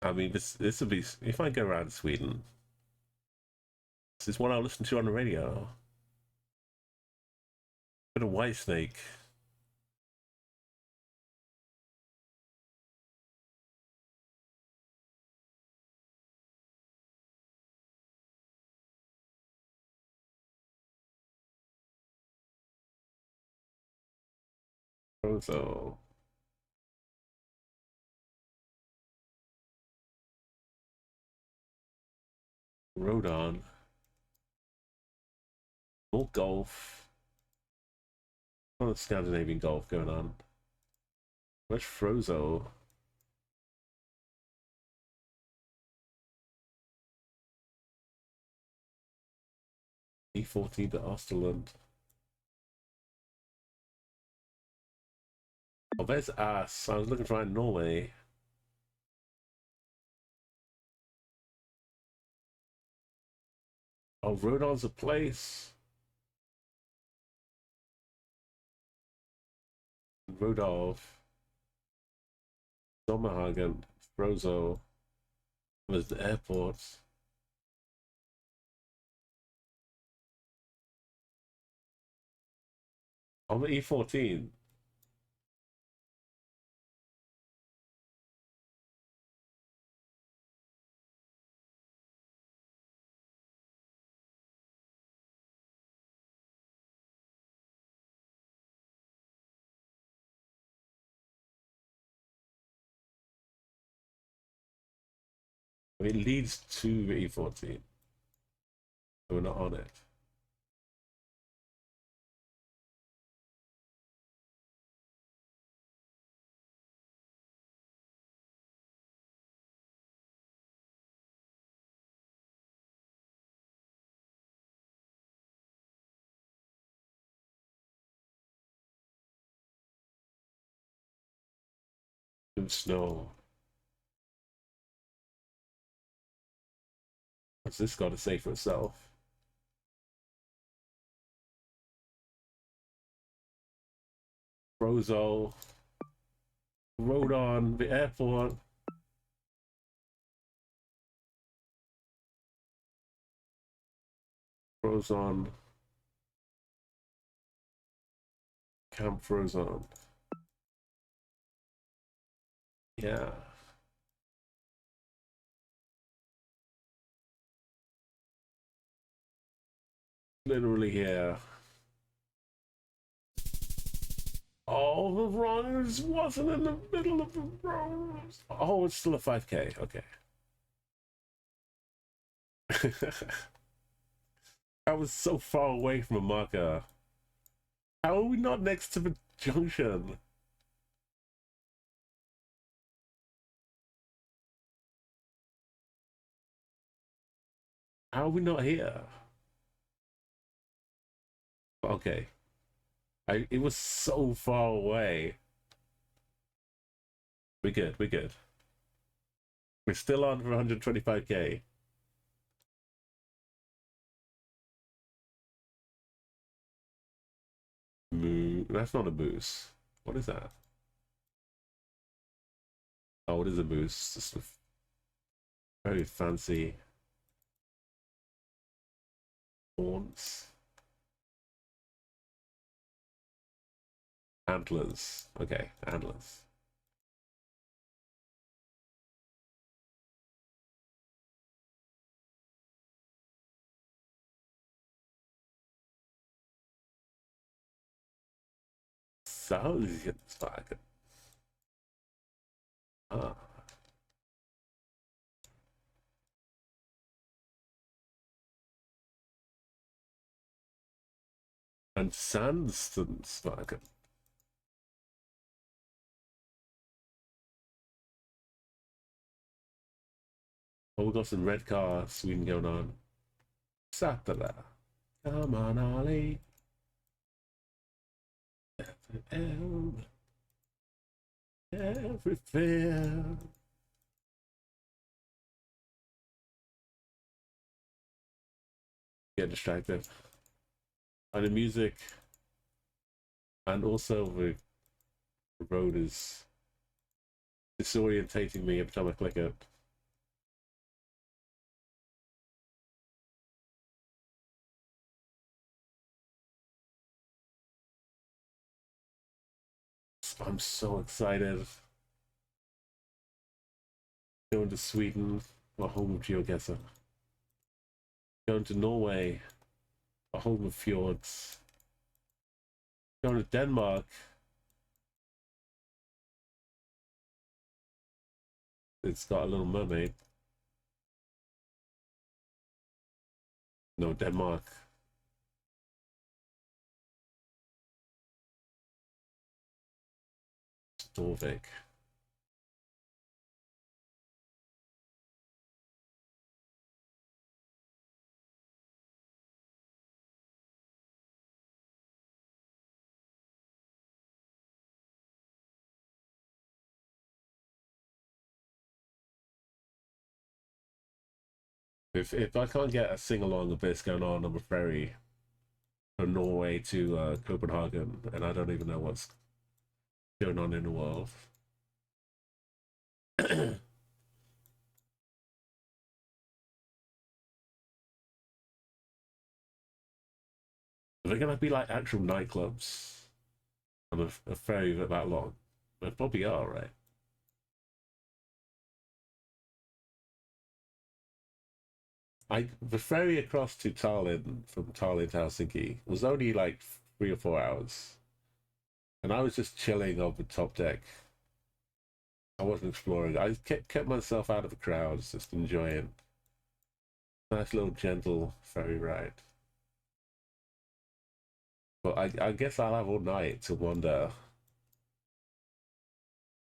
A: I mean, this would be, if I go around Sweden, this is what I'll listen to on the radio. Bit of White Snake. So Rode On. More golf. A lot of Scandinavian golf going on. Where's Frozo? E14 to Osterland. Oh, there's Ass. I was looking for Norway. Oh, Rodon's a place. Rudolph. Sommerhagen. Frozo. There's the airports. On the E14. It leads to the E14. We're not on it. And snow. What's this got to say for itself? Frozo. Rodon, the airport. Frozon. Camp Frozon. Yeah. Literally here. Oh, the runners wasn't in the middle of the road. Oh, it's still a 5K. Okay. I was so far away from a marker. How are we not next to the junction? How are we not here? Okay. It was so far away. We're good, we're good. We're still on for 125K. That's not a moose. What is that? Oh, it is a moose. Just a very fancy horns. Antlers. Okay, antlers. Sausgetswagen. Ah. And Sandstenswagen. Oh, we've got some red car Sweden going on. Satala. Come on, Ollie. Everything. Get distracted. And the music, and also the road is disorientating me every time I click it. I'm so excited. Going to Sweden, our home of Geoguessr. Going to Norway, our home of fjords. Going to Denmark. It's got a little mermaid. No, Denmark. Storvik. If I can't get a sing-along of this going on a ferry from Norway to Copenhagen, and I don't even know what's going on in the world. Are they gonna be like actual nightclubs on a ferry that long? They probably are, right? The ferry across to Tallinn from Tallinn to Helsinki was only like 3 or 4 hours, and I was just chilling on the top deck. I wasn't exploring. I kept myself out of the crowds, just enjoying. Nice little gentle ferry ride. But I guess I'll have all night to wander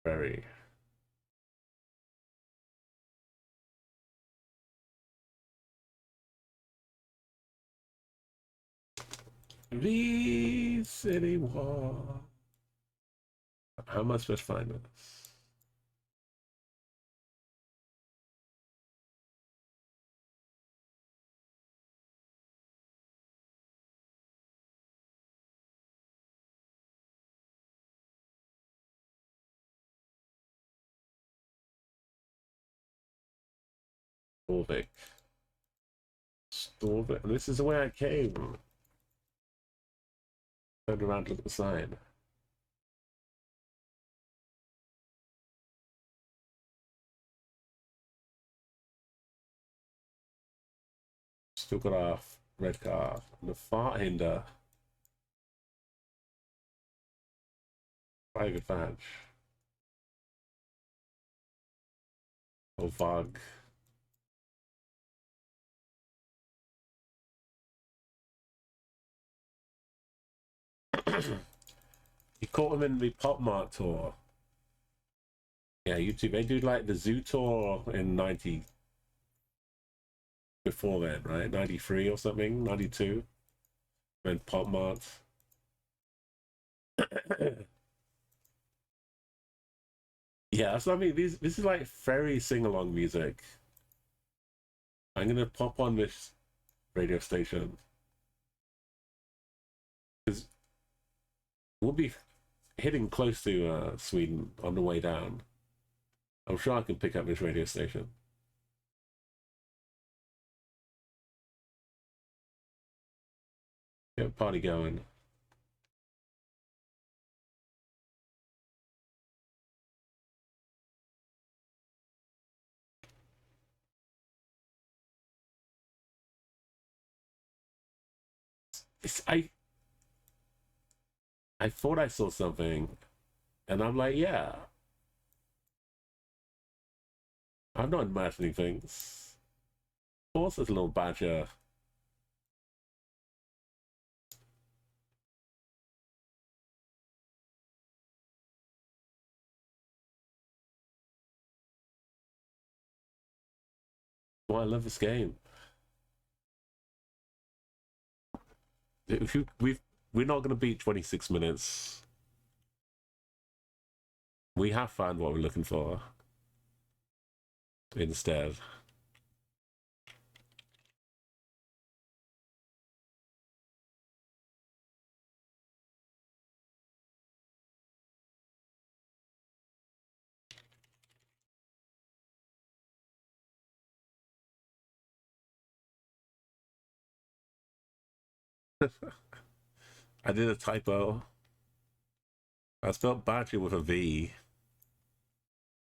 A: ferry. The city wall. How am I supposed to find this? Storvik. Storvik. This is the way I came. Turned around to look at the sign. Still got a red car. And the far hinder. Private badge. Oh, Vog. You caught him in the Pop Mart tour. Yeah, YouTube. They do like the Zoo tour in 90. Before then, right? 93 or something, 92. When Pop Mart. Yeah, that's what I mean. This is like very sing-along music. I'm gonna pop on this radio station because we'll be hitting close to Sweden on the way down. I'm sure I can pick up this radio station. Get a party going. I thought I saw something, and I'm like, yeah. I'm not imagining things. Of course, there's a little badger. Well, I love this game. We're not going to beat 26 minutes. We have found what we're looking for. Instead. I did a typo. I spelled badger with a V,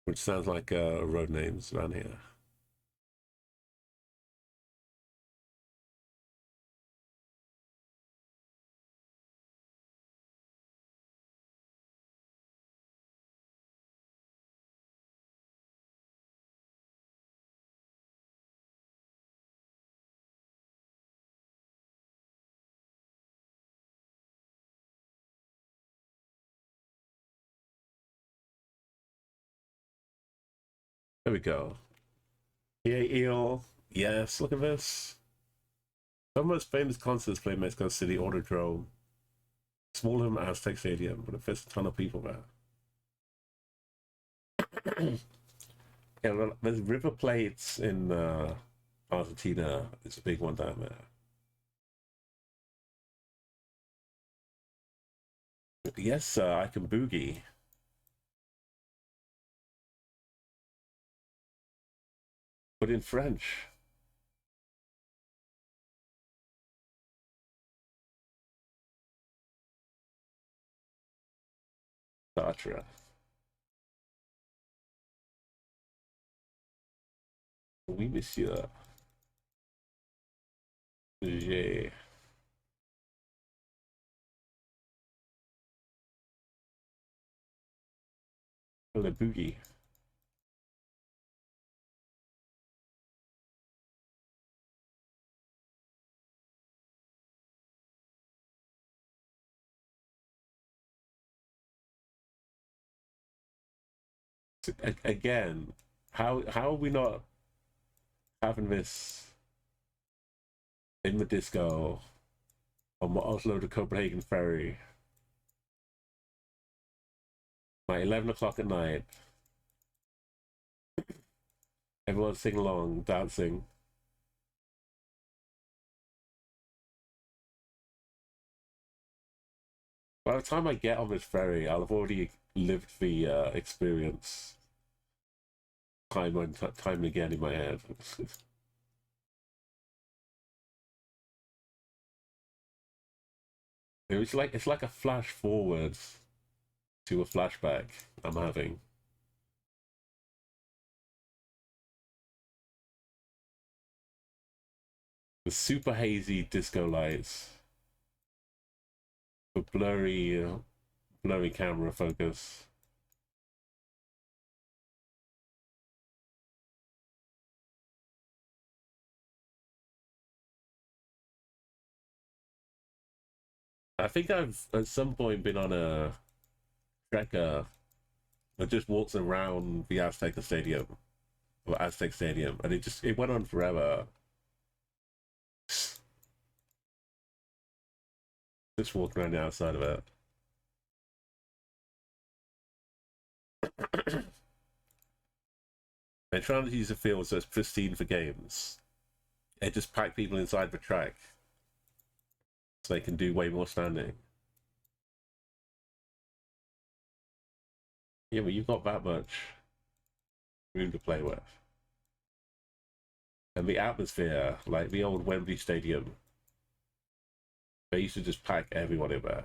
A: which sounds like road names around here. There we go. Yeah, eel. Yes, look at this. Some of the most famous concerts play in Mexico City Autodrome. Smaller than Aztec Stadium, but it fits a ton of people there. Yeah, well, there's River Plates in Argentina. It's a big one down there. Yes, sir, I can boogie. But in French. Sartre. Oui, monsieur. J'ai. Le boogie. Again, how are we not having this in the disco on the Oslo to Copenhagen ferry? Like 11 o'clock at night. Everyone's singing along, dancing. By the time I get on this ferry, I'll have already lived the experience time and time again in my head. It's like a flash forward to a flashback I'm having. The super hazy disco lights, the blurry camera focus. I think I've at some point been on a trekker that just walks around the Aztec Stadium, and it went on forever. Just walking around the outside of it. They're trying to use a field so it's pristine for games. They just pack people inside the track so they can do way more standing. Yeah, but you've got that much room to play with. And the atmosphere, like the old Wembley Stadium, they used to just pack everyone in there.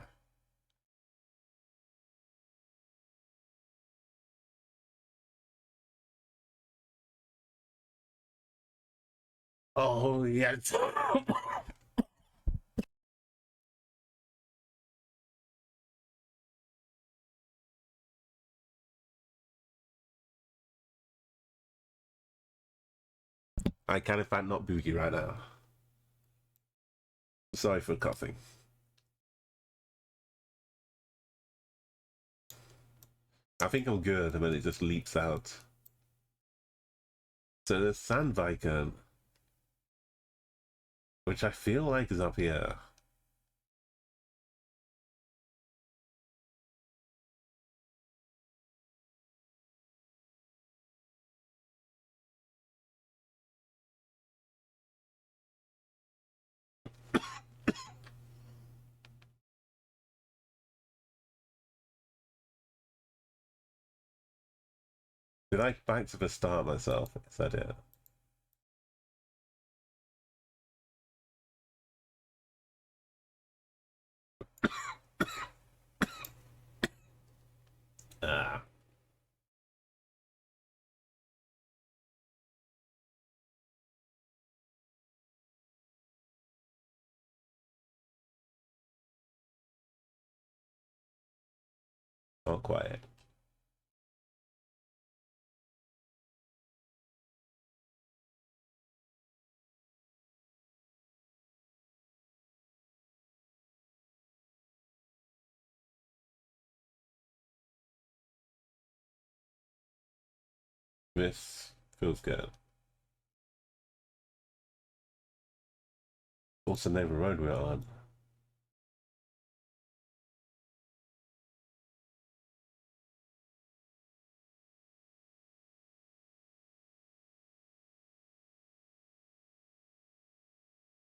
A: Oh, yeah. I can in fact not boogie right now. Sorry for coughing. I think I'm good, and then it just leaps out. So there's Sandviken, which I feel like is up here. Did I back to the start myself? Is that it? Ah. Not quite. This feels good. What's the name of the road we're on?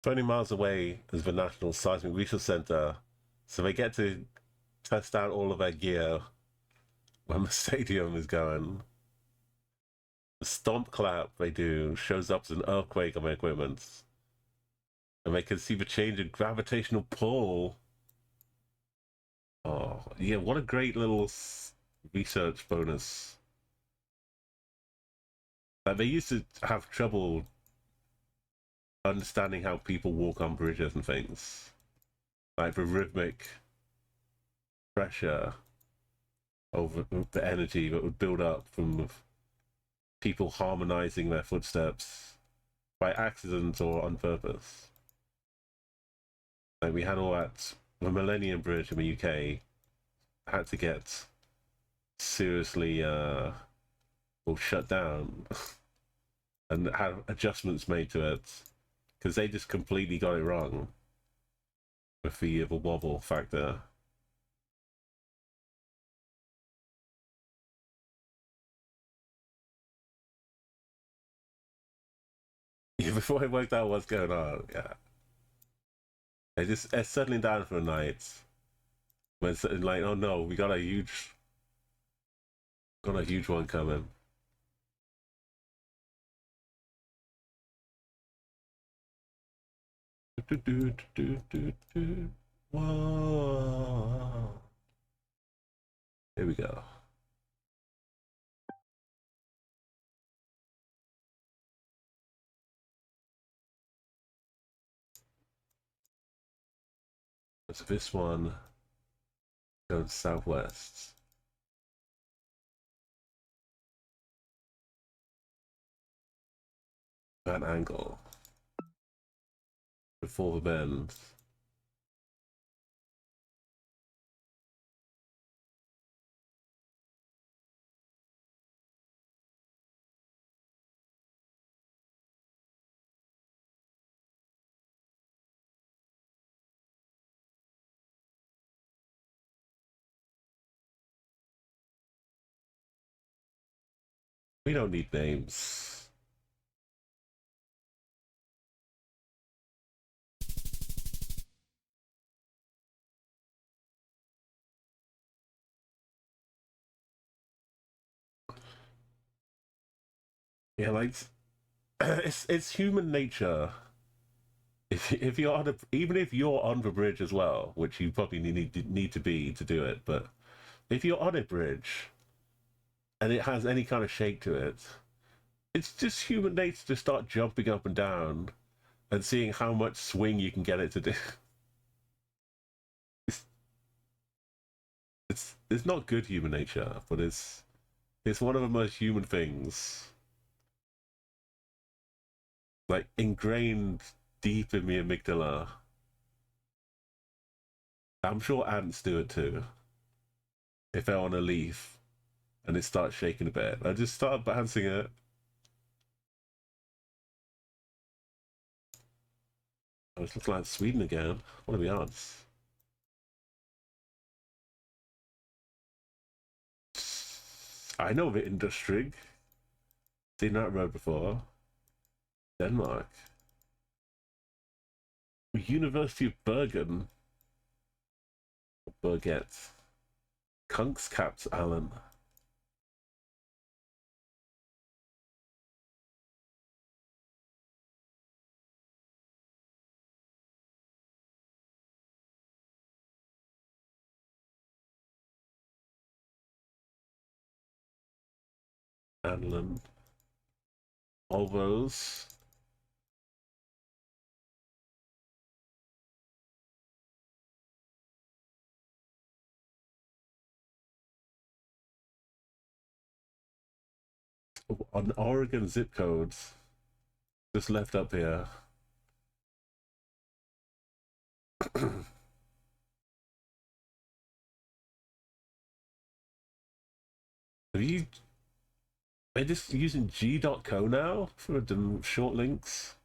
A: "20 miles away is the National Seismic Research Center, so they get to test out all of their gear when the stadium is going. The stomp clap they do shows up as an earthquake on their equipment, and they can see the change in gravitational pull." Oh, yeah, what a great little research bonus. Like, they used to have trouble understanding how people walk on bridges and things. Like the rhythmic pressure over the energy that would build up from people harmonizing their footsteps by accident or on purpose. Like we had all that, the Millennium Bridge in the UK had to get seriously or shut down and have adjustments made to it because they just completely got it wrong with the wobble factor. Yeah, before I worked out what's going on, yeah. It's settling down for a night. When it's like, oh no, we got a huge one coming. Whoa. Here we go. So this one goes southwest. That angle. Before the bend. We don't need names. Yeah, like it's human nature. If you're on even if you're on the bridge as well, which you probably need to be to do it, but if you're on a bridge and it has any kind of shake to it, it's just human nature to start jumping up and down and seeing how much swing you can get it to do. It's not good human nature, but it's one of the most human things. like ingrained deep in my amygdala. I'm sure ants do it too. If they're on a leaf and it starts shaking a bit, I just start bouncing it. Oh, it looks like Sweden again. What are the odds? I know the industry. Seen that road before. Denmark. University of Bergen. Berget. Kunskapshallen. Allen. Anlin. All those. On Oregon zip codes. Just left up here. Have you... They're just using G.co now for the short links?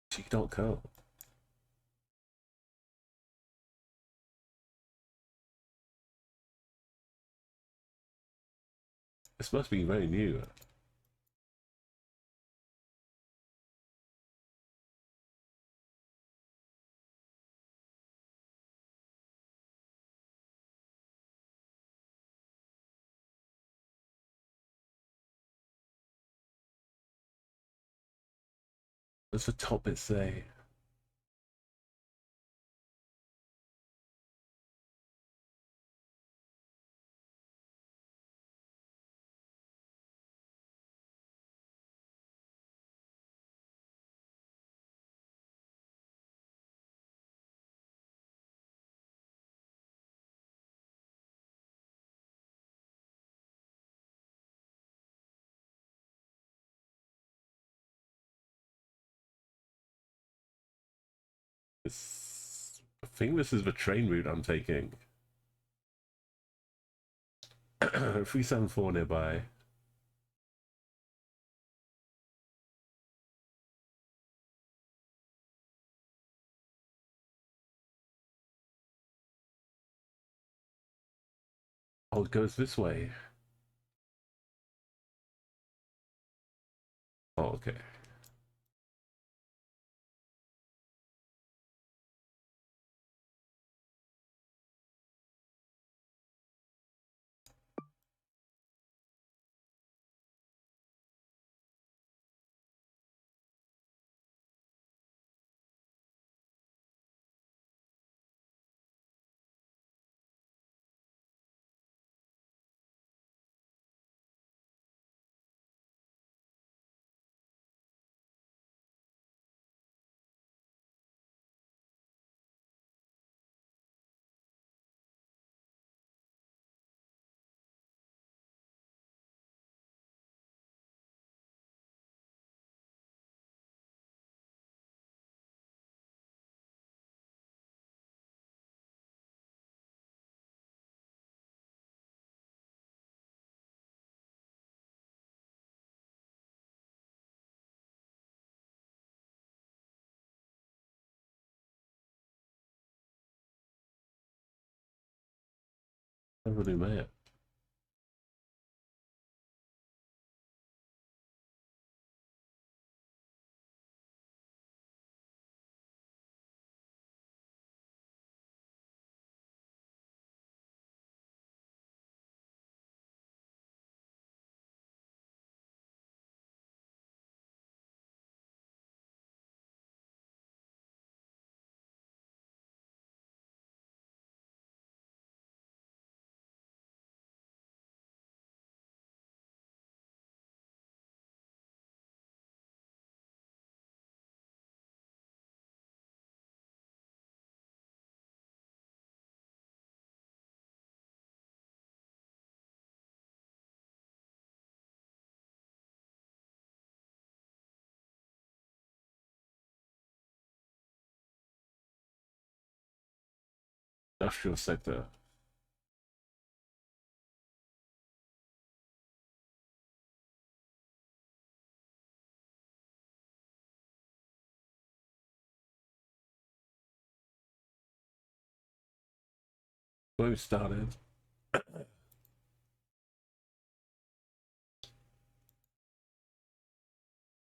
A: G.co. This must be very new. What's the top it say? I think this is the train route I'm taking. 374 nearby. Oh, it goes this way. Oh, okay. Everybody mad. Industrial sector. Where we started.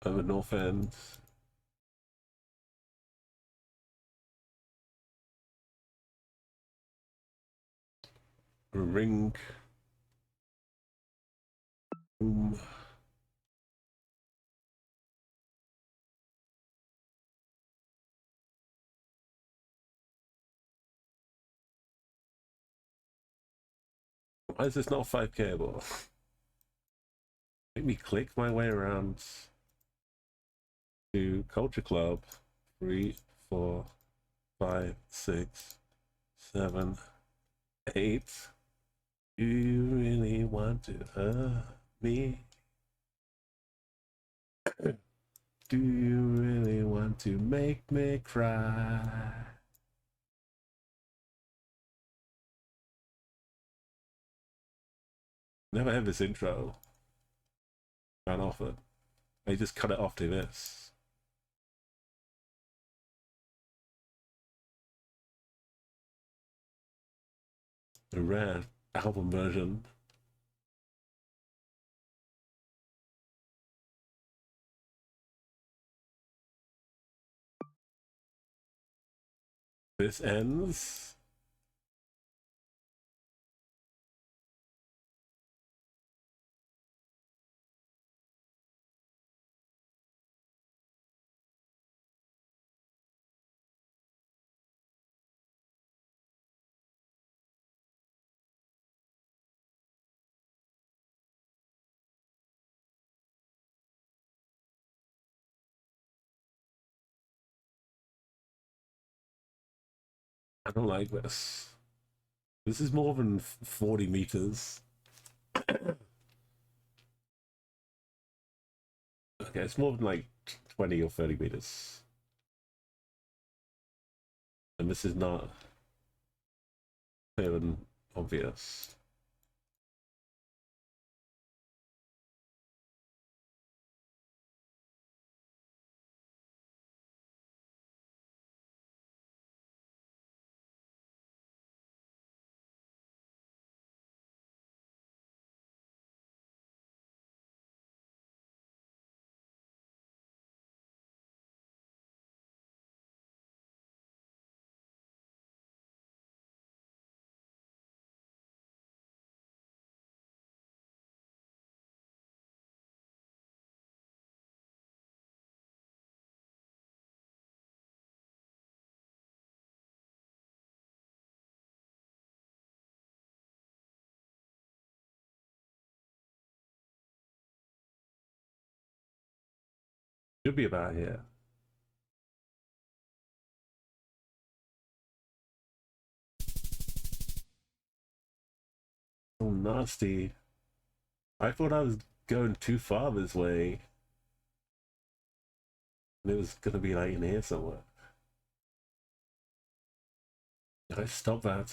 A: Over North End. Ring. Boom. Why is this not 5K ball? Make me click my way around to Culture Club. 3, 4, 5, 6, 7, 8. Do you really want to hurt me? Do you really want to make me cry? Never had this intro. Ran off it. They just cut it off to this. The rare album version. This ends. I don't like this. This is more than 40 meters. Okay, it's more than like 20 or 30 meters. And this is not clear and obvious. Should be about here. Oh, nasty. I thought I was going too far this way. And it was gonna be like in here somewhere. Did I stop that?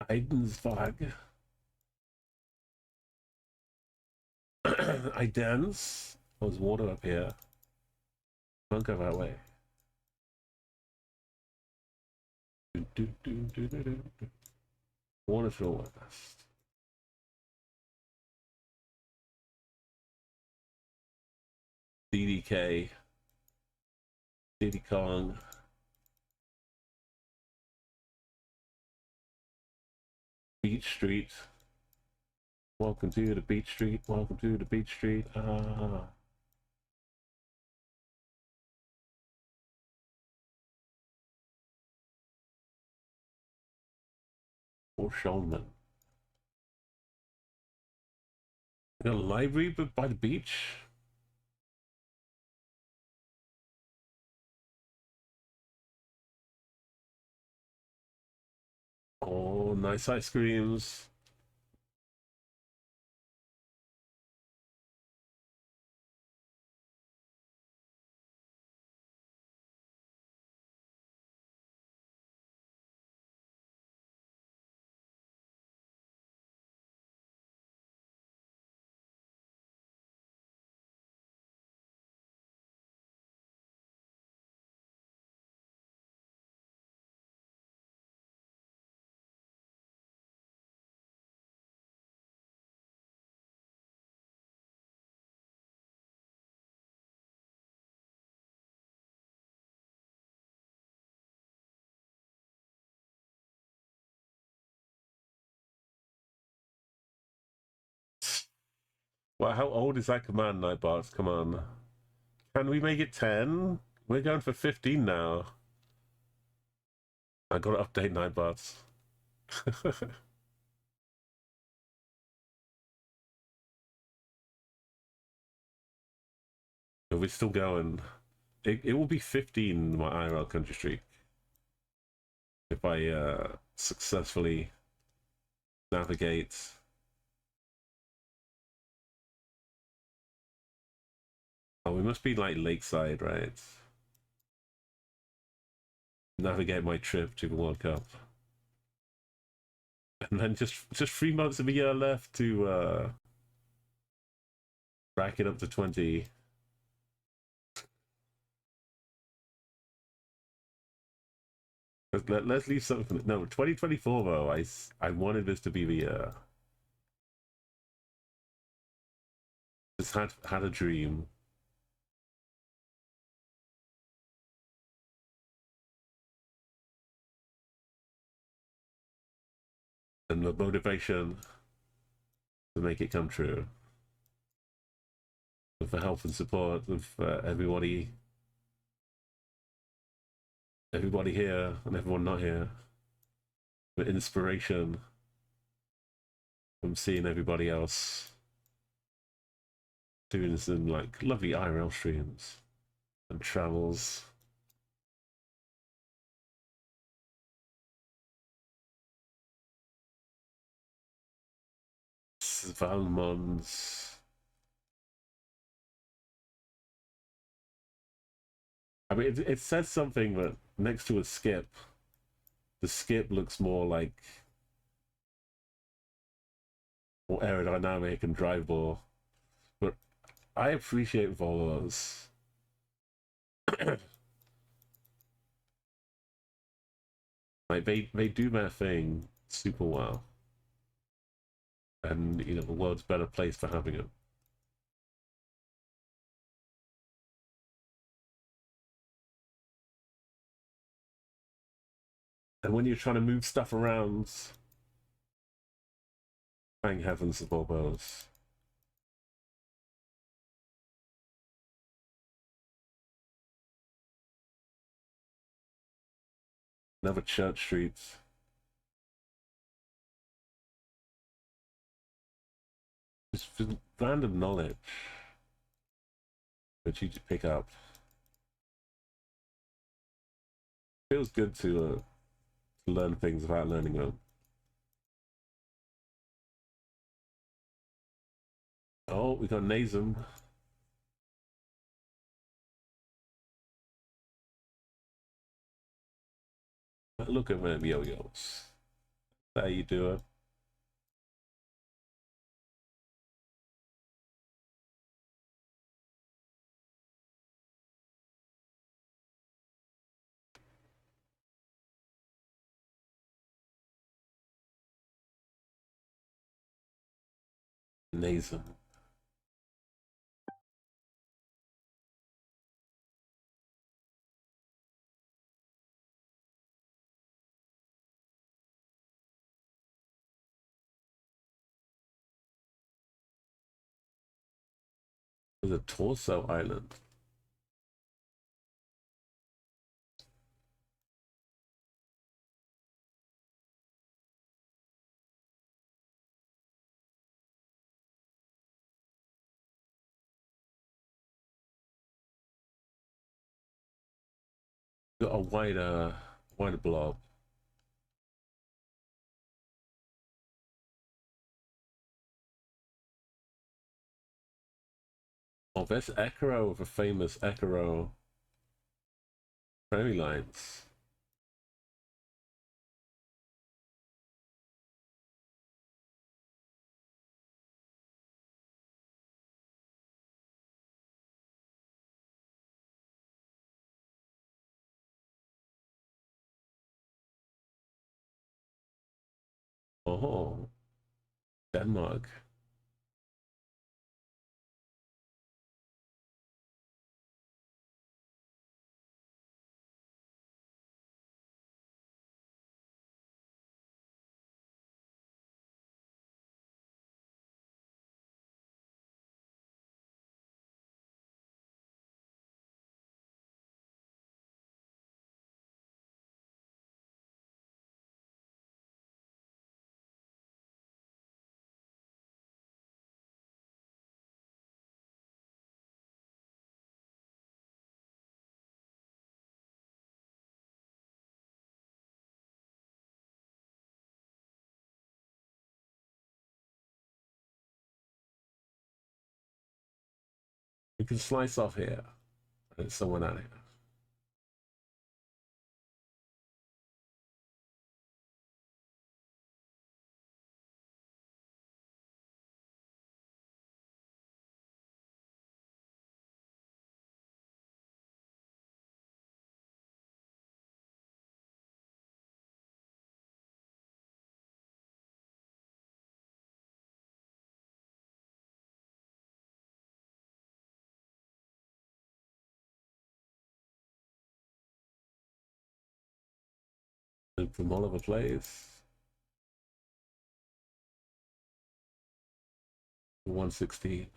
A: Eidensvag. I dance. There's water up here. Don't go that way. Waterfall West. DDK. Diddy Kong. Beach Street. Welcome to the Beach Street. Welcome to the Beach Street. Or Shulman. A library but by the beach? Oh, nice ice creams. Well, how old is that command, Nightbots? Come on. Can we make it 10? We're going for 15 now. I gotta update Nightbots. Are we still going? It will be 15, my IRL country streak. If I successfully navigate. Oh, we must be like lakeside, right? Navigate my trip to the World Cup. And then just 3 months of a year left to rack it up to 20. Let's leave something. No, 2024 though. I wanted this to be the year. Just had a dream. And the motivation to make it come true. With the help and support of everybody here and everyone not here. The inspiration from seeing everybody else doing some like lovely IRL streams and travels. Valmons. I mean, it says something that next to a skip, the skip looks more like more aerodynamic and drivable. But I appreciate Volvos. Like they do their thing super well. And you know, the world's a better place for having it. And when you're trying to move stuff around, thank heavens the Volvos. Another Church Street. Just random knowledge that you just pick up. Feels good to learn things without learning them. Oh, we got Nazem. Look at them yo-yos. How you doing? Nazem. There's a Torso Island. Got a wider blob. Oh, there's Ekaro, the famous Ekaro prairie lines. Oh, Denmark. We can slice off here. There's someone out here. From all over the place. 116.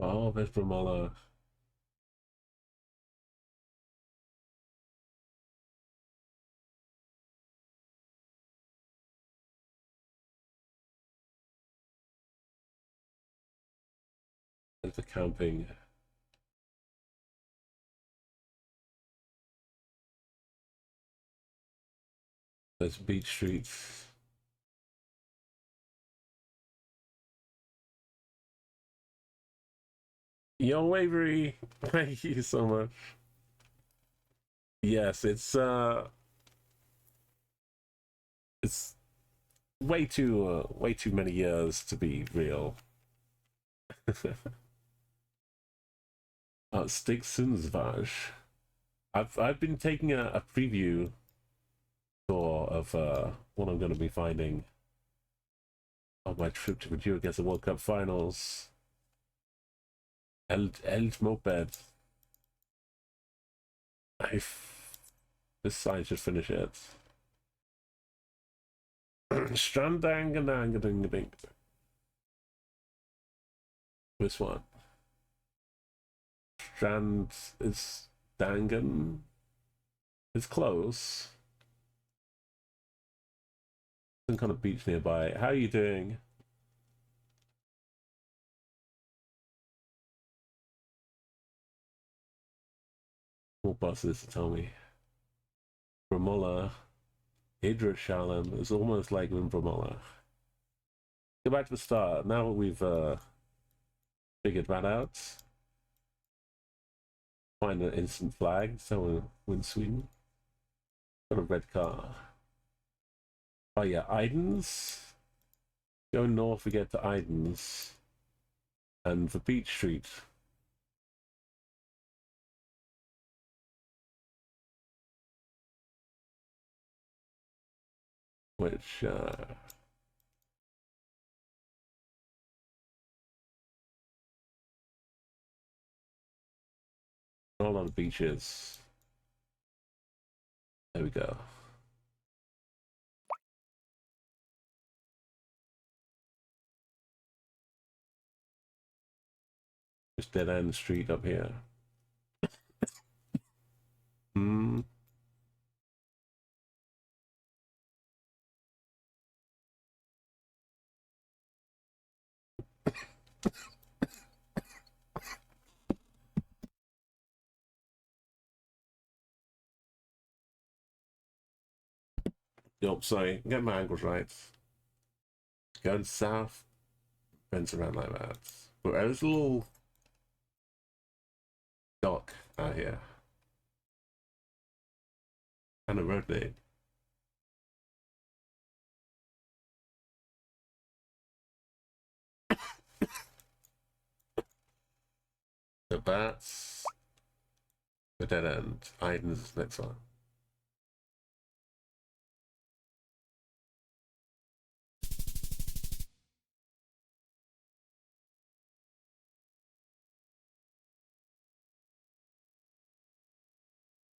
A: Oh, there's Bramola. There's the camping. There's beach streets. Yo, Wavery, thank you so much. Yes, it's way too many years to be real. Stigsensvaj. I've been taking a preview tour of what I'm going to be finding on my trip to the Geoguessr World Cup finals. Eld Moped. This side should finish it. Strandangandangading. This one. Strand is Dangan. It's close. Some kind of beach nearby. How are you doing? More buses to tell me. Bramola. Idrishalem is almost like in Bramola. Go back to the start. Now that we've figured that out. Find an instant flag. So win Sweden. Got a red car. Oh yeah, Idens. Go north, we get to Idens. And the Beach Street. Which, not a lot of beaches. There we go. Just dead end street up here. Hmm. Yup, sorry, get my angles right. Going south, bends around like that. But there's a little dock out here. And a road name. So that's the dead end. Iden's next one.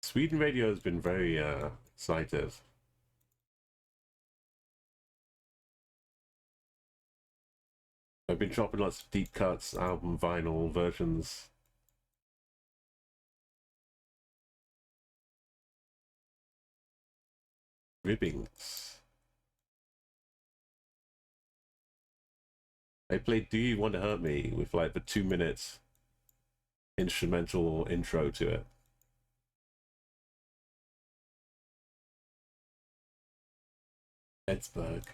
A: Sweden radio has been very excited. I've been dropping lots of deep cuts, album, vinyl versions. Ribbings. I played Do You Want to Hurt Me with like the 2 minute instrumental intro to it. Pittsburgh.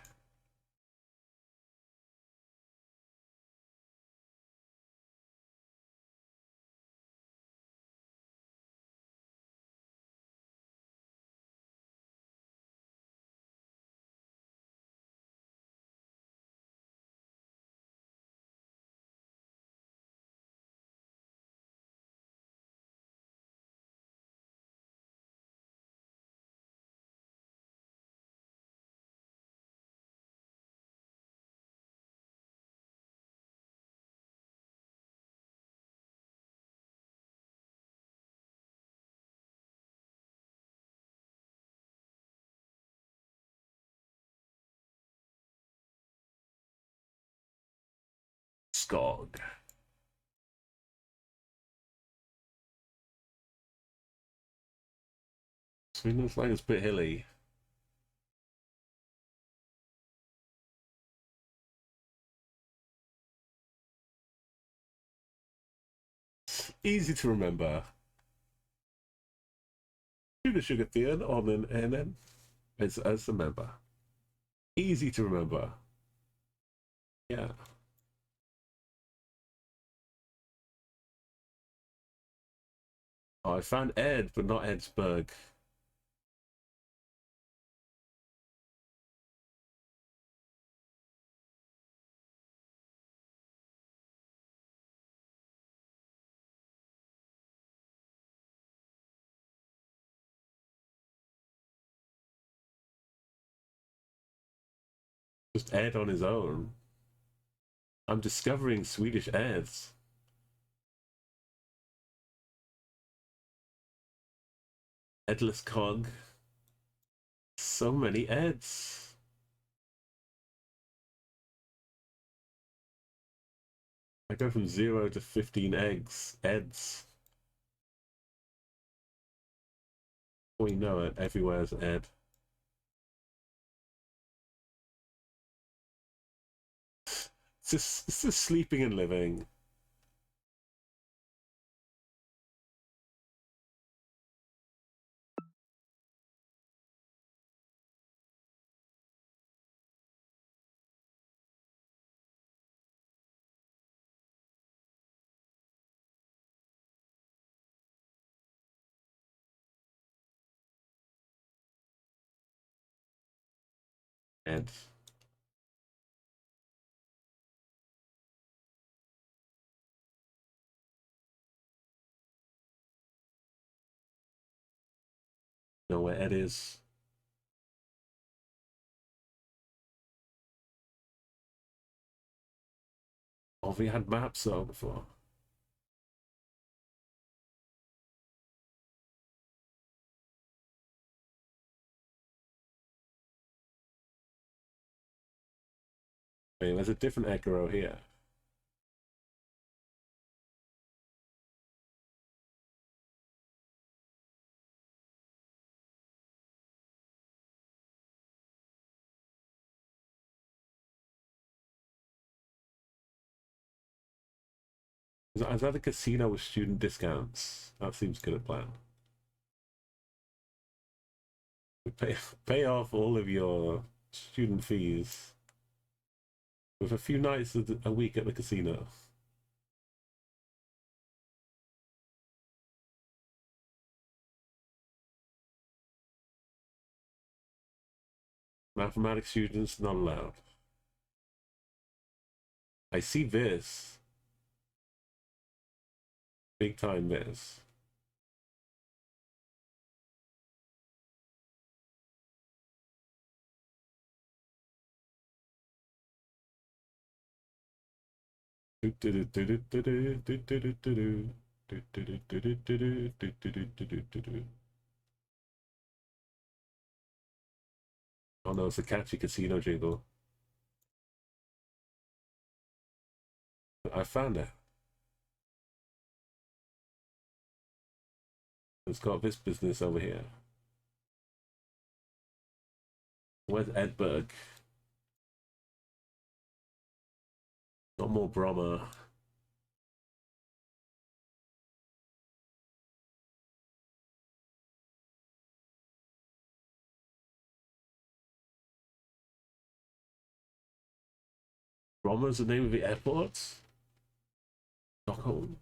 A: Skog. So it looks like it's a bit hilly. It's easy to remember. Sugar Theon on an NN as a member. Easy to remember. Yeah. Oh, I found Ed, but not Edsburg. Just Ed on his own. I'm discovering Swedish Eds. Edless Cog. So many Eds. I go from 0 to 15 eggs. Eds. Before you know it, everywhere's Ed. It's just sleeping and living. Ed. Know where Ed is. Oh, we had maps though before. Wait, there's a different Echo here. Is that a casino with student discounts? That seems good a plan. Pay off all of your student fees with a few nights a week at the casino. Mathematics students not allowed. I see this. Big time this. Oh no, it's a catchy casino jingle. I found it. It's got this business over here. Where's Edberg? Not more Brahma. Brahma's the name of the airport? Stockholm?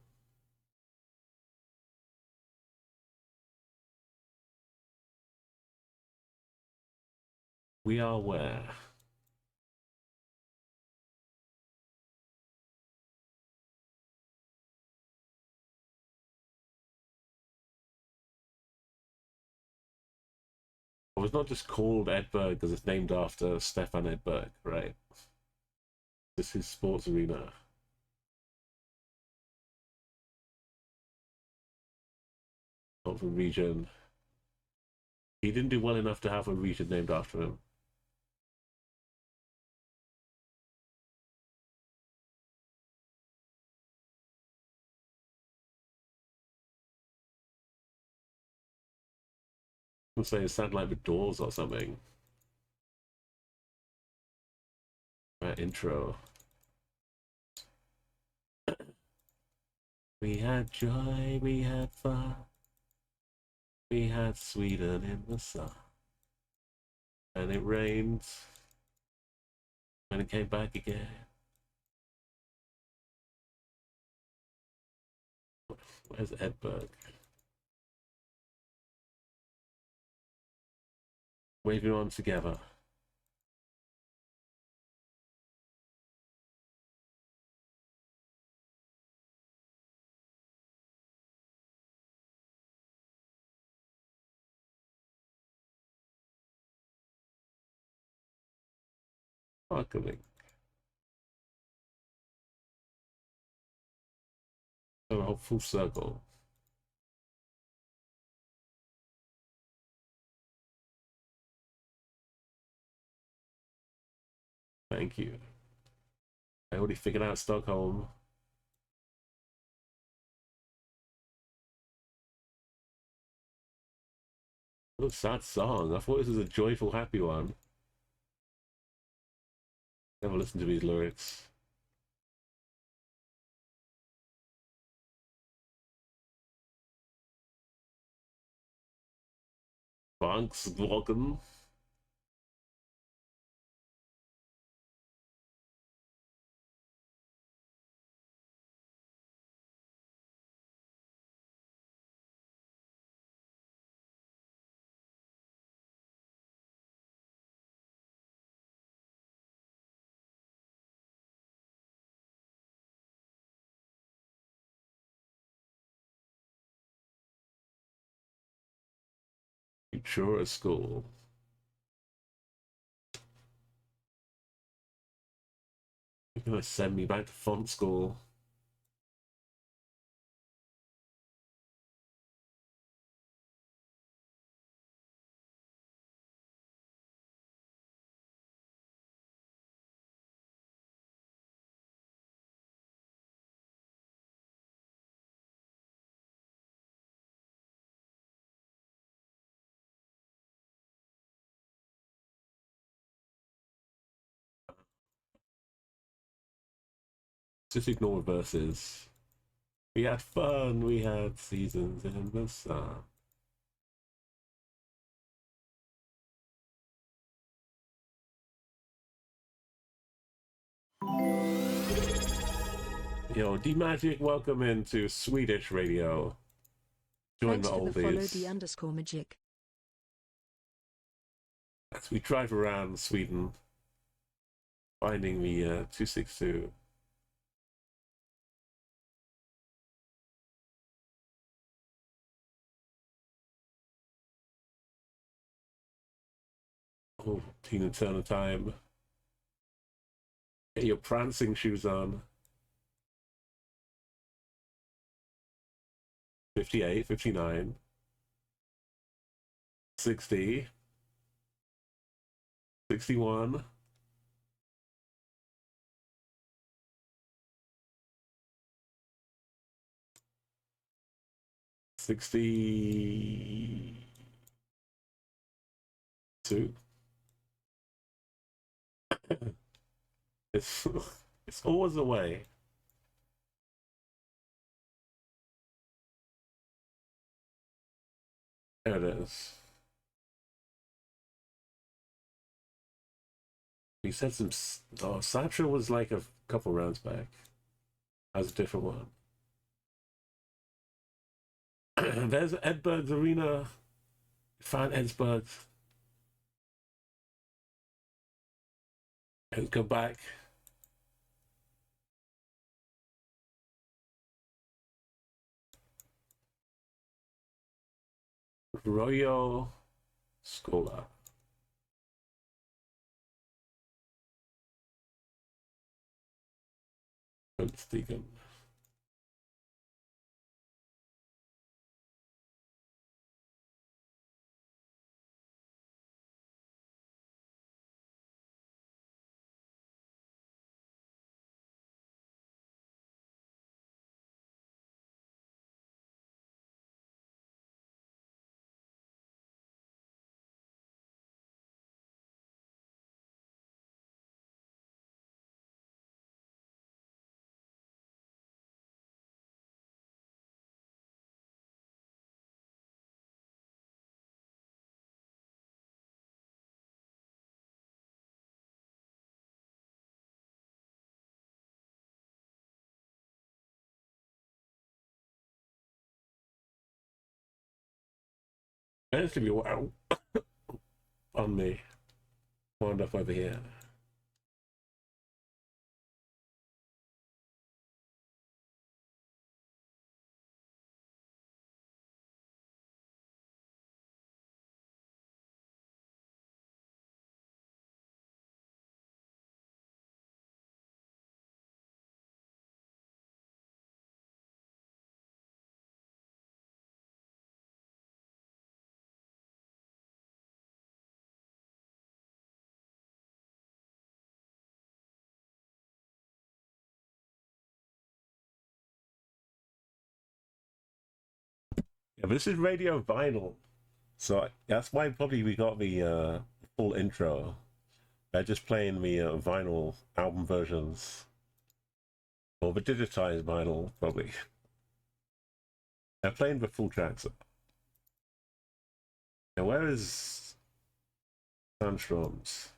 A: We are where? Well, it's not just called Edberg because it's named after Stefan Edberg, right? This is sports arena. Not from region. He didn't do well enough to have a region named after him. I'm saying it sounded like the Doors or something. That intro. We had joy, we had fun, we had Sweden in the sun. And it rained, and it came back again. Where's Edberg? Waving on together. Sparkling. Oh, full circle. Thank you. I already figured out Stockholm. What a sad song. I thought this was a joyful, happy one. Never listened to these lyrics. Volkswagen. Futura School. You're gonna send me back to font school. Just ignore verses. We had fun, we had seasons in the sun. Yo, D-Magic, welcome into Swedish radio. Join
G: Thanks
A: the
G: for the follow
A: oldies.
G: D_magic.
A: As we drive around Sweden, finding the 262. Oh, Tina Turner time. Get your prancing shoes on. 58, 59, 60, 61, 62. It's it's always away. There it is. He said some. Oh, Satra was like a couple rounds back. That was a different one. There's Edberg's arena. Find Edberg. Let's go back. Royal Scola. Stigen. Managed to be wow on me. Wound up over here. Yeah, but this is radio vinyl, so that's why probably we got the full intro. They're just playing the vinyl album versions, or the digitized vinyl, probably. They're playing the full tracks. Now, where is Sandstorms?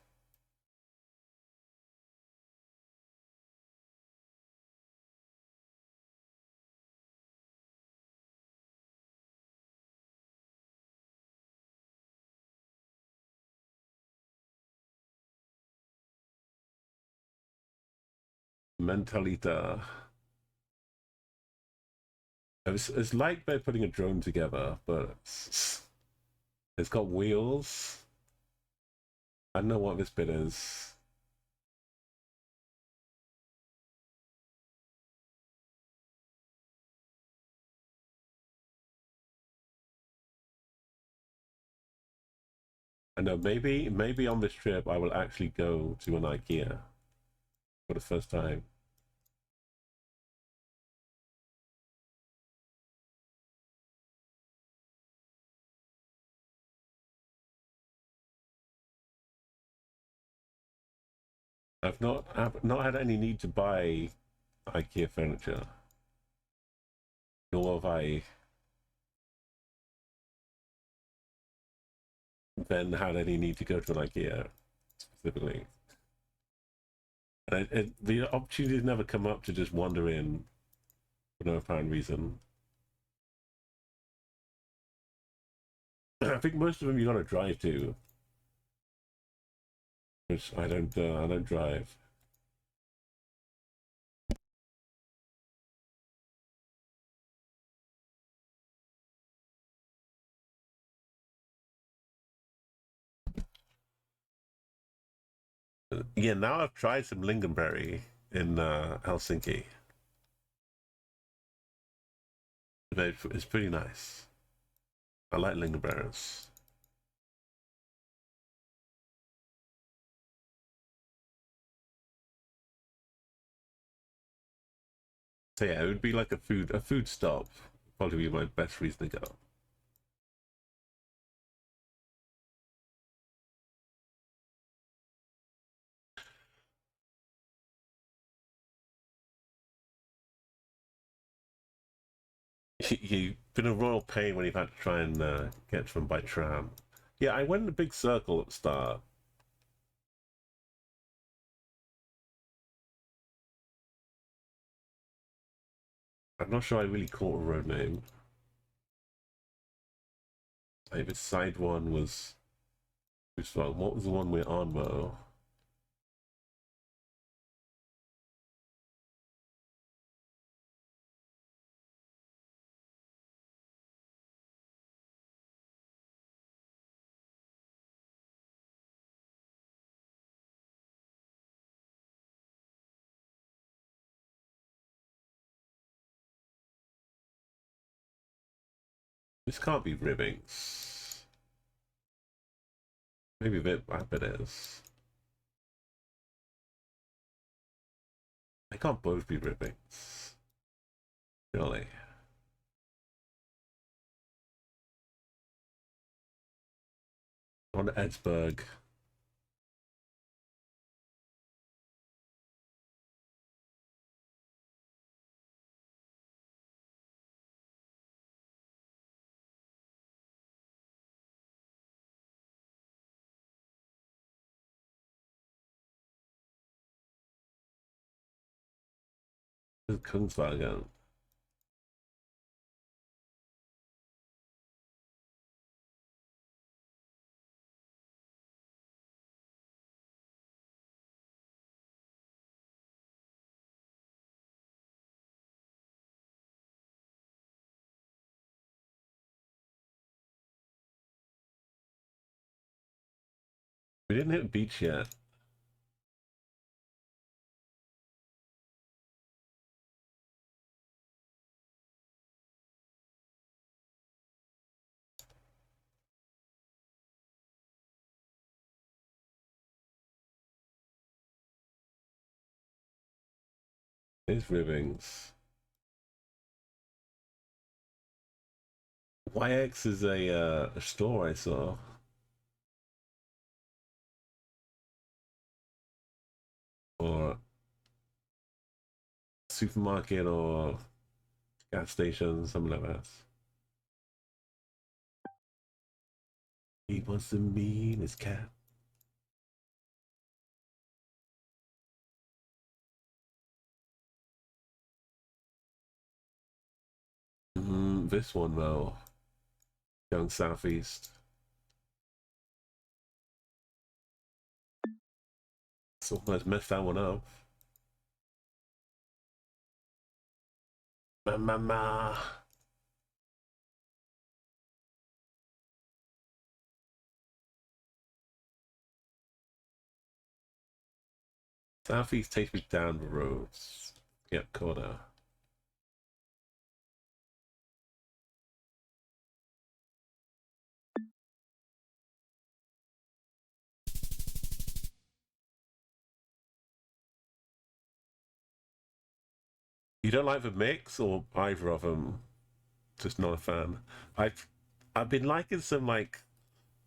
A: Mentalita. It's like they're putting a drone together, but it's got wheels. I don't know what this bit is. I know maybe on this trip I will actually go to an IKEA for the first time. I've not had any need to buy IKEA furniture, nor have I then had any need to go to an IKEA specifically. And the opportunities never come up to just wander in for no apparent reason. I think most of them you got to drive to, which I don't drive. Yeah, now I've tried some lingonberry in Helsinki. It's pretty nice. I like lingonberries. So yeah, it would be like a food stop probably be my best reason to go. You've been a royal pain when you've had to try and get to them by tram. Yeah, I went in a big circle at the start. I'm not sure I really caught a road name. Like the side one was... Which one? What was the one we're on, Mo? This can't be Ribbings. Maybe a bit, I bet it is. They can't both be Ribbings. Really? On Edsburg. Kunstwagen. We didn't hit the beach yet. There's Ribbings. YX is a store I saw. Or supermarket or gas station, something like that. He wants to meet his cat. This one though, going southeast. So let's mess that one up. Ma. Southeast takes me down the roads. Yep, corner. You don't like the mix or either of them? Just not a fan. I've been liking some like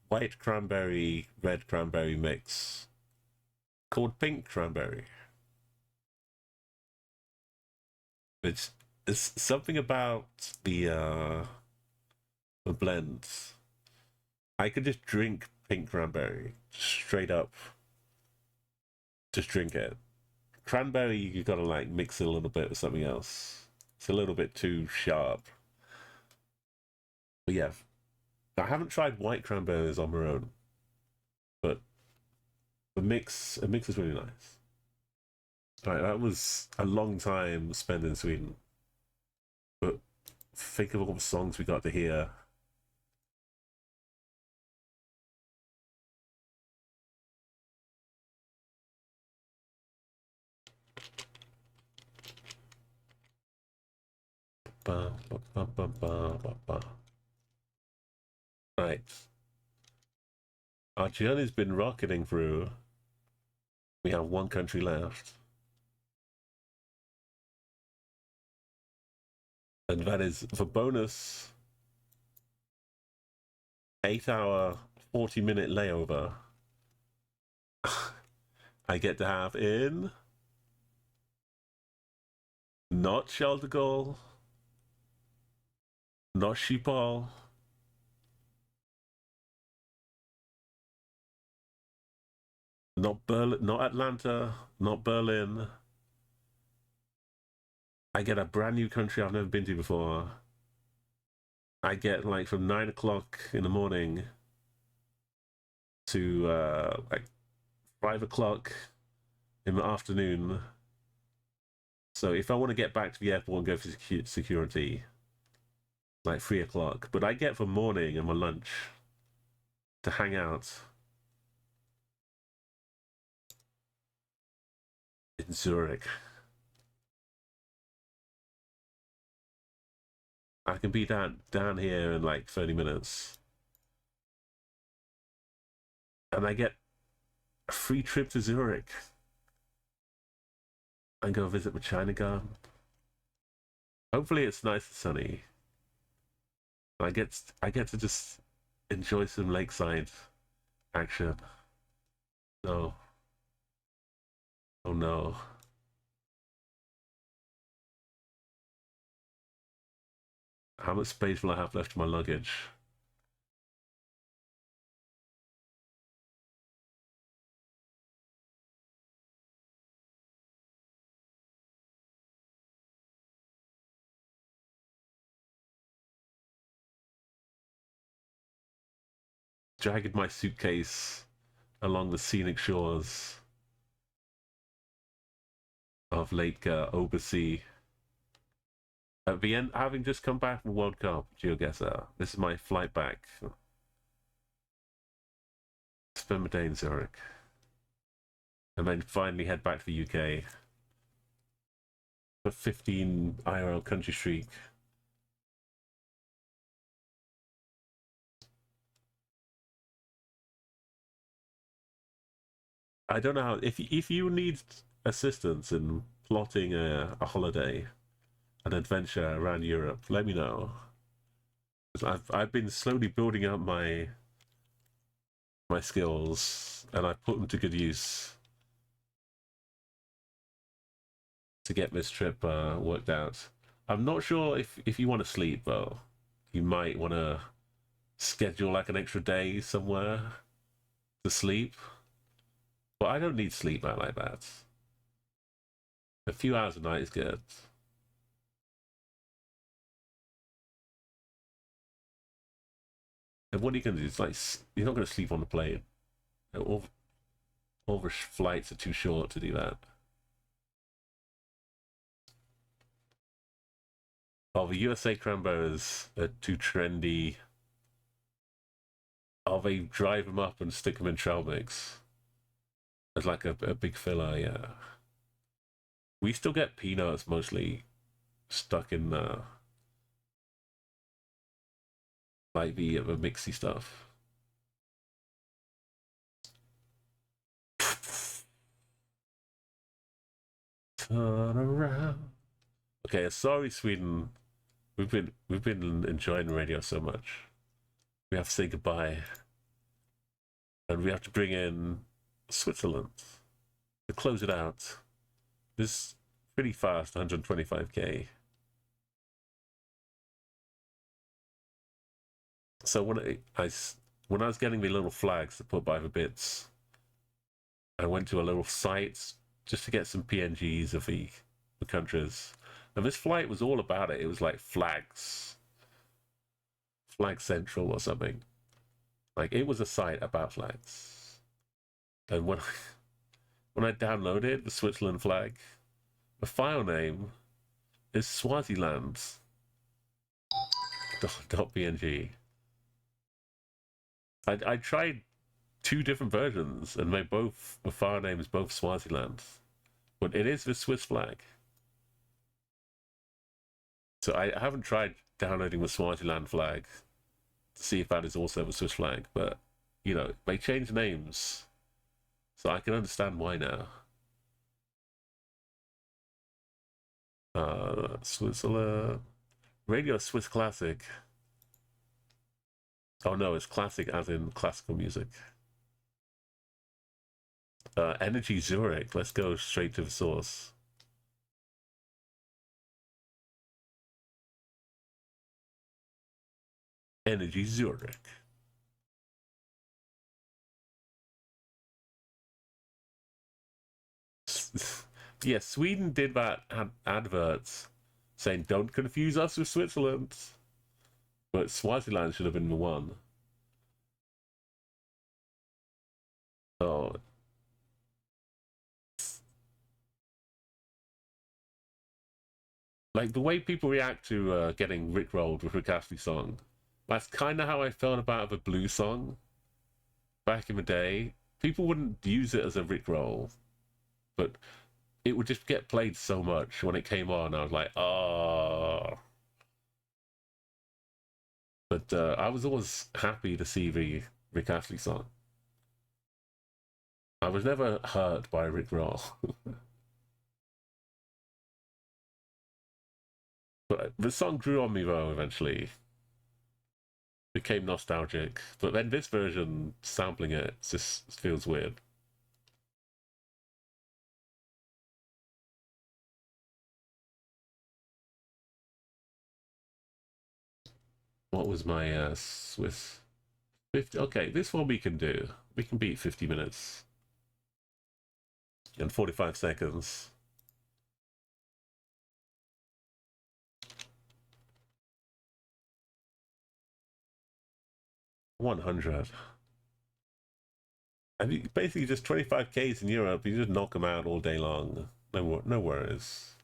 A: white cranberry, red cranberry mix called pink cranberry. It's something about the blends. I could just drink pink cranberry straight up. Just drink it. Cranberry, you gotta like mix it a little bit with something else. It's a little bit too sharp. But yeah, I haven't tried white cranberries on my own, but a mix is really nice. All right, that was a long time spent in Sweden, but think of all the songs we got to hear. Right. Our journey's been rocketing through. We have one country left. And that is for bonus 8-hour, 40-minute layover. I get to have in not Charles de Gaulle, not Schiphol, not Berlin, not Atlanta, not Berlin. I get a brand new country I've never been to before. I get like from 9 o'clock in the morning to like 5 o'clock in the afternoon. So if I want to get back to the airport and go for security, like 3 o'clock. But I get for morning and my lunch to hang out in Zurich. I can be down here in like 30 minutes. And I get a free trip to Zurich. And go visit my China garden. Hopefully it's nice and sunny. I get to just enjoy some lakeside action. No. Oh no. How much space will I have left in my luggage? Dragging my suitcase along the scenic shores of Lake Obersee. At the end, having just come back from World Cup, Geoguessr, this is my flight back. Spend my day in Zurich. And then finally head back to the UK. For 15 IRL country streak. I don't know how, if you need assistance in plotting a holiday, an adventure around Europe, let me know. I've been slowly building up my skills, and I put them to good use to get this trip worked out. I'm not sure if you want to sleep though. You might want to schedule like an extra day somewhere to sleep. But I don't need sleep out like that. A few hours a night is good. And what are you going to do? It's like, you're not going to sleep on the plane. All the flights are too short to do that. Oh, the USA Crambos are too trendy. Oh, they drive them up and stick them in trail mix. As like a big filler, yeah. We still get peanuts mostly stuck in like the mixy stuff. Turn around. Okay, sorry, Sweden. We've been enjoying the radio so much. We have to say goodbye, and we have to bring in Switzerland to close it out. This pretty fast, 125k. So when I was getting the little flags to put by the bits, I went to a little site just to get some PNGs of the countries. And this flight was all about it. It was like flags, Flag Central or something. Like, it was a site about flags. And when I downloaded the Switzerland flag, the file name is Swaziland .png. I tried 2 different versions, and the file name is both Swaziland, but it is the Swiss flag. So I haven't tried downloading the Swaziland flag to see if that is also the Swiss flag, but you know, they change names, so I can understand why now. Switzerland. Radio Swiss Classic. Oh no, it's classic as in classical music. Energy Zurich. Let's go straight to the source. Energy Zurich. Yeah, Sweden did that adverts saying don't confuse us with Switzerland. But Swaziland should have been the one. Oh. Like the way people react to getting rickrolled with a Cassidy song. That's kind of how I felt about the blues song back in the day. People wouldn't use it as a rickroll, but it would just get played so much when it came on. I was like, oh. But I was always happy to see the Rick Astley song. I was never hurt by Rick Roll. But the song grew on me though eventually. Became nostalgic. But then this version, sampling it, just feels weird. What was my Swiss? 50? Okay, this one we can do. We can beat 50 minutes. And 45 seconds. $100. I mean, basically just 25Ks in Europe. You just knock them out all day long. No worries.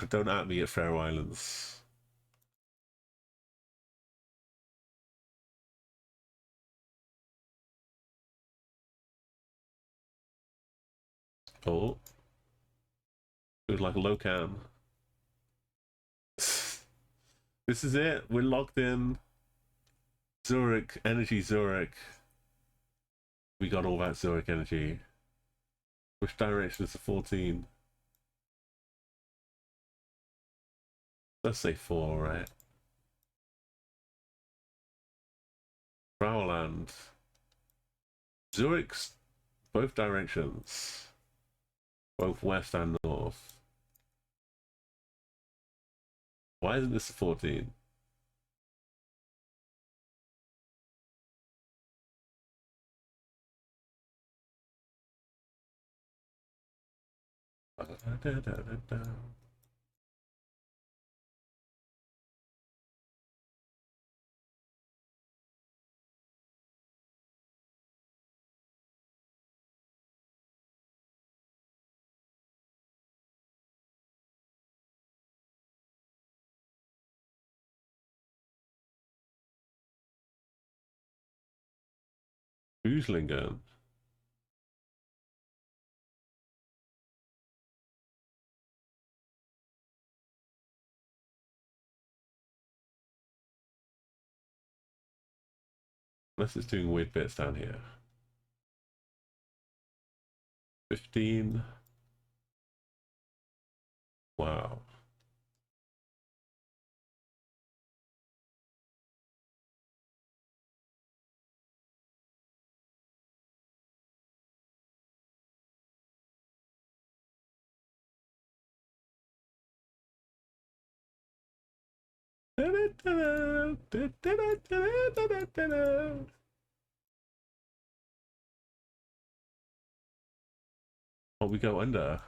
A: Don't at me at Faroe Islands. Oh. It was like a low cam. This is it. We're locked in. Zurich, Energy Zurich. We got all that Zurich energy. Which direction is the 14? Let's say 4, right? Frauland. Zurich's both directions. Both west and north. Why isn't this a 14? Uslingen. Unless it's doing weird bits down here. 15. Wow. Oh, we go under.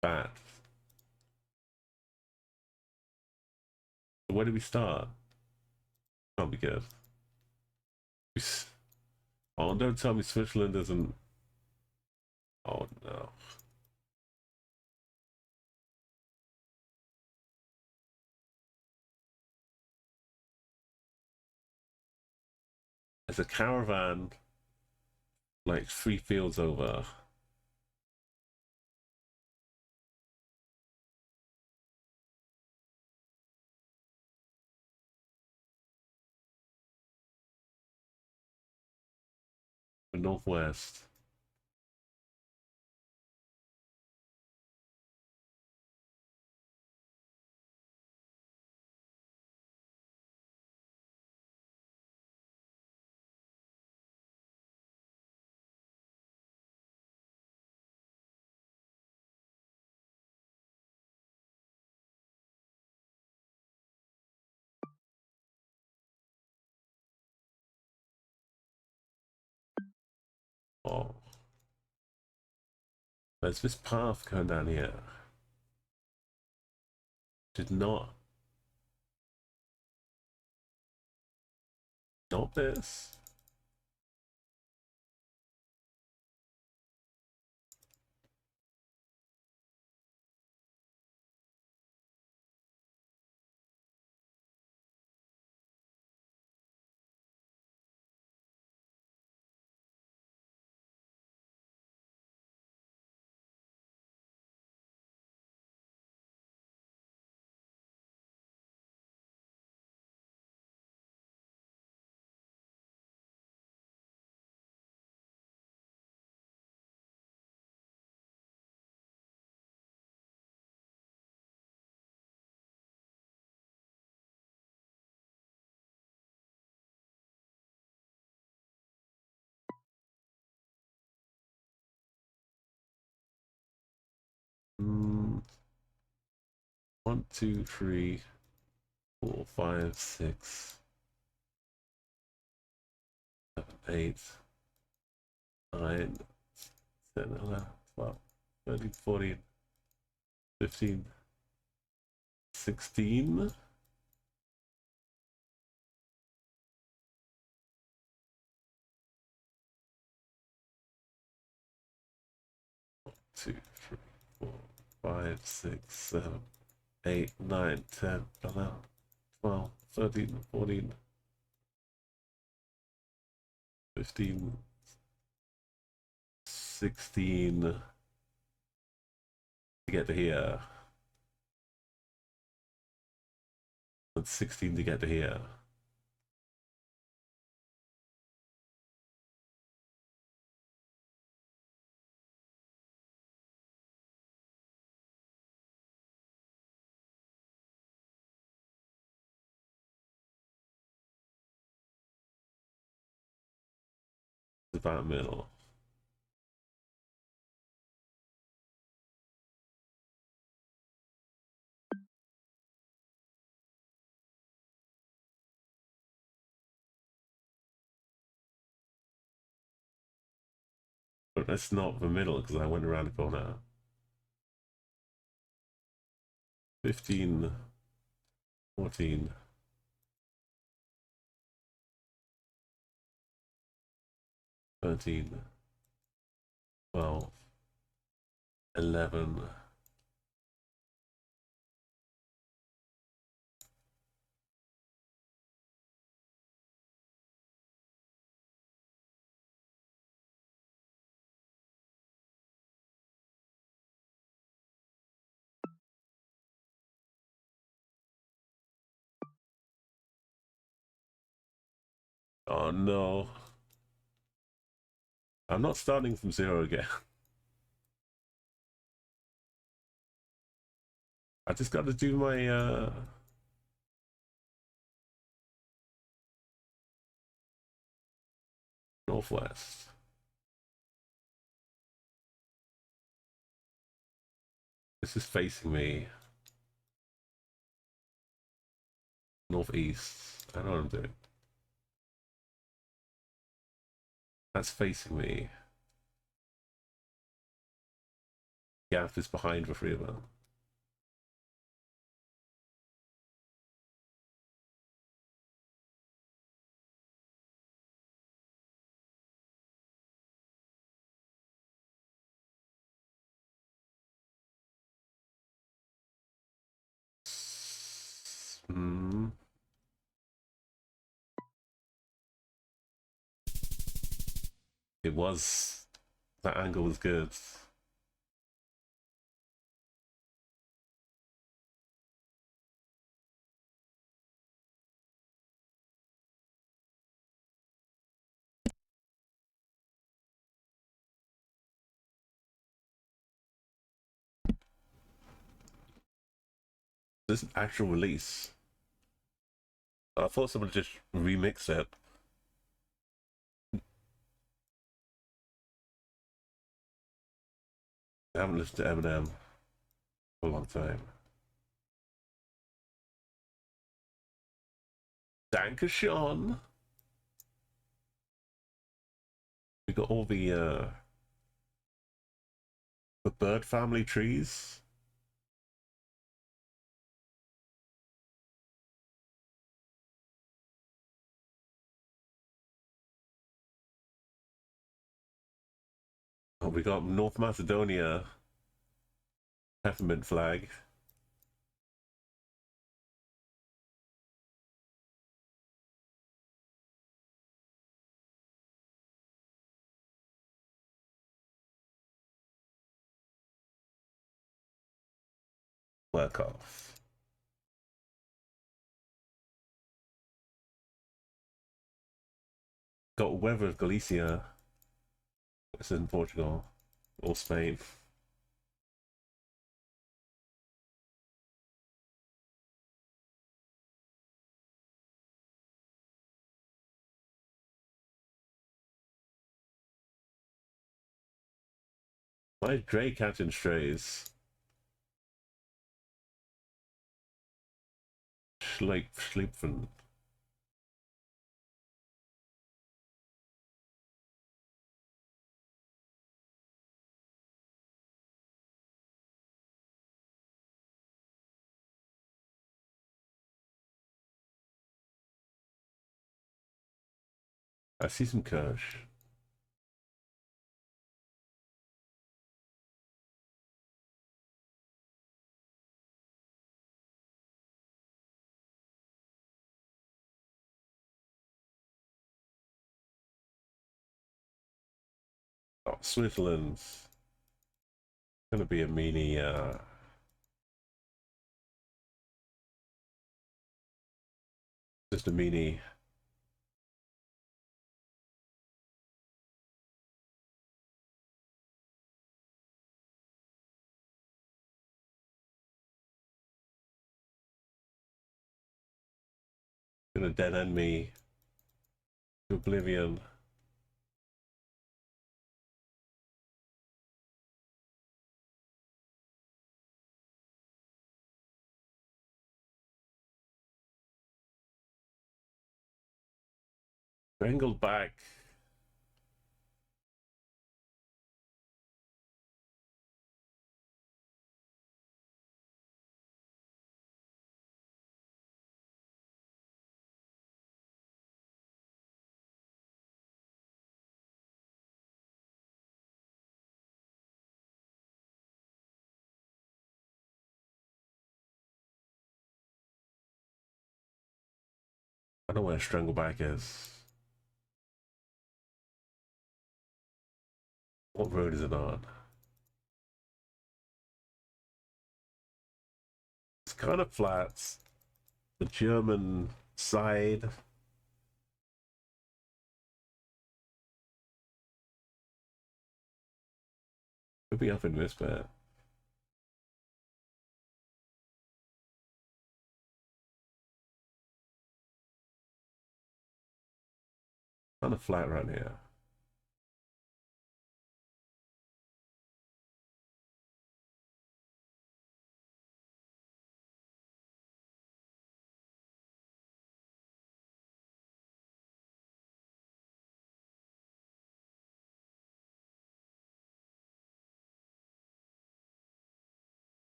A: Bad. Where do we start? Can't be good. Oh, don't tell me Switzerland isn't. Oh no. There's a caravan like 3 fields over. northwest. Oh. There's this path going down here. Did not this. Mm. 1, 2, 3, 4, 5, 6, 7, 8, 9, 10, 11, 12, 13, 14, 15, 16. 2, 3, 4, 5, 6, 7, 8, 9, 10, 11, 12, 13, 14, 15, 16 to get to here. And 16 to get to here. It's about middle. But that's not the middle because I went around the corner. 15, 14, 13, 12, 11. Oh no. I'm not starting from 0 again. I just got to do my northwest. This is facing me. Northeast. I know what I'm doing. That's facing me. Gap is behind the 3 of them. Hmm. It was. That angle was good. This is an actual release. I thought someone just remixed it. I haven't listened to Eminem for a long time. Dankeschön. We got all the bird family trees. Oh, we got North Macedonia peppermint flag. Work off. Got weather of Galicia. It's in Portugal or Spain. Why is Dre catching strays? Sleeping. I see some Kirsch. Oh, Switzerland's gonna be a mini just a mini gonna dead end me to oblivion. Wrangled back. I don't know where Strangleback is. What road is it on? It's kind of flat. The German side. Could be up in this bit. Kind of flat around here.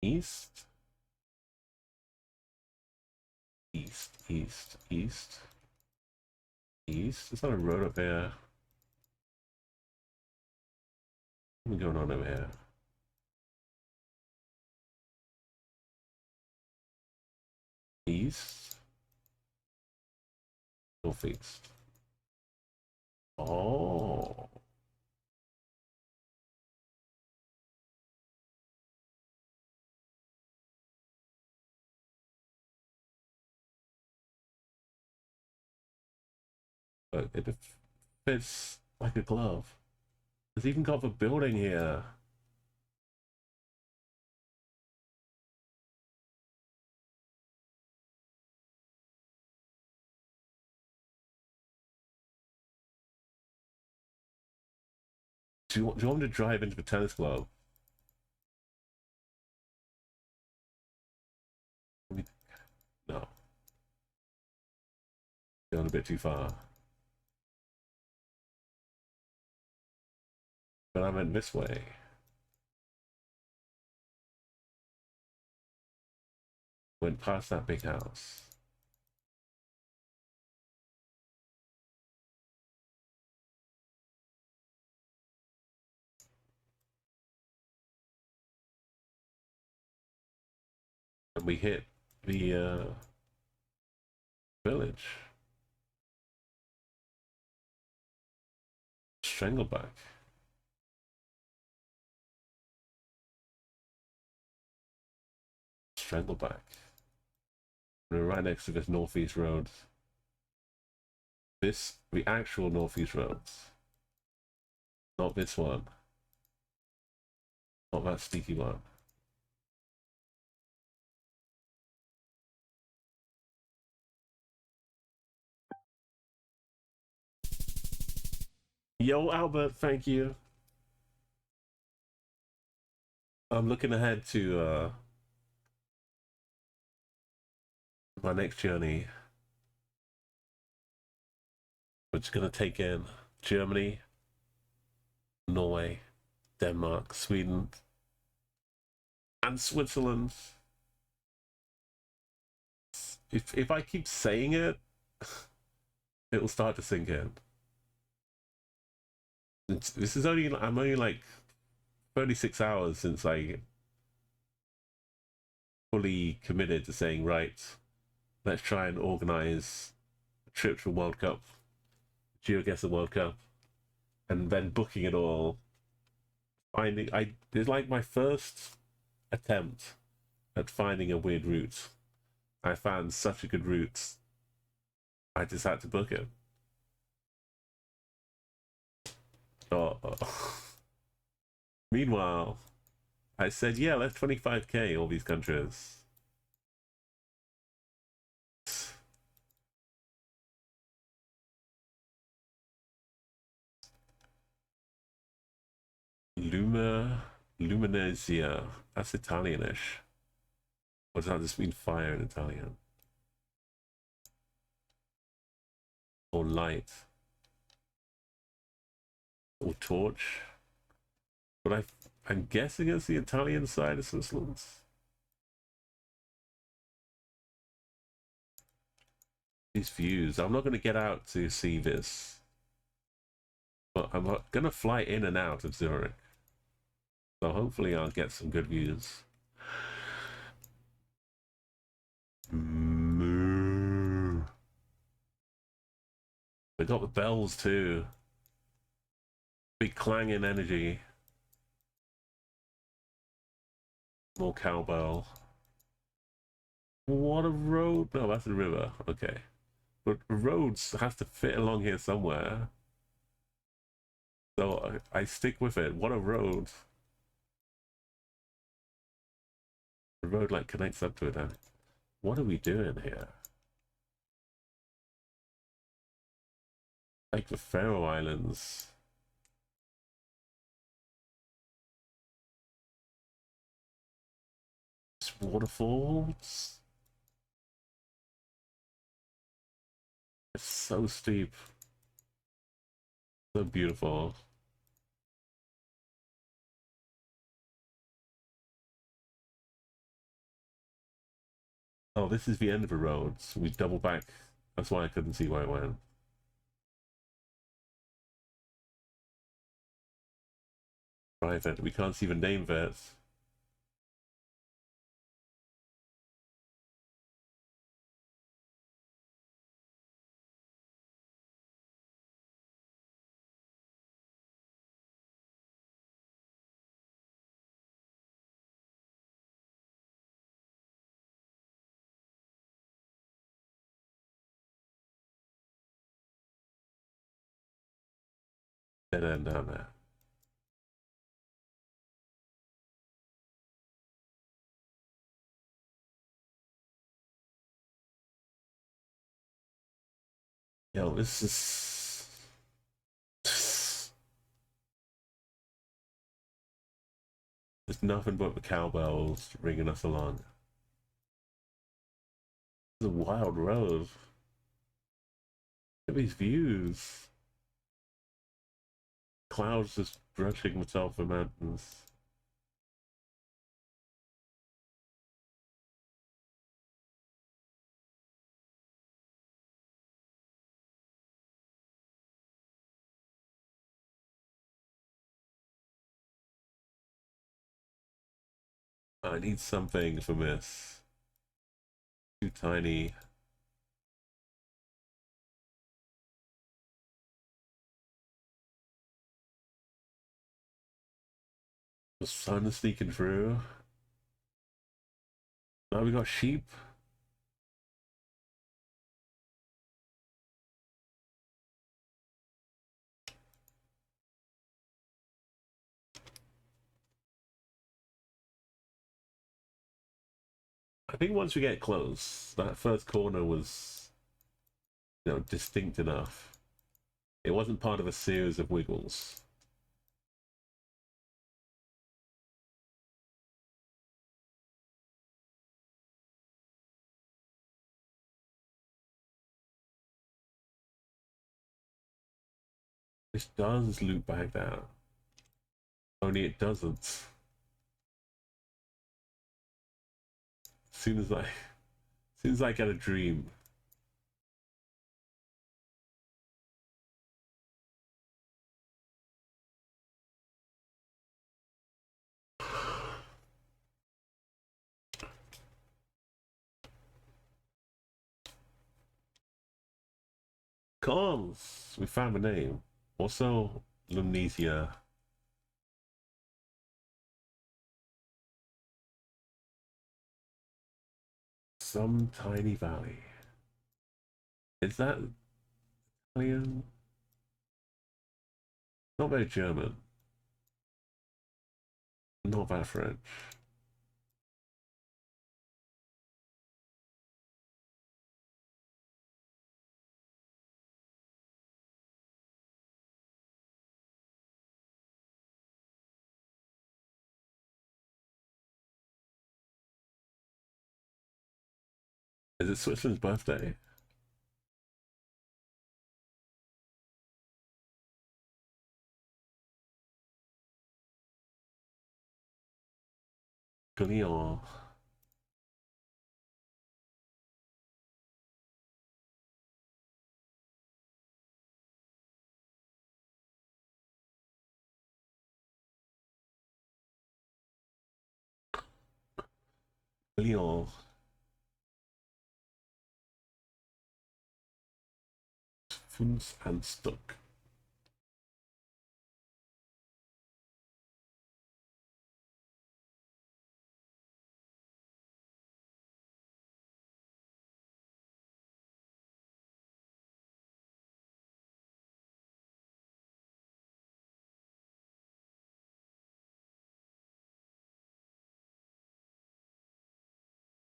A: East? East, east, east. East? There's not a road up here. What's going on over here? East. Northeast. Oh. But it fits like a glove. It's even got a building here. Do you want me to drive into the tennis club? No. Going a bit too far. But I went this way. Went past that big house. And we hit the village. Strangleback. Strangleback. We're right next to this northeast road. This, the actual northeast roads. Not this one. Not that sneaky one. Yo, Albert, thank you. I'm looking ahead to my next journey, which is going to take in Germany, Norway, Denmark, Sweden, and Switzerland. If I keep saying it, it'll start to sink in. This is I'm only like 36 hours since I fully committed to saying, right, let's try and organize a trip to the World Cup, Geoguessr World Cup, and then booking it all. It's like my first attempt at finding a weird route. I found such a good route, I just had to book it. Oh. Meanwhile, I said, yeah, let's 25k all these countries. Luminesia. That's Italianish. Or does that just mean fire in Italian? Or light? Or torch? But I'm guessing it's the Italian side of Switzerland. These views. I'm not going to get out to see this. But I'm going to fly in and out of Zurich. So hopefully I'll get some good views. They got the bells too. Big clanging energy. More cowbell. What a road. No, that's a river. Okay. But roads have to fit along here somewhere. So I stick with it. What a road. The road like connects up to it. And what are we doing here? Like the Faroe Islands. It's waterfalls. It's so steep. So beautiful. Oh, this is the end of the road. So we double back. That's why I couldn't see where I went. Private. We can't see the name of it. Dead end down there. Yo, this is... There's nothing but the cowbells ringing us along. It's a wild road. Look at these views. Clouds just brushing atop the mountains. I need something for this. Too tiny. The sun is sneaking through. Now we got sheep. I think once we get close, that first corner was, distinct enough. It wasn't part of a series of wiggles. This does loop back down. Only it doesn't. As soon as I get a dream. Cons! We found a name. Also, Lumnesia. Some tiny valley. Is that Italian? Not very German. Not that French. Is it Switzerland's birthday? Lyon. Lyon. Funds and Stuck.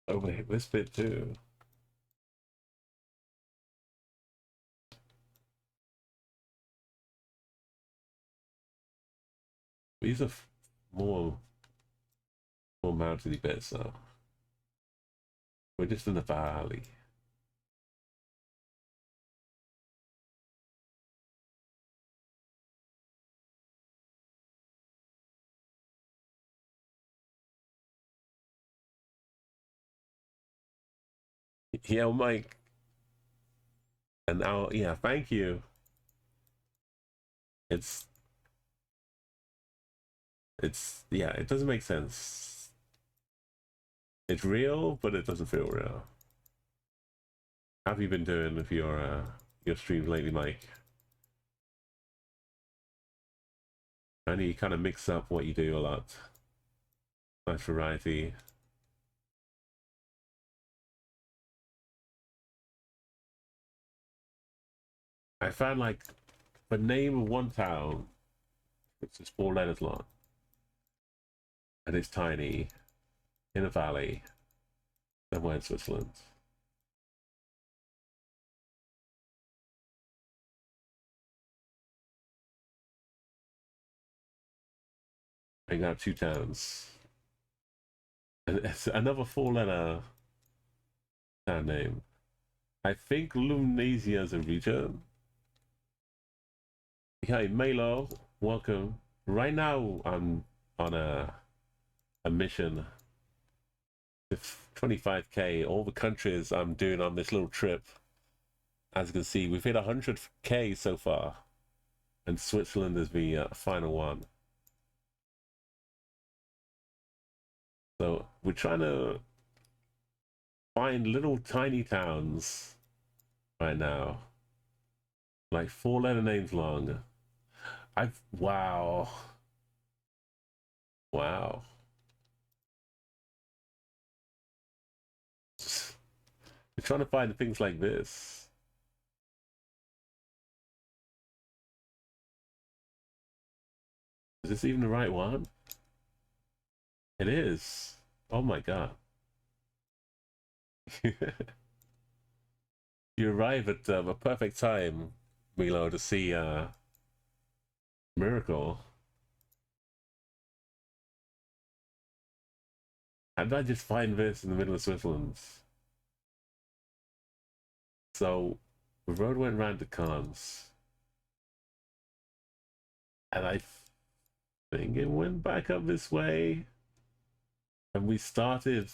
A: Oh wait, this bit too. These are more mountainy bits though. We're just in the valley. Yeah, Mike. And now, yeah, thank you. It's, yeah, it doesn't make sense. It's real, but it doesn't feel real. How have you been doing with your streams lately, Mike? I know you kind of mix up what you do a lot. Nice variety. I found like the name of one town It's just 4 letters long. And it's tiny. In a valley. Somewhere in Switzerland. I got 2 towns. And it's another 4-letter town name. I think Lumnesia is a region. Hey, Melo, welcome. Right now, I'm on a mission. With 25k, all the countries I'm doing on this little trip. As you can see, we've hit 100k so far. And Switzerland is the final one. So we're trying to find little tiny towns right now. Like 4-letter names long. Wow. Wow. We're trying to find things like this. Is this even the right one? It is. Oh my god. You arrive at a perfect time, Milo, to see Miracle. How did I just find this in the middle of Switzerland? So, the road went round to Cannes. And I think it went back up this way. And we started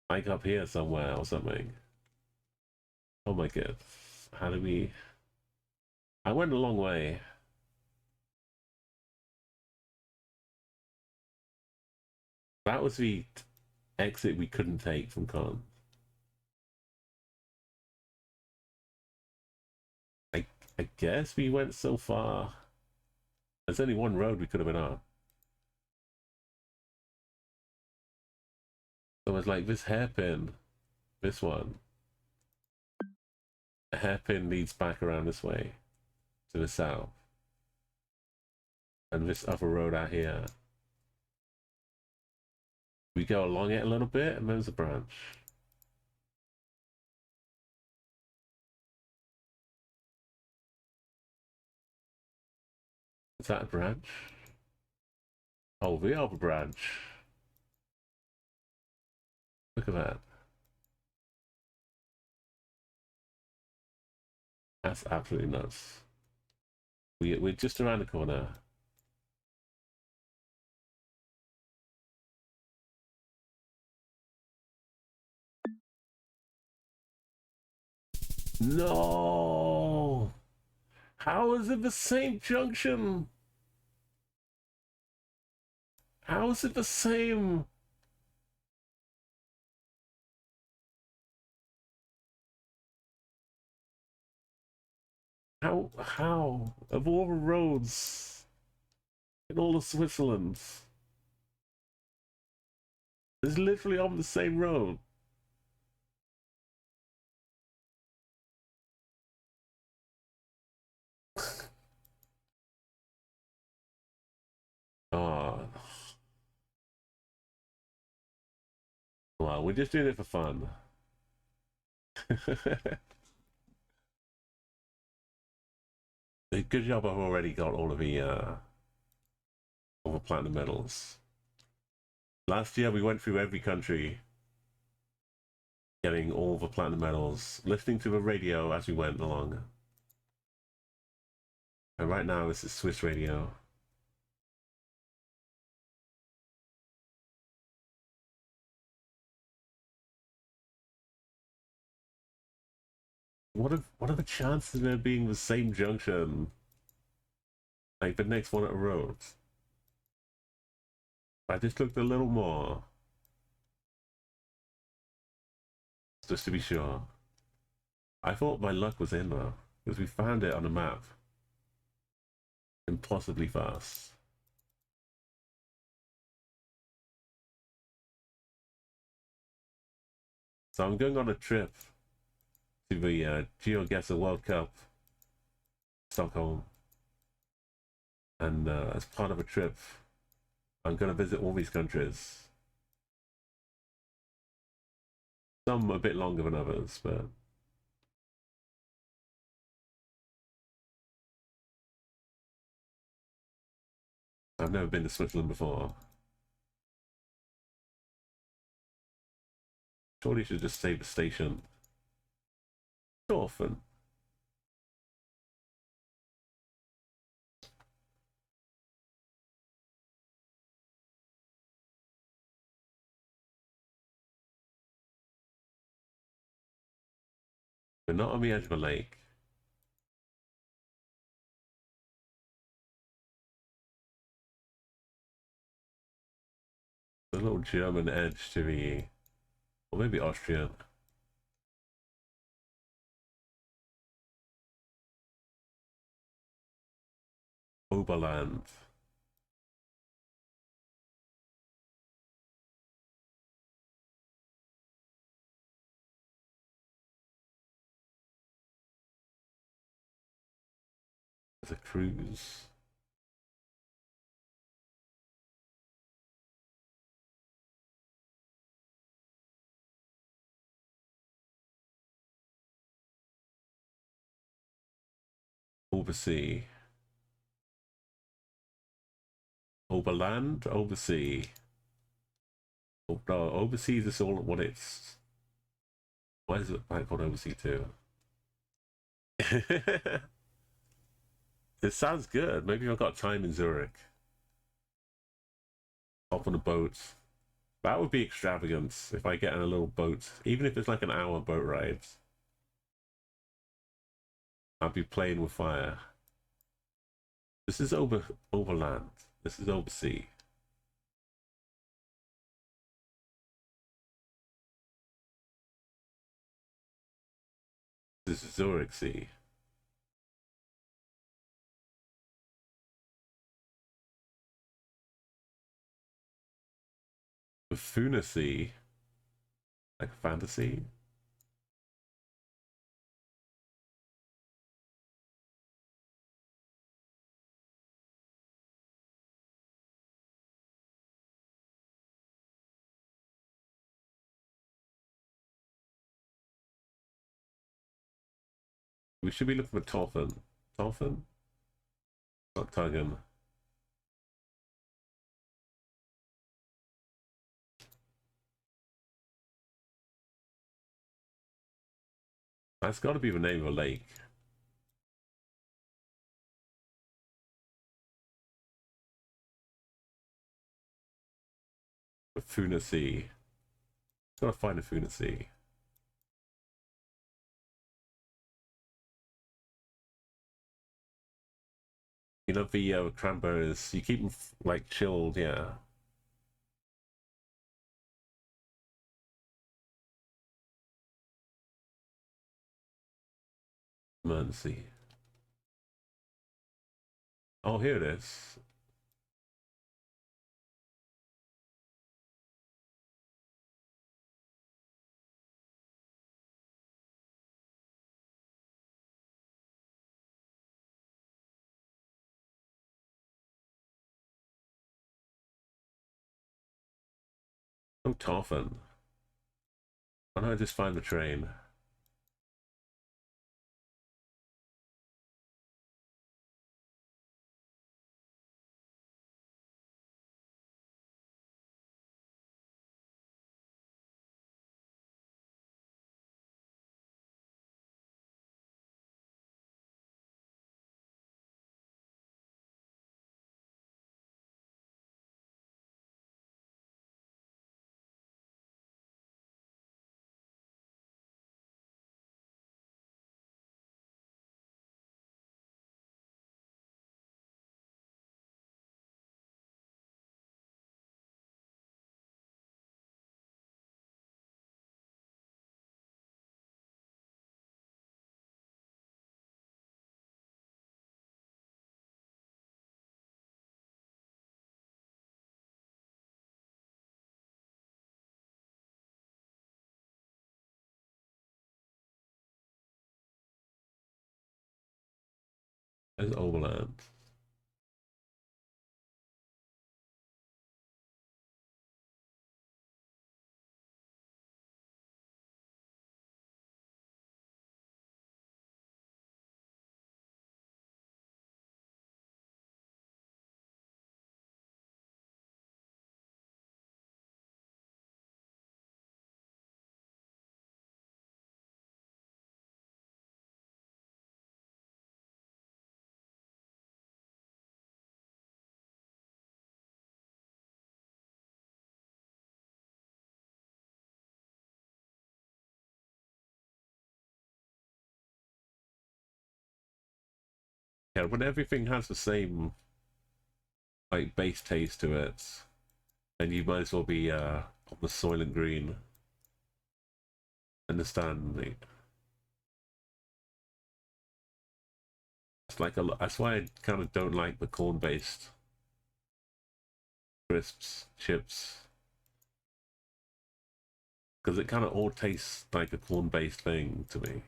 A: like up here somewhere or something. Oh my god. How do we... I went a long way. That was the exit we couldn't take from Cannes. I guess we went so far. There's only one road we could have been on. So it's like this hairpin, this one. The hairpin leads back around this way to the south. And this other road out here. We go along it a little bit and there's a branch. Is that a branch? Oh, we have a branch. Look at that. That's absolutely nuts. We're just around the corner. No! How is it the same junction? How is it the same? How? Of all the roads in all of Switzerland, it's literally on the same road. Oh. Well, we're just doing it for fun. Good job I've already got all the platinum medals. Last year we went through every country getting all the platinum medals, listening to the radio as we went along. And right now this is Swiss radio. What are the chances of there being the same junction? Like the next one at a road? I just looked a little more. Just to be sure. I thought my luck was in though, because we found it on the map. Impossibly fast. So I'm going on a trip to the Geoguessr World Cup, Stockholm. And as part of a trip, I'm going to visit all these countries. Some a bit longer than others, but I've never been to Switzerland before. Surely you should just save the station. Often. We're not on the edge of a lake. There's a little German edge to the, or maybe Austrian. Oberland. There's a cruise. Oversea. Oberland, oversea. Oh, no, overseas is all what it's. Why is it called oversea too? It sounds good. Maybe I've got time in Zurich. Hop on a boat. That would be extravagant if I get in a little boat, even if it's like an hour boat ride. I'd be playing with fire. This is overland. This is oversea. This is Zurich Sea. Bufuna Sea. Like fantasy. We should be looking for Torfin. Torfin? Not Tuggen. That's got to be the name of a lake. Bufuna Sea. Gotta find a Funa Sea. You know the cranberries, you keep them like chilled, yeah. Emergency. Oh, here it is. Oh, Torfin. Why don't I just find the train? There's Overland. Yeah, when everything has the same like base taste to it, then you might as well be on the Soylent Green. Understand me? It's like that's why I kind of don't like the corn-based crisps, chips, because it kind of all tastes like a corn-based thing to me,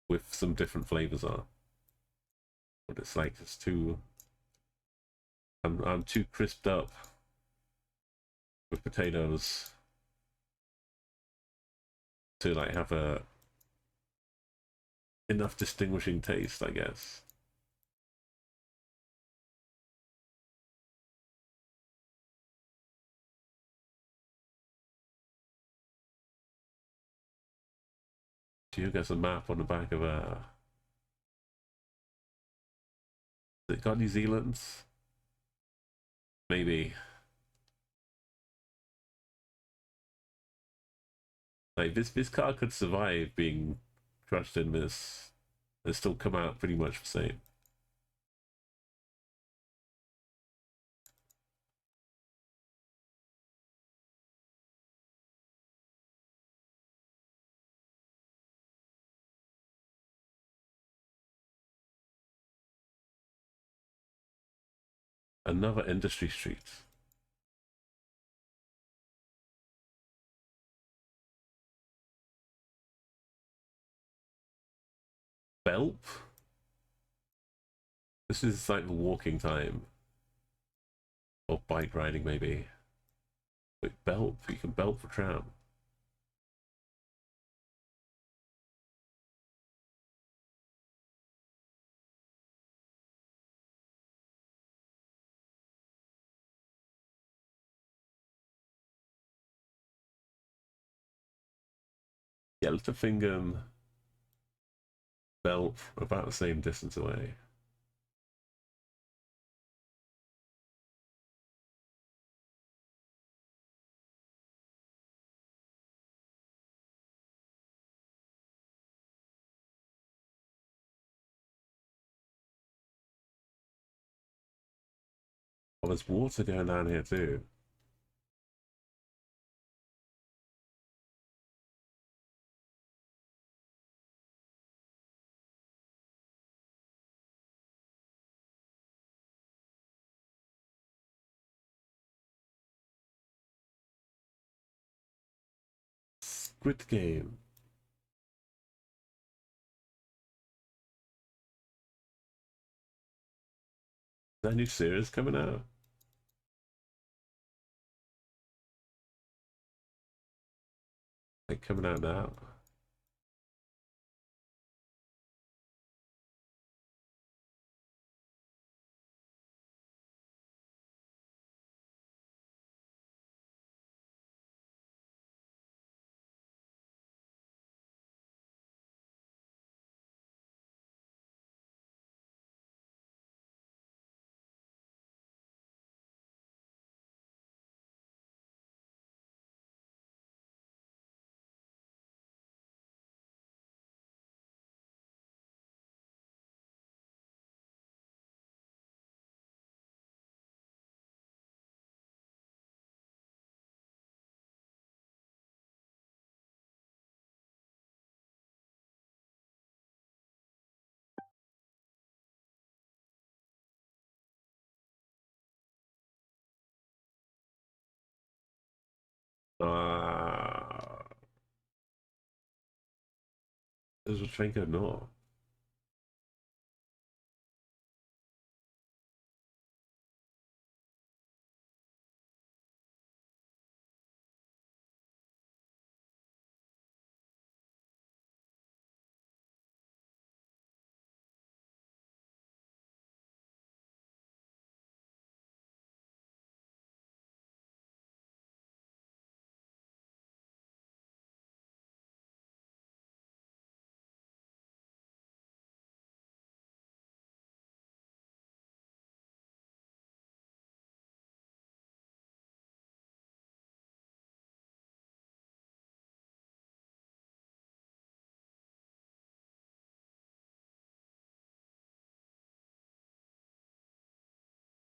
A: with some different flavors on. But it's like it's too. I'm too crisped up with potatoes to like have a enough distinguishing taste, I guess. Geoguessr map on the back of a. Has it got New Zealand? Maybe. Like this car could survive being crushed in this. It still come out pretty much the same. Another industry street. Belp? This is like the walking time. Or bike riding, maybe. Wait, Belp? You can belt for tram. Gelterfingen, Belp, about the same distance away. Oh, there's water going down here too. Squid Game. Is that new series coming out? Like coming out now? This was thinking no.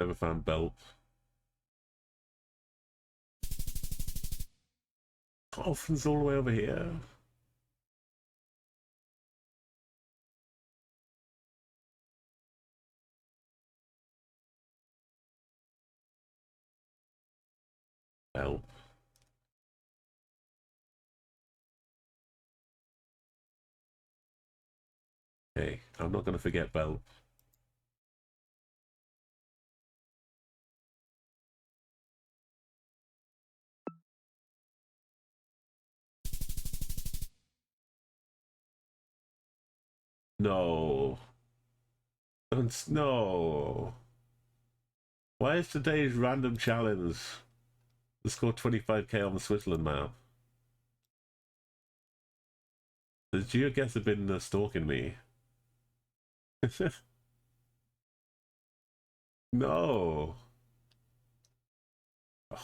A: Never found Belp. Dolphins all the way over here. Belp. Okay, I'm not going to forget Belp. No. No. Why is today's random challenge to score 25k on the Switzerland map? Has Geoguessr been stalking me? No. Ugh.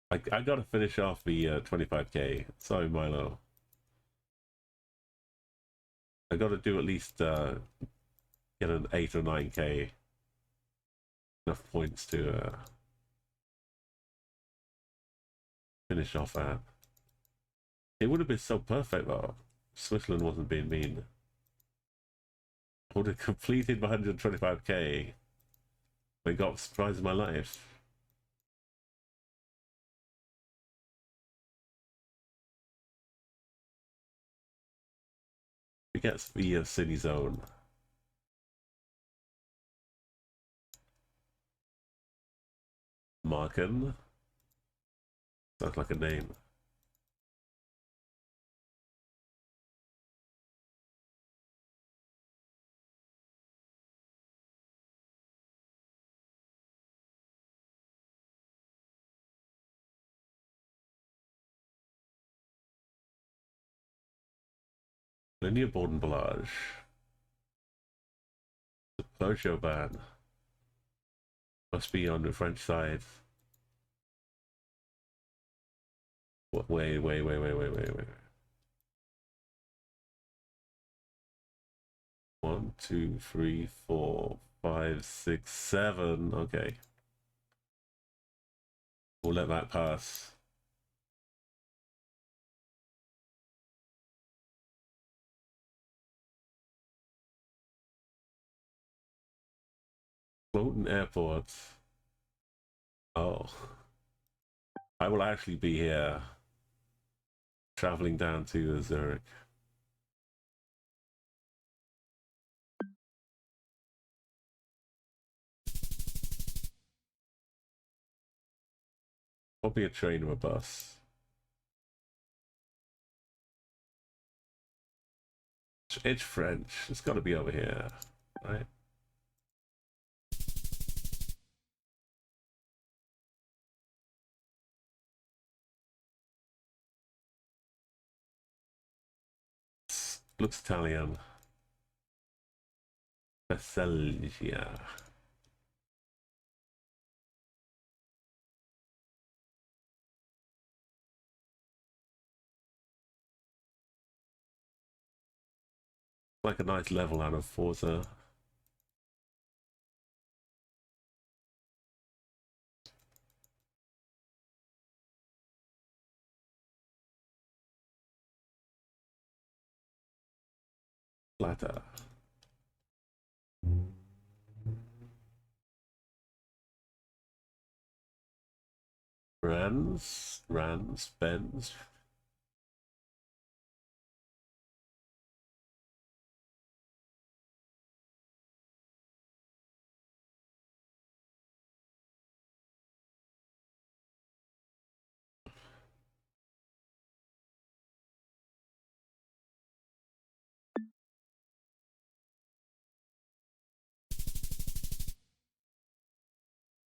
A: I gotta finish off the 25k. Sorry, Milo. I gotta do at least get an 8 or 9k. Enough points to finish off at. It would have been so perfect though. Switzerland wasn't being mean. I would have completed my 125k. I got surprised in my life. It gets the city zone. Marken. Sounds like a name. Linear Bordenblage. The Peugeot van. Must be on the French side. Wait. 1, 2, 3, 4, 5, 6, 7. Okay. We'll let that pass. Floating Airport. Oh. I will actually be here. Traveling down to Zurich. Probably a train or a bus. It's French. It's got to be over here, right? Looks Italian. Besselgia. Like a nice level out of Forza. Flatter. Rans, Benz.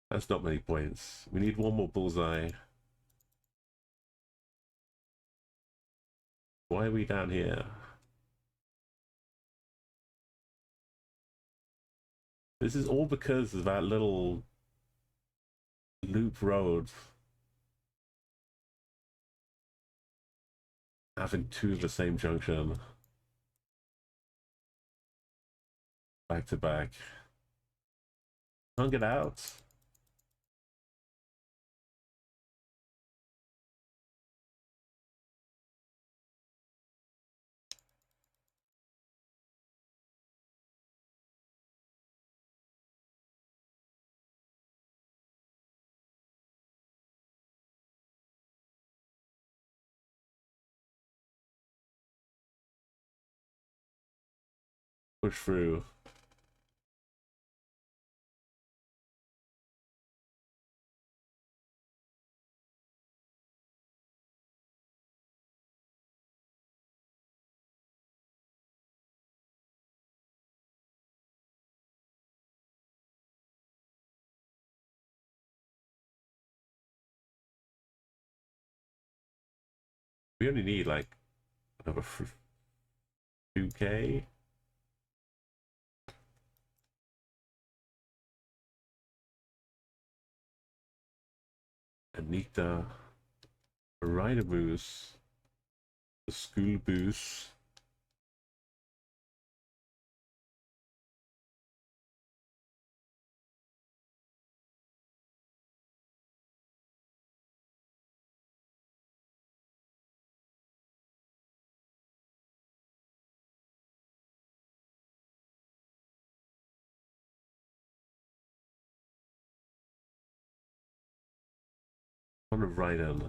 A: That's not many points. We need one more bullseye. Why are we down here? This is all because of that little loop road having two of the same junction back to back. Can't get out. Push through. We only need like another 2K. Anita, a rider boost, a school boost. On the right end.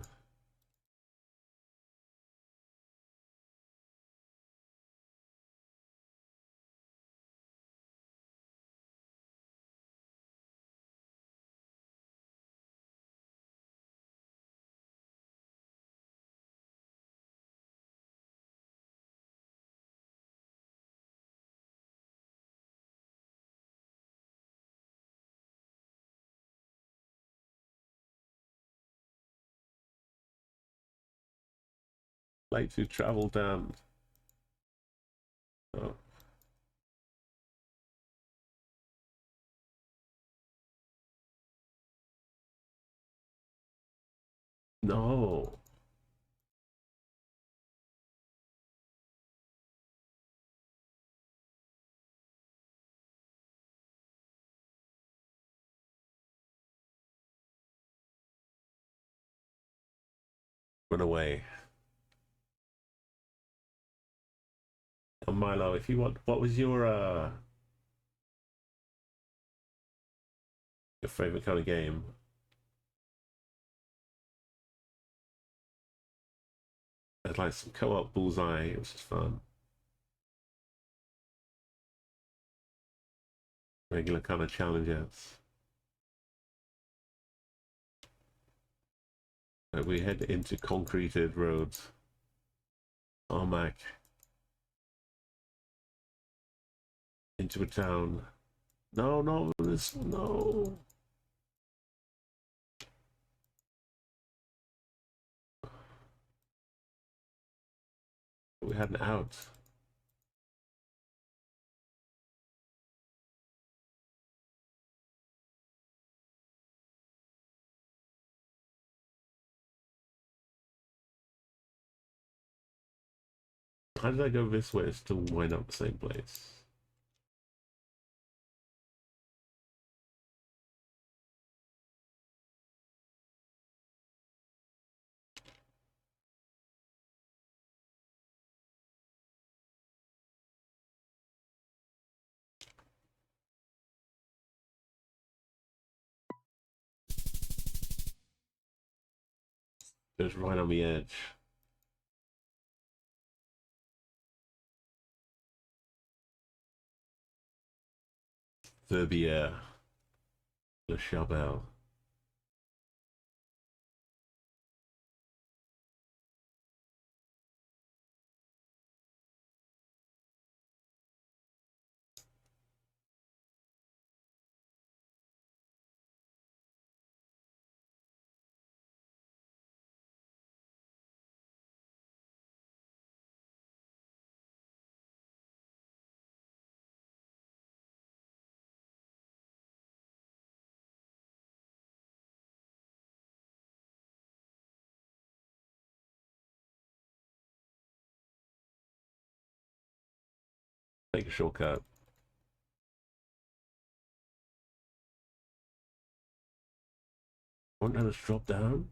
A: Like to travel down. Oh. No. Run away. And Milo, if you want, what was your favorite kind of game? I'd like some co-op bullseye, which is fun. Regular kind of challenges. We head into concreted roads. Tarmac. Into a town. No, no, this, no. We had an out. How did I go this way and still wind up the same place? Just right on the edge. Verbier. Le Chabelle. Take a shortcut. Won't let us drop down.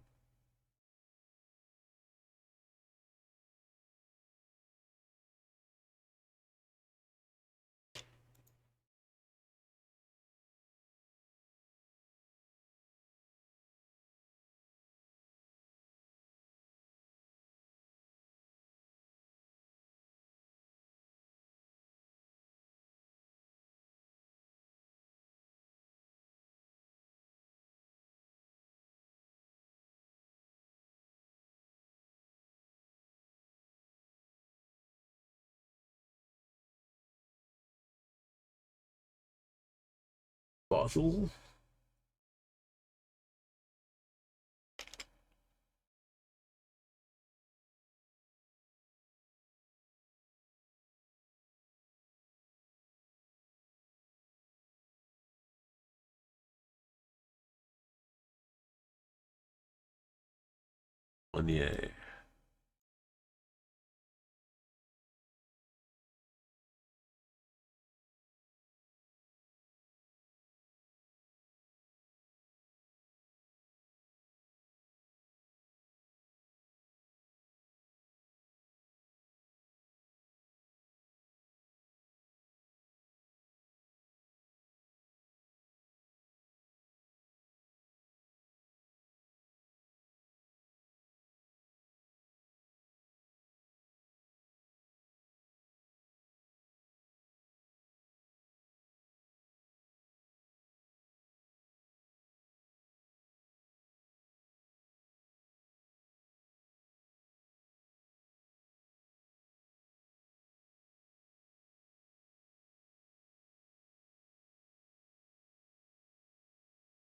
A: Bottle. And yeah.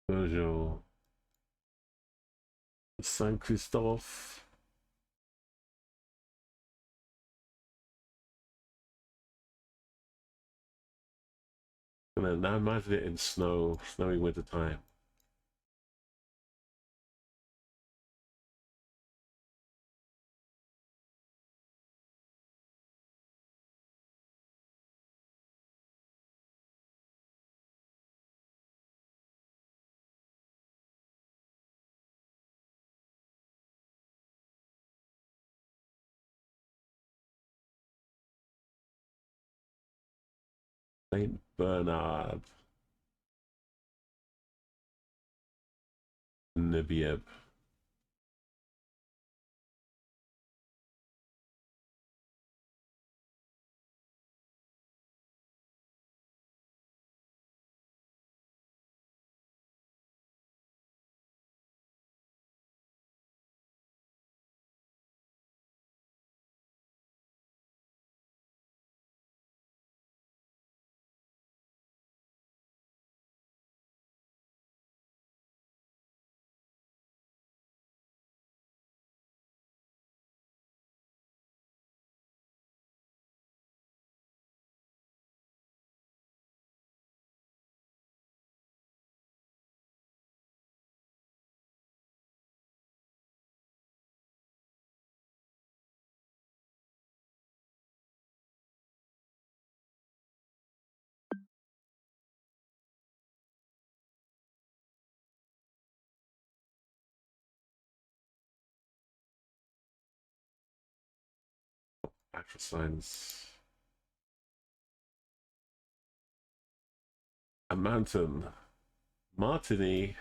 A: Bonjour. Saint Christophe. And then that reminds me in snowy winter time. Saint Bernard. Nibieb. Actual signs. A mountain. Martini.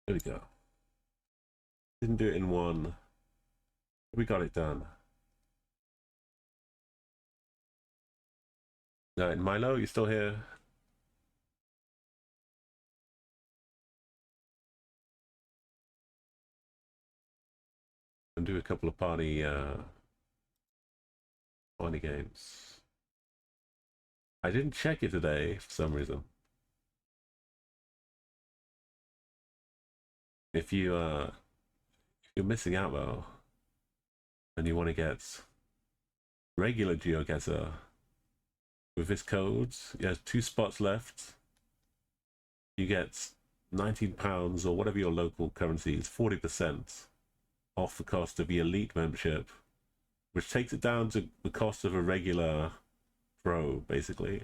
A: There we go. Didn't do it in one. We got it done. Right, Milo, you still here? And do a couple of party games. I didn't check it today for some reason. If you're missing out though, and you want to get regular Geoguessr with this code, you have 2 spots left. You get £19 or whatever your local currency is, 40% off the cost of the elite membership, which takes it down to the cost of a regular pro, basically.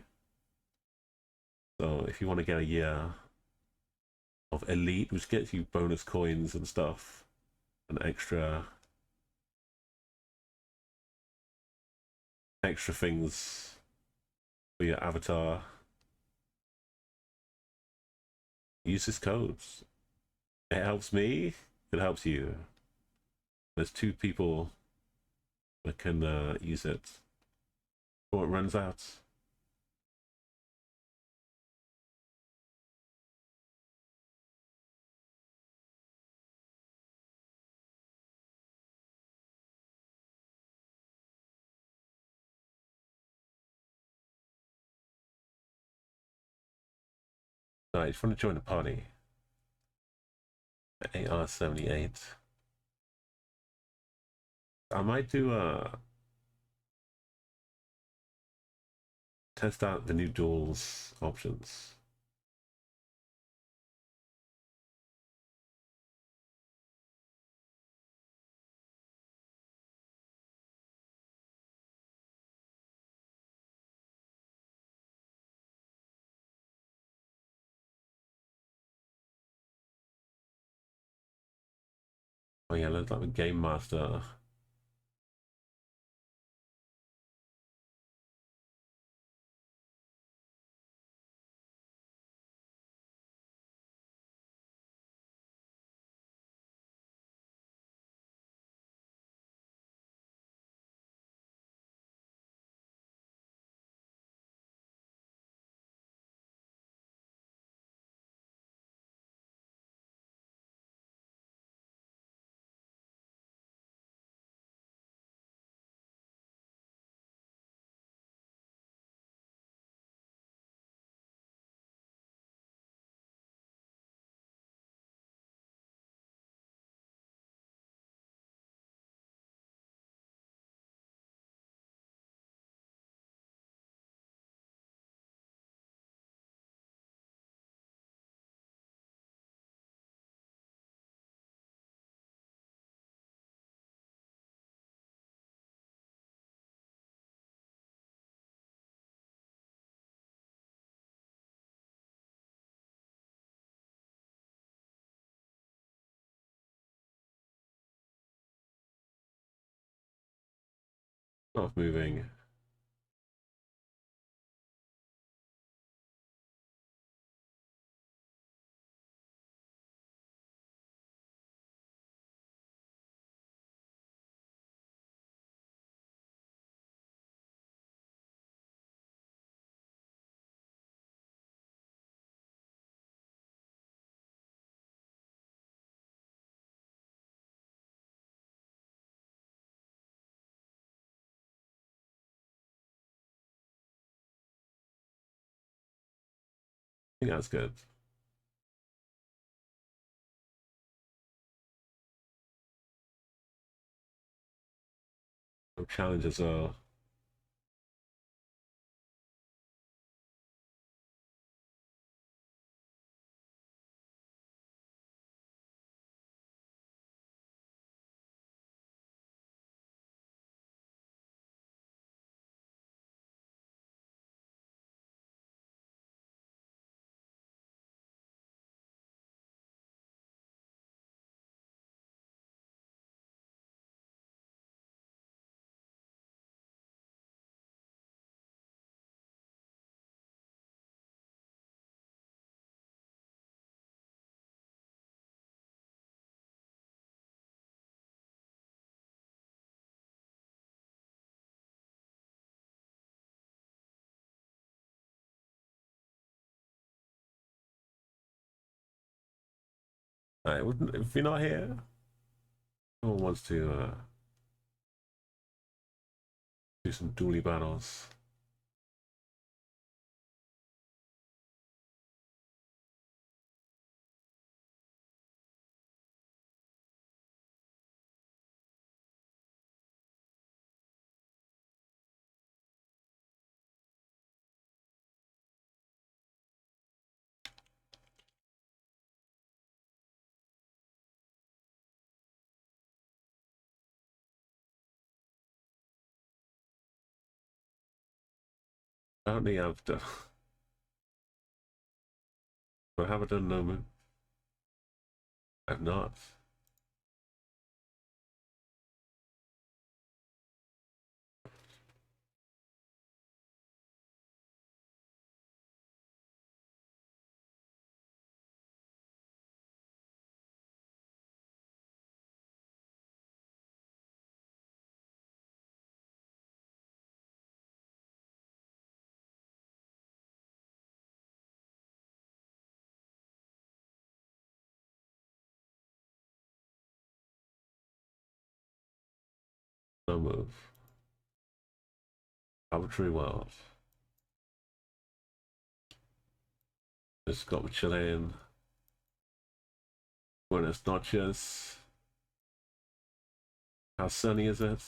A: So if you want to get a year of elite, which gets you bonus coins and stuff, and extra things for your avatar, use this code. It helps me, it helps you. There's 2 people that can use it before it runs out. Alright, if you want to join the party, AR78. I might do test out the new duels options. Oh yeah, looks like a game master. Not moving. I think that's good. No challenge as well. Alright, if you're not here, no one wants to do some dually battles. Apparently I've done. I haven't done no. I've not. No move. Arbitrary world. Just got me chilling. Buenos noches. How sunny is it?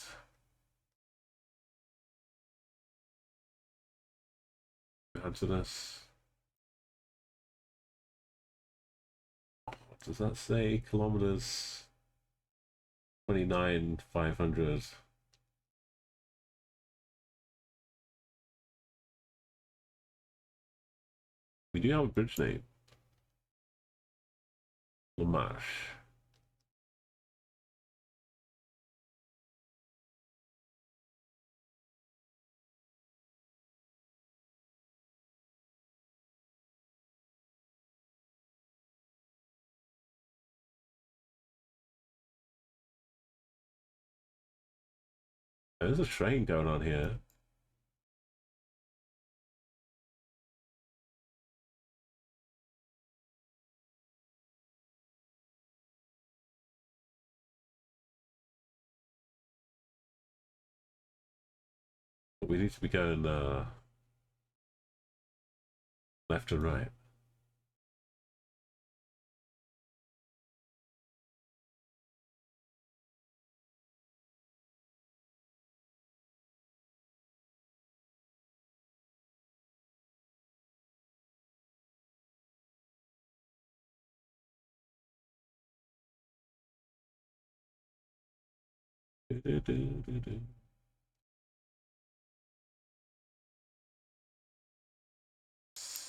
A: Answer this. What does that say? Kilometers 29,500. We do have a bridge name. Lamash. There's a train going on here. But we need to be going left and right.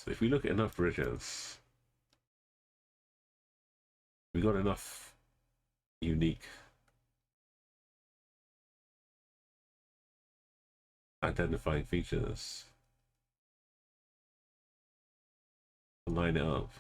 A: If we look at enough bridges, we got enough unique identifying features to line it up.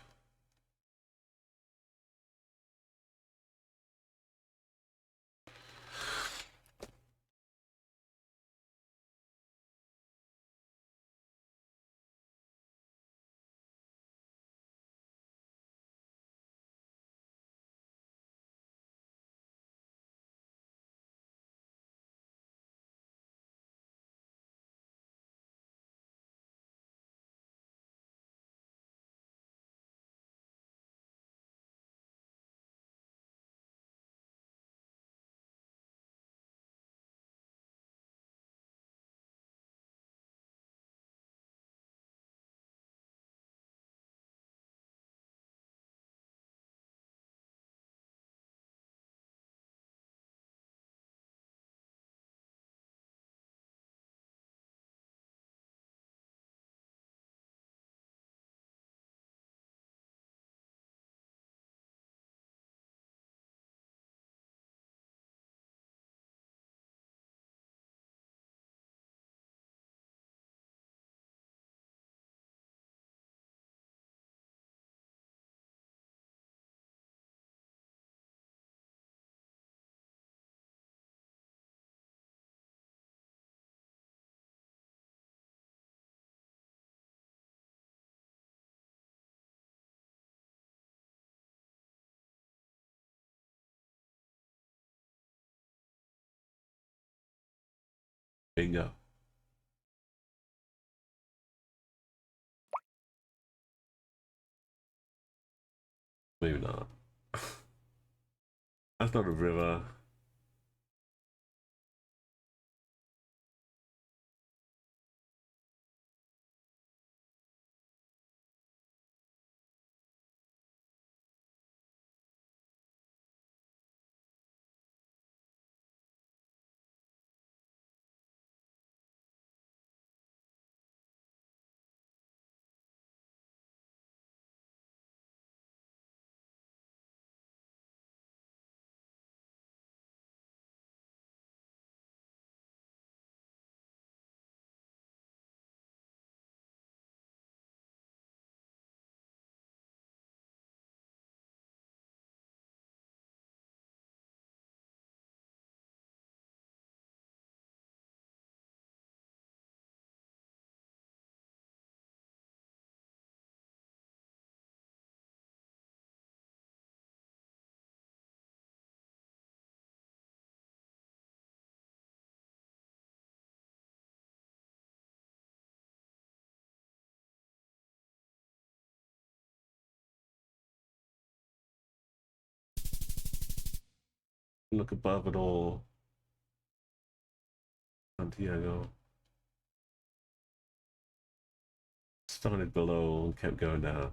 A: Bingo. Maybe not. That's not a river. Look above it all. Santiago. Started below and kept going down.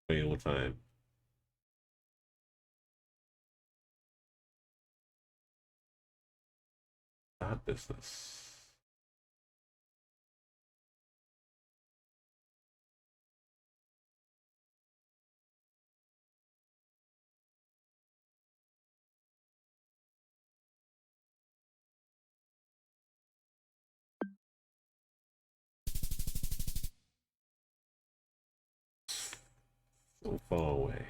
A: All time. That business. So far away.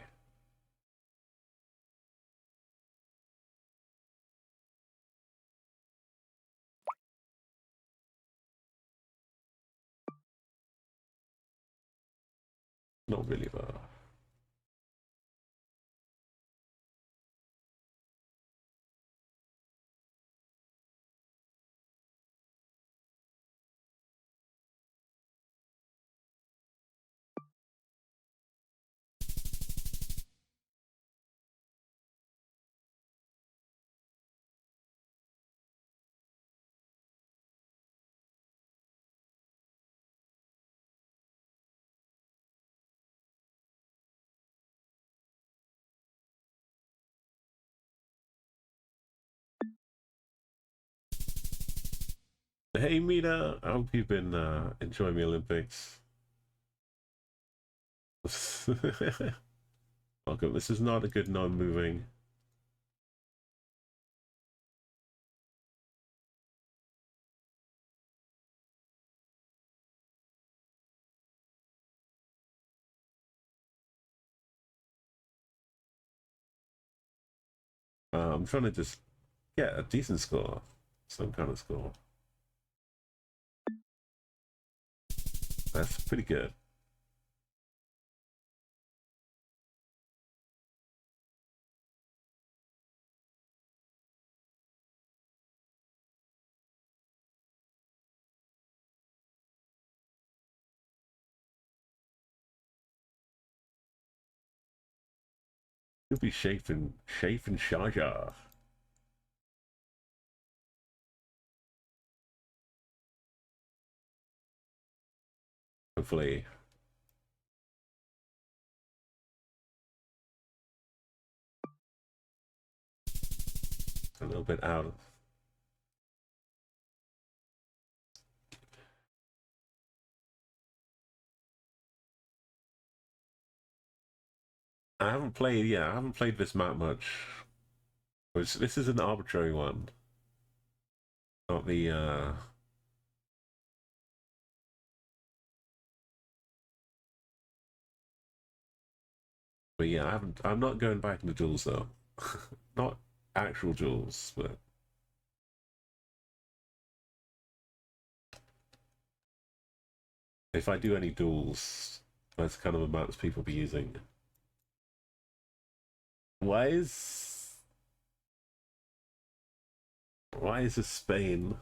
A: Not really far. Hey Mina, I hope you've been enjoying the Olympics. Welcome. This is not a good non-moving. I'm trying to just get a decent score, some kind of score. That's pretty good. Could be Shafe and Shaja. Hopefully. A little bit out. I haven't played this map much. This is an arbitrary one. Not the but yeah, I'm not going back into duels though. Not actual duels, but if I do any duels, that's kind of the maps people be using. Why is this Spain?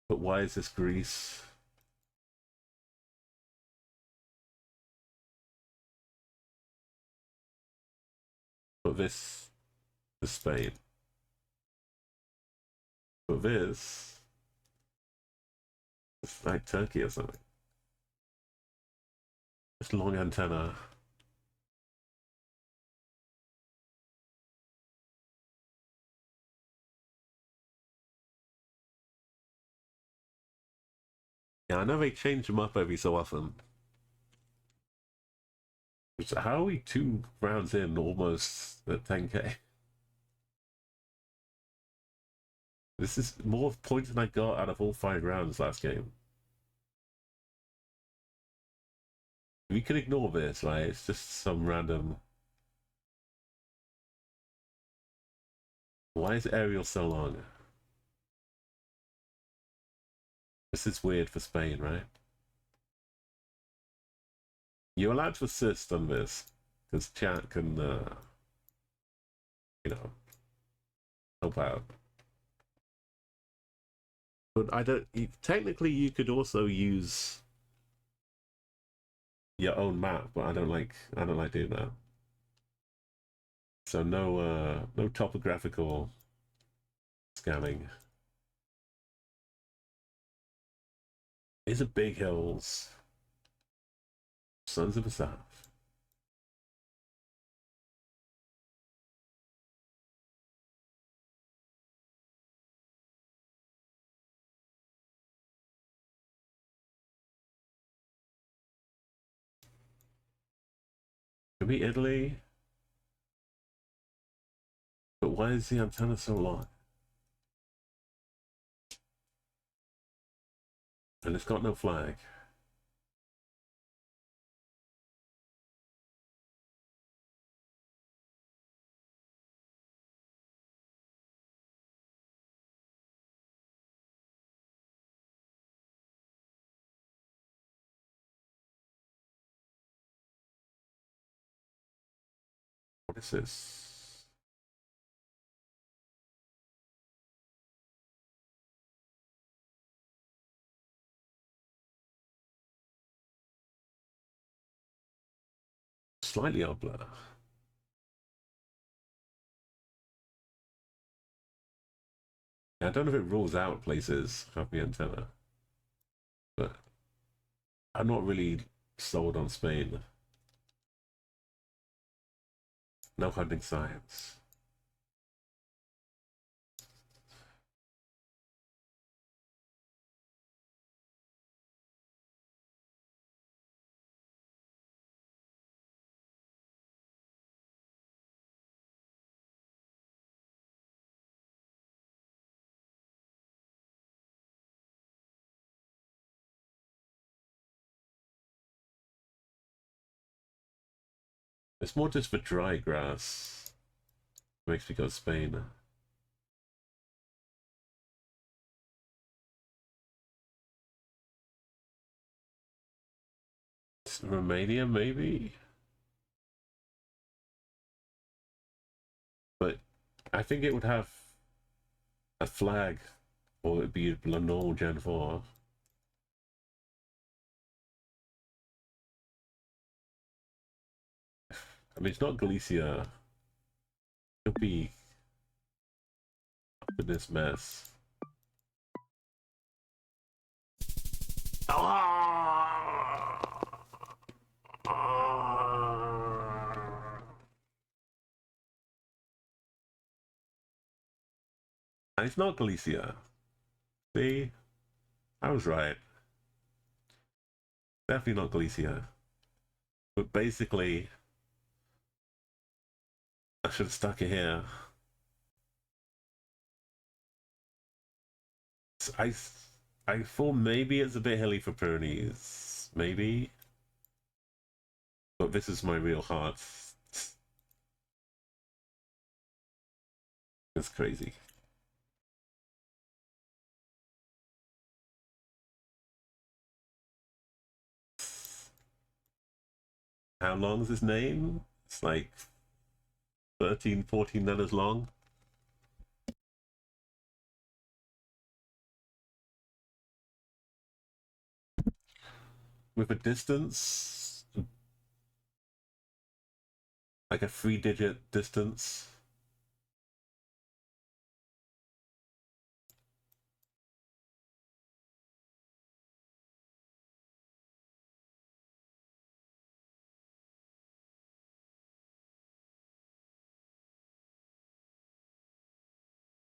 A: But why is this Greece? But this is Spain. But this it's like Turkey or something. It's long antenna. Yeah, I know they change them up every so often. How are we 2 rounds in almost at 10k? This is more points than I got out of all 5 rounds last game. We can ignore this, right? It's just some random... Why is aerial so long? This is weird for Spain, right? You're allowed to assist on this, because chat can, you know, help out. But I don't... Technically, you could also use your own map, but I don't like doing that. So no topographical scanning. These are big hills. Sons of a South. Could be Italy. But why is the antenna so long? And it's got no flag. What is this? Slightly odd blur. Yeah, I don't know if it rules out places have the antenna, but I'm not really sold on Spain. No hunting science. It's more just for dry grass. Makes me go to Spain. Romania, maybe? But I think it would have a flag, or it'd be a normal Gen 4. I mean, it's not Galicia. It'll be up in this mess. And it's not Galicia. See? I was right. Definitely not Galicia. But basically, I should have stuck it here. I thought maybe it's a bit hilly for Pyrenees. Maybe. But this is my real heart. It's crazy. How long is his name? It's like 13, 14 letters long. With a distance, like a 3-digit distance.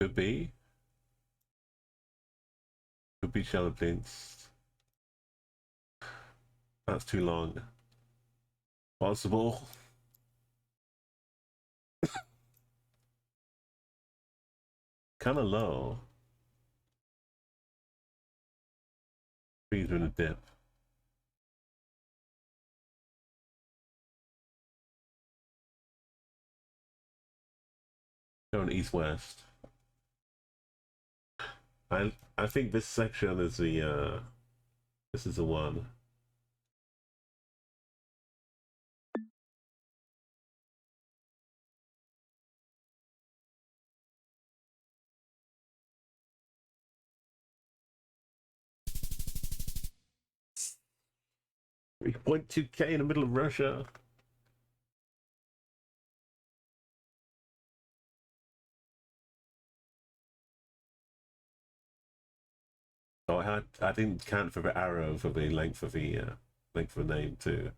A: Could be. Could be Chelyabinsk. That's too long. Possible. Kind of low. Trees are in a dip. Going east-west. I think this section is the this is the one. $3.2K in the middle of Russia. Oh, I didn't count for the arrow for the length of the name too.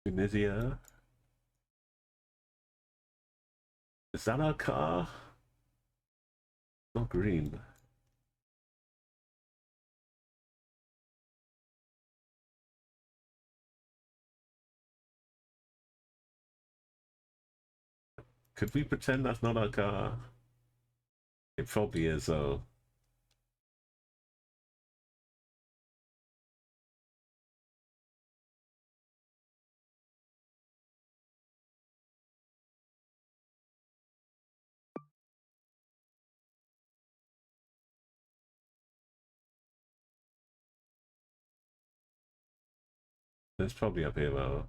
A: Tunisia. Is that our car? Not green. Could we pretend that's not our car? It probably is, though. It's probably up here, though.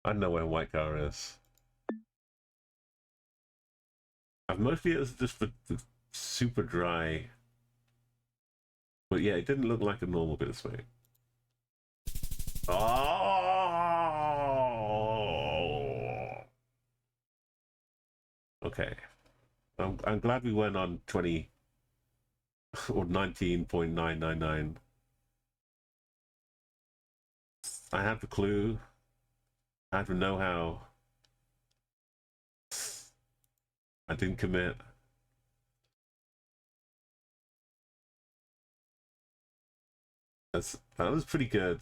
A: I don't know where white car is. Mostly it's just the super dry. But yeah, it didn't look like a normal bit of smoke. Oh! Okay. I'm glad we went on 20 or 19.999. I had the clue. I had the know-how. I didn't commit. That was pretty good,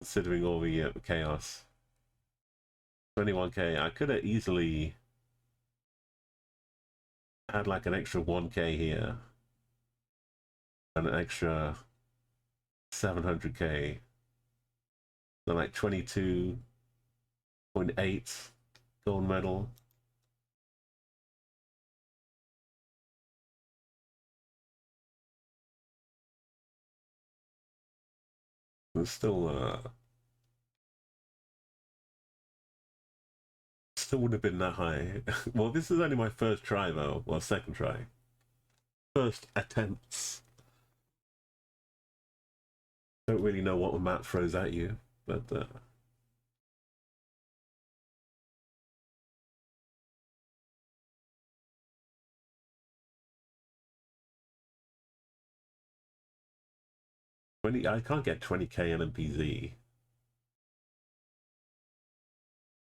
A: considering all the chaos. 21K. I could have easily add like an extra 1k here and an extra 700k, then like 22.8 gold medal. It's still wouldn't have been that high. Well, this is only my first try though. Well, second try. First attempts. Don't really know what the map throws at you, but I can't get 20k LMPZ.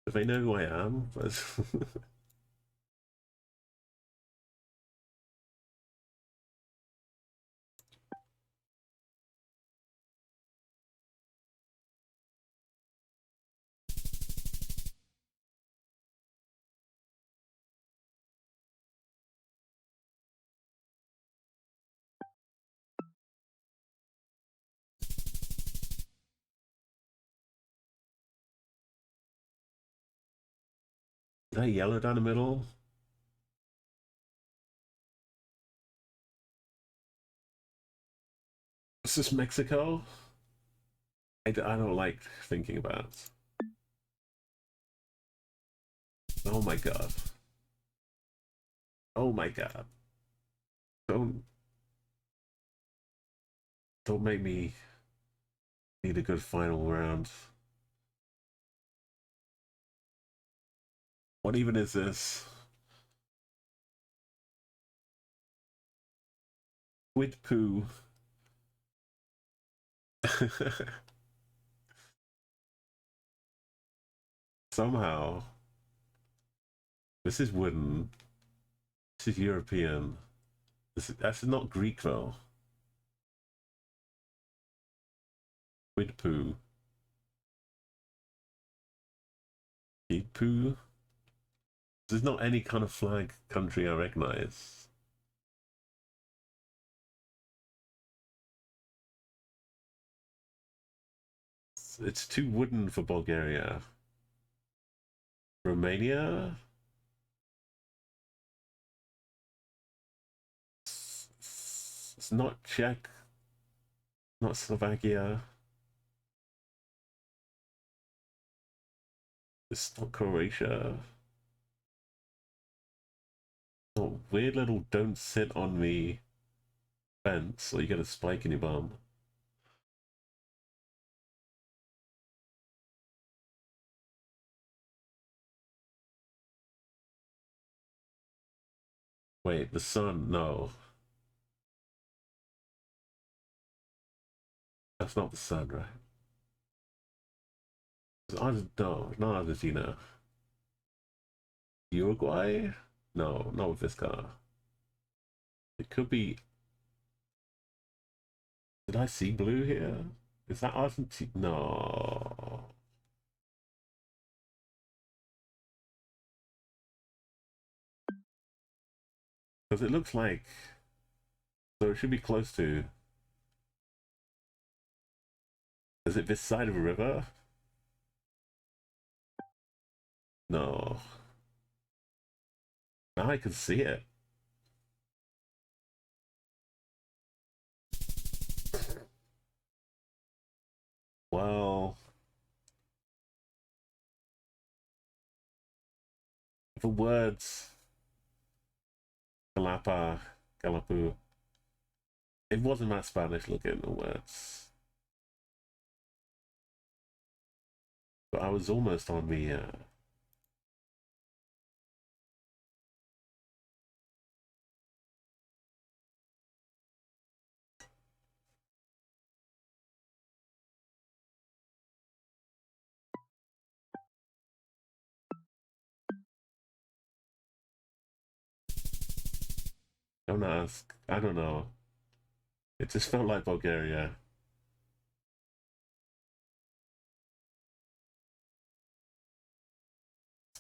A: If they know who I am, but is that yellow down the middle? Is this Mexico? I don't like thinking about it. Oh my god. Oh my god. Don't make me need a good final round. What even is this? Squid poo. Somehow. This is wooden. This is European. That's not Greek though. Squid poo. Squid poo. There's not any kind of flag country I recognize. It's too wooden for Bulgaria. Romania? It's not Czech. Not Slovakia. It's not Croatia. Oh, weird little don't sit on me fence or you get a spike in your bum. Wait, the sun? No. That's not the sun, right? No, not Argentina. Uruguay? No, not with this car. It could be... Did I see blue here? Is that Argentina? No. Because it looks like... So it should be close to... Is it this side of a river? No. Now I can see it. Well... The words... Galapa, Galapu. It wasn't that Spanish looking, the words. But I was almost on the... Don't ask. I don't know. It just felt like Bulgaria.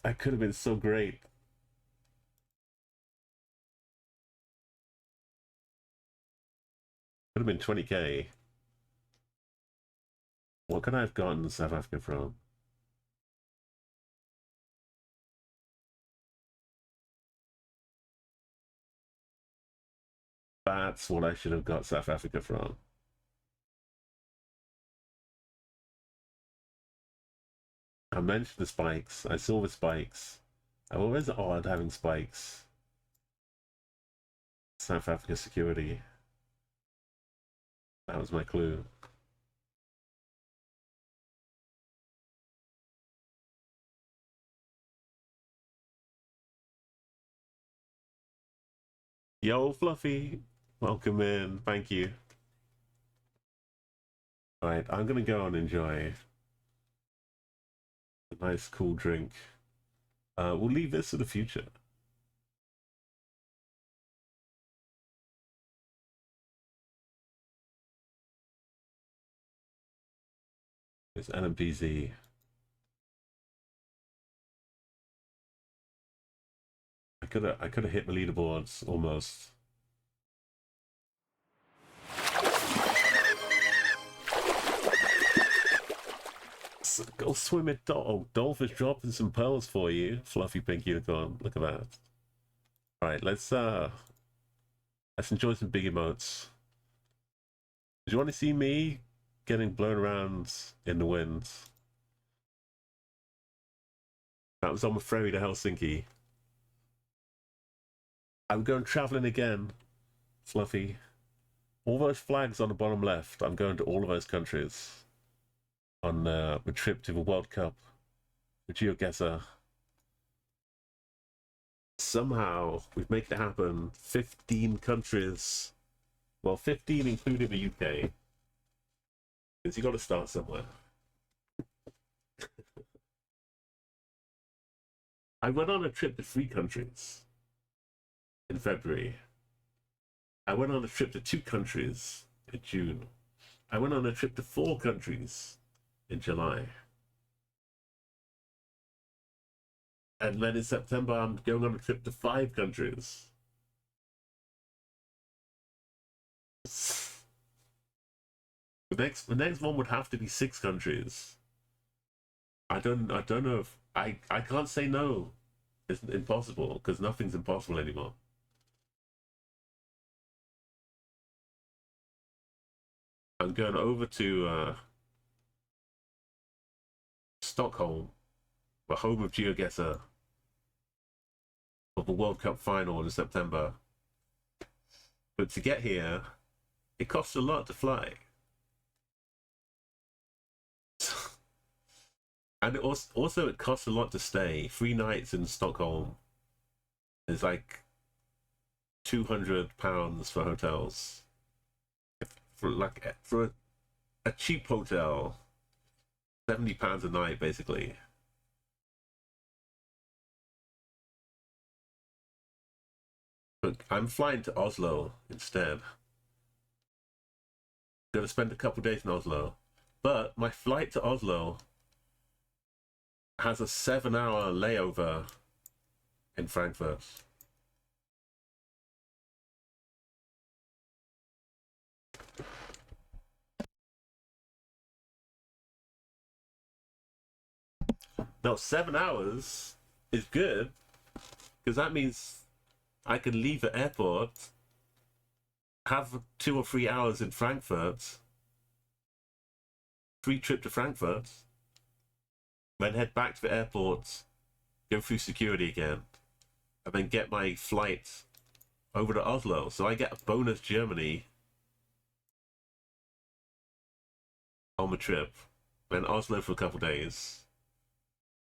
A: That could have been so great. Could have been 20k. What could I have gotten South Africa from? That's what I should have got South Africa from. I mentioned the spikes. I saw the spikes. I'm always odd having spikes. South Africa security. That was my clue. Yo, Fluffy. Welcome in. Thank you. Alright, I'm gonna go and enjoy a nice cool drink. We'll leave this for the future. It's NMPZ. I could have hit the leaderboards almost. Go swim it, Dolph is dropping some pearls for you, Fluffy Pink Unicorn. Look at that. Alright, let's enjoy some big emotes. Do you want to see me getting blown around in the wind? That was on the ferry to Helsinki. I'm going traveling again, Fluffy. All those flags on the bottom left, I'm going to all of those countries on the trip to the World Cup with Geoguessr. Somehow we've made it happen. 15 countries. Well, 15 including the UK. Because you got to start somewhere. I went on a trip to 3 countries in February. I went on a trip to 2 countries in June. I went on a trip to 4 countries in July. And then in September, I'm going on a trip to 5 countries. The next one would have to be 6 countries. I don't know if I can't say no. It's impossible because nothing's impossible anymore. I'm going over to Stockholm, the home of Geoguessr, for the World Cup final in September. But to get here, it costs a lot to fly. And it also it costs a lot to stay. 3 nights in Stockholm is like £200 for hotels. For a cheap hotel, £70 a night basically. But I'm flying to Oslo instead. Gonna spend a couple days in Oslo, but my flight to Oslo has a 7-hour layover in Frankfurt. Now 7 hours is good because that means I can leave the airport, have 2 or 3 hours in Frankfurt, free trip to Frankfurt, then head back to the airport, go through security again, and then get my flight over to Oslo. So I get a bonus Germany on the trip, then Oslo for a couple days,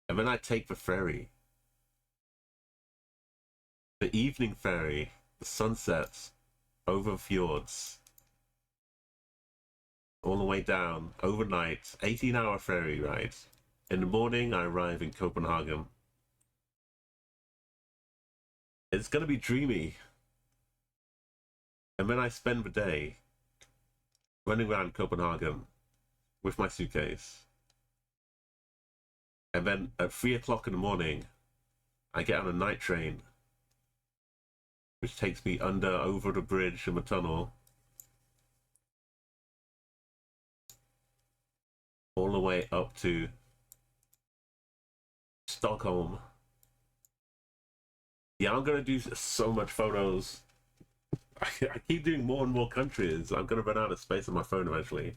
A: and then I take the ferry. The evening ferry, the sunset over fjords, all the way down, overnight, 18-hour ferry ride. In the morning, I arrive in Copenhagen. It's going to be dreamy. And then I spend the day running around Copenhagen with my suitcase. And then at 3 o'clock in the morning, I get on a night train, which takes me over the bridge and the tunnel the way up to Stockholm. Yeah, I'm gonna do so much photos. I keep doing more and more countries. I'm gonna run out of space on my phone eventually.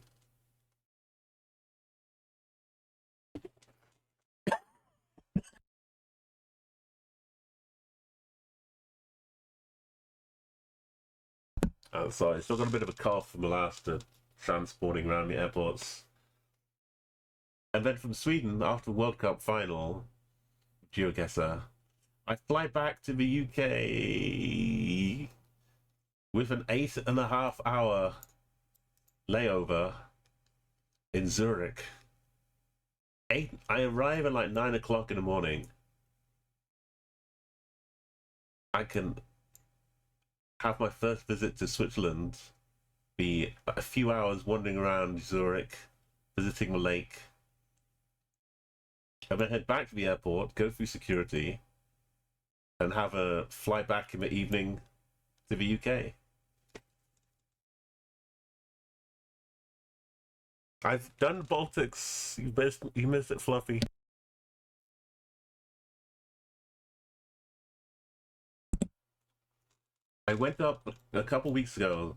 A: Sorry, I still got a bit of a cough from the last transporting around the airports. And then from Sweden, after the World Cup final, Geoguessr, I fly back to the UK with an 8.5-hour layover in Zurich. I arrive at like 9 o'clock in the morning. I can have my first visit to Switzerland, be a few hours wandering around Zurich, visiting the lake, and then head back to the airport, go through security, and have a fly back in the evening to the UK. I've done Baltics. You missed it, Fluffy. I went up a couple weeks ago.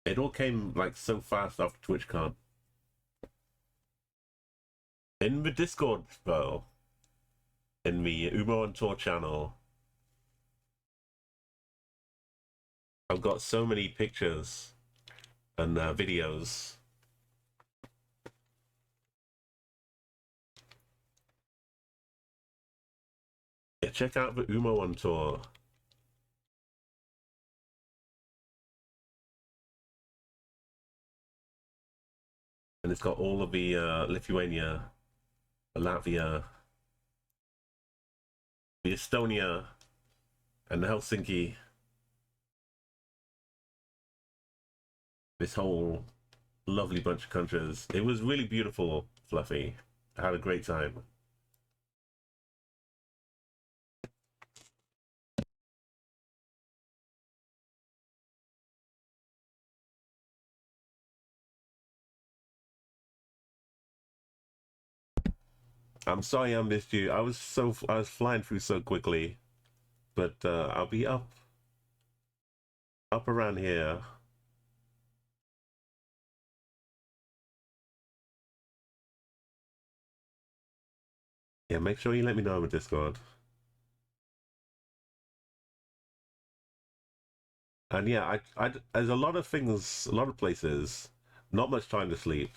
A: It all came like so fast after TwitchCon. In the Discord, though, in the UmoOnTour channel, I've got so many pictures and videos. Yeah, check out the UmoOnTour. And it's got all of the Lithuania, Latvia, the Estonia, and Helsinki. This whole lovely bunch of countries. It was really beautiful, Fluffy. I had a great time. I'm sorry I missed you. I was flying through so quickly, but I'll be up around here. Yeah, make sure you let me know on the Discord. And yeah, there's a lot of things, a lot of places, not much time to sleep.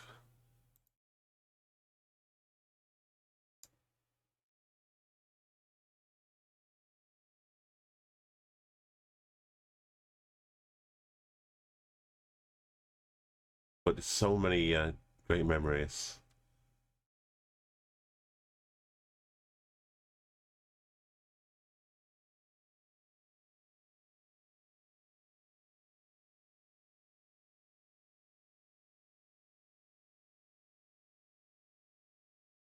A: But so many great memories.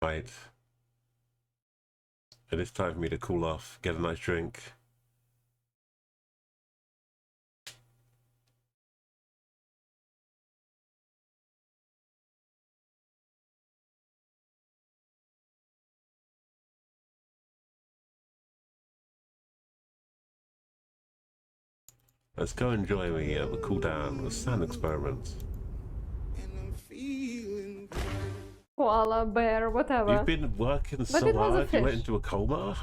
A: Right. It is time for me to cool off, get a nice drink. Let's go enjoy the cool down, the sand experiment.
J: Koala, bear, whatever.
A: You've been working
J: But
A: so
J: it was a
A: hard, you went
J: fish.
A: into a coma?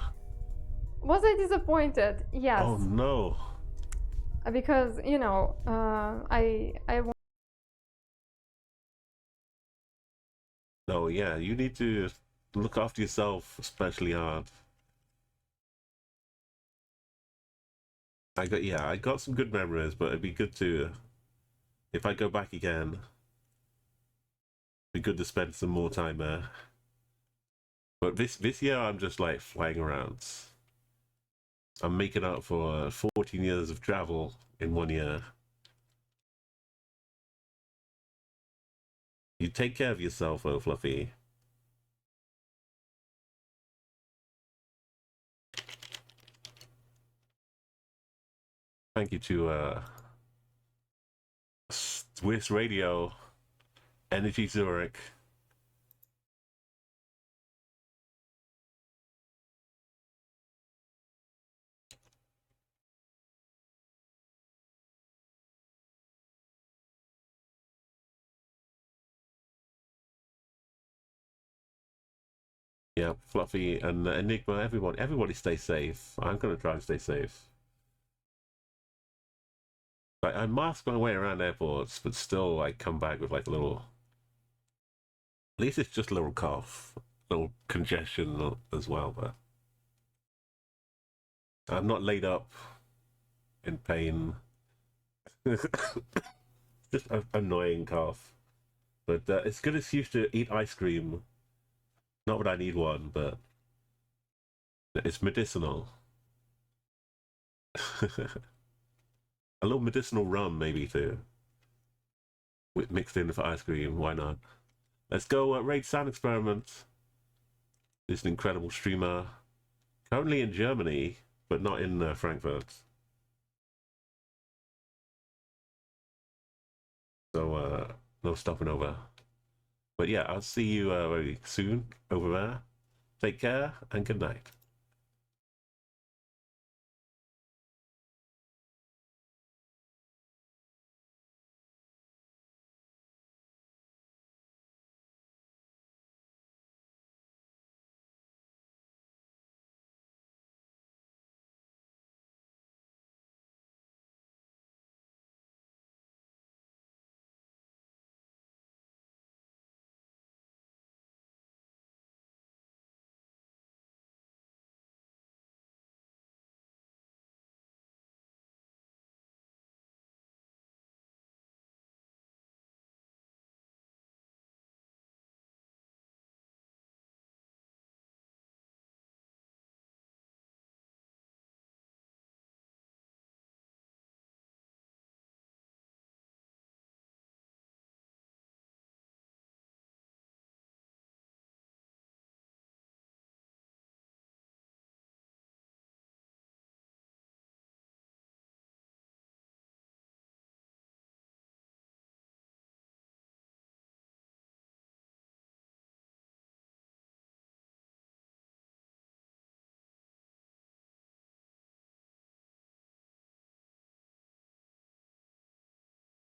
J: Was I disappointed? Yes.
A: Oh no.
J: Because, you know, I
A: No, yeah, you need to look after yourself especially hard. I got some good memories, but it'd be good to, if I go back again, it'd be good to spend some more time there. But this year I'm just like flying around. I'm making up for 14 years of travel in 1 year. You take care of yourself, oh Fluffy. Thank you to Swiss Radio Energy Zurich. Yeah, Fluffy and Enigma, everybody stay safe. I'm gonna try and stay safe. Like, I mask my way around airports, but still, I come back with like a little. At least it's just a little cough, a little congestion as well. But I'm not laid up in pain. Just an annoying cough. But it's good excuse to eat ice cream. Not that I need one, but it's medicinal. A little medicinal rum, maybe, too. Mixed in with ice cream, why not? Let's go raid Sound Experiment. This is an incredible streamer. Currently in Germany, but not in Frankfurt. So, no stopping over. But yeah, I'll see you very soon over there. Take care and good night.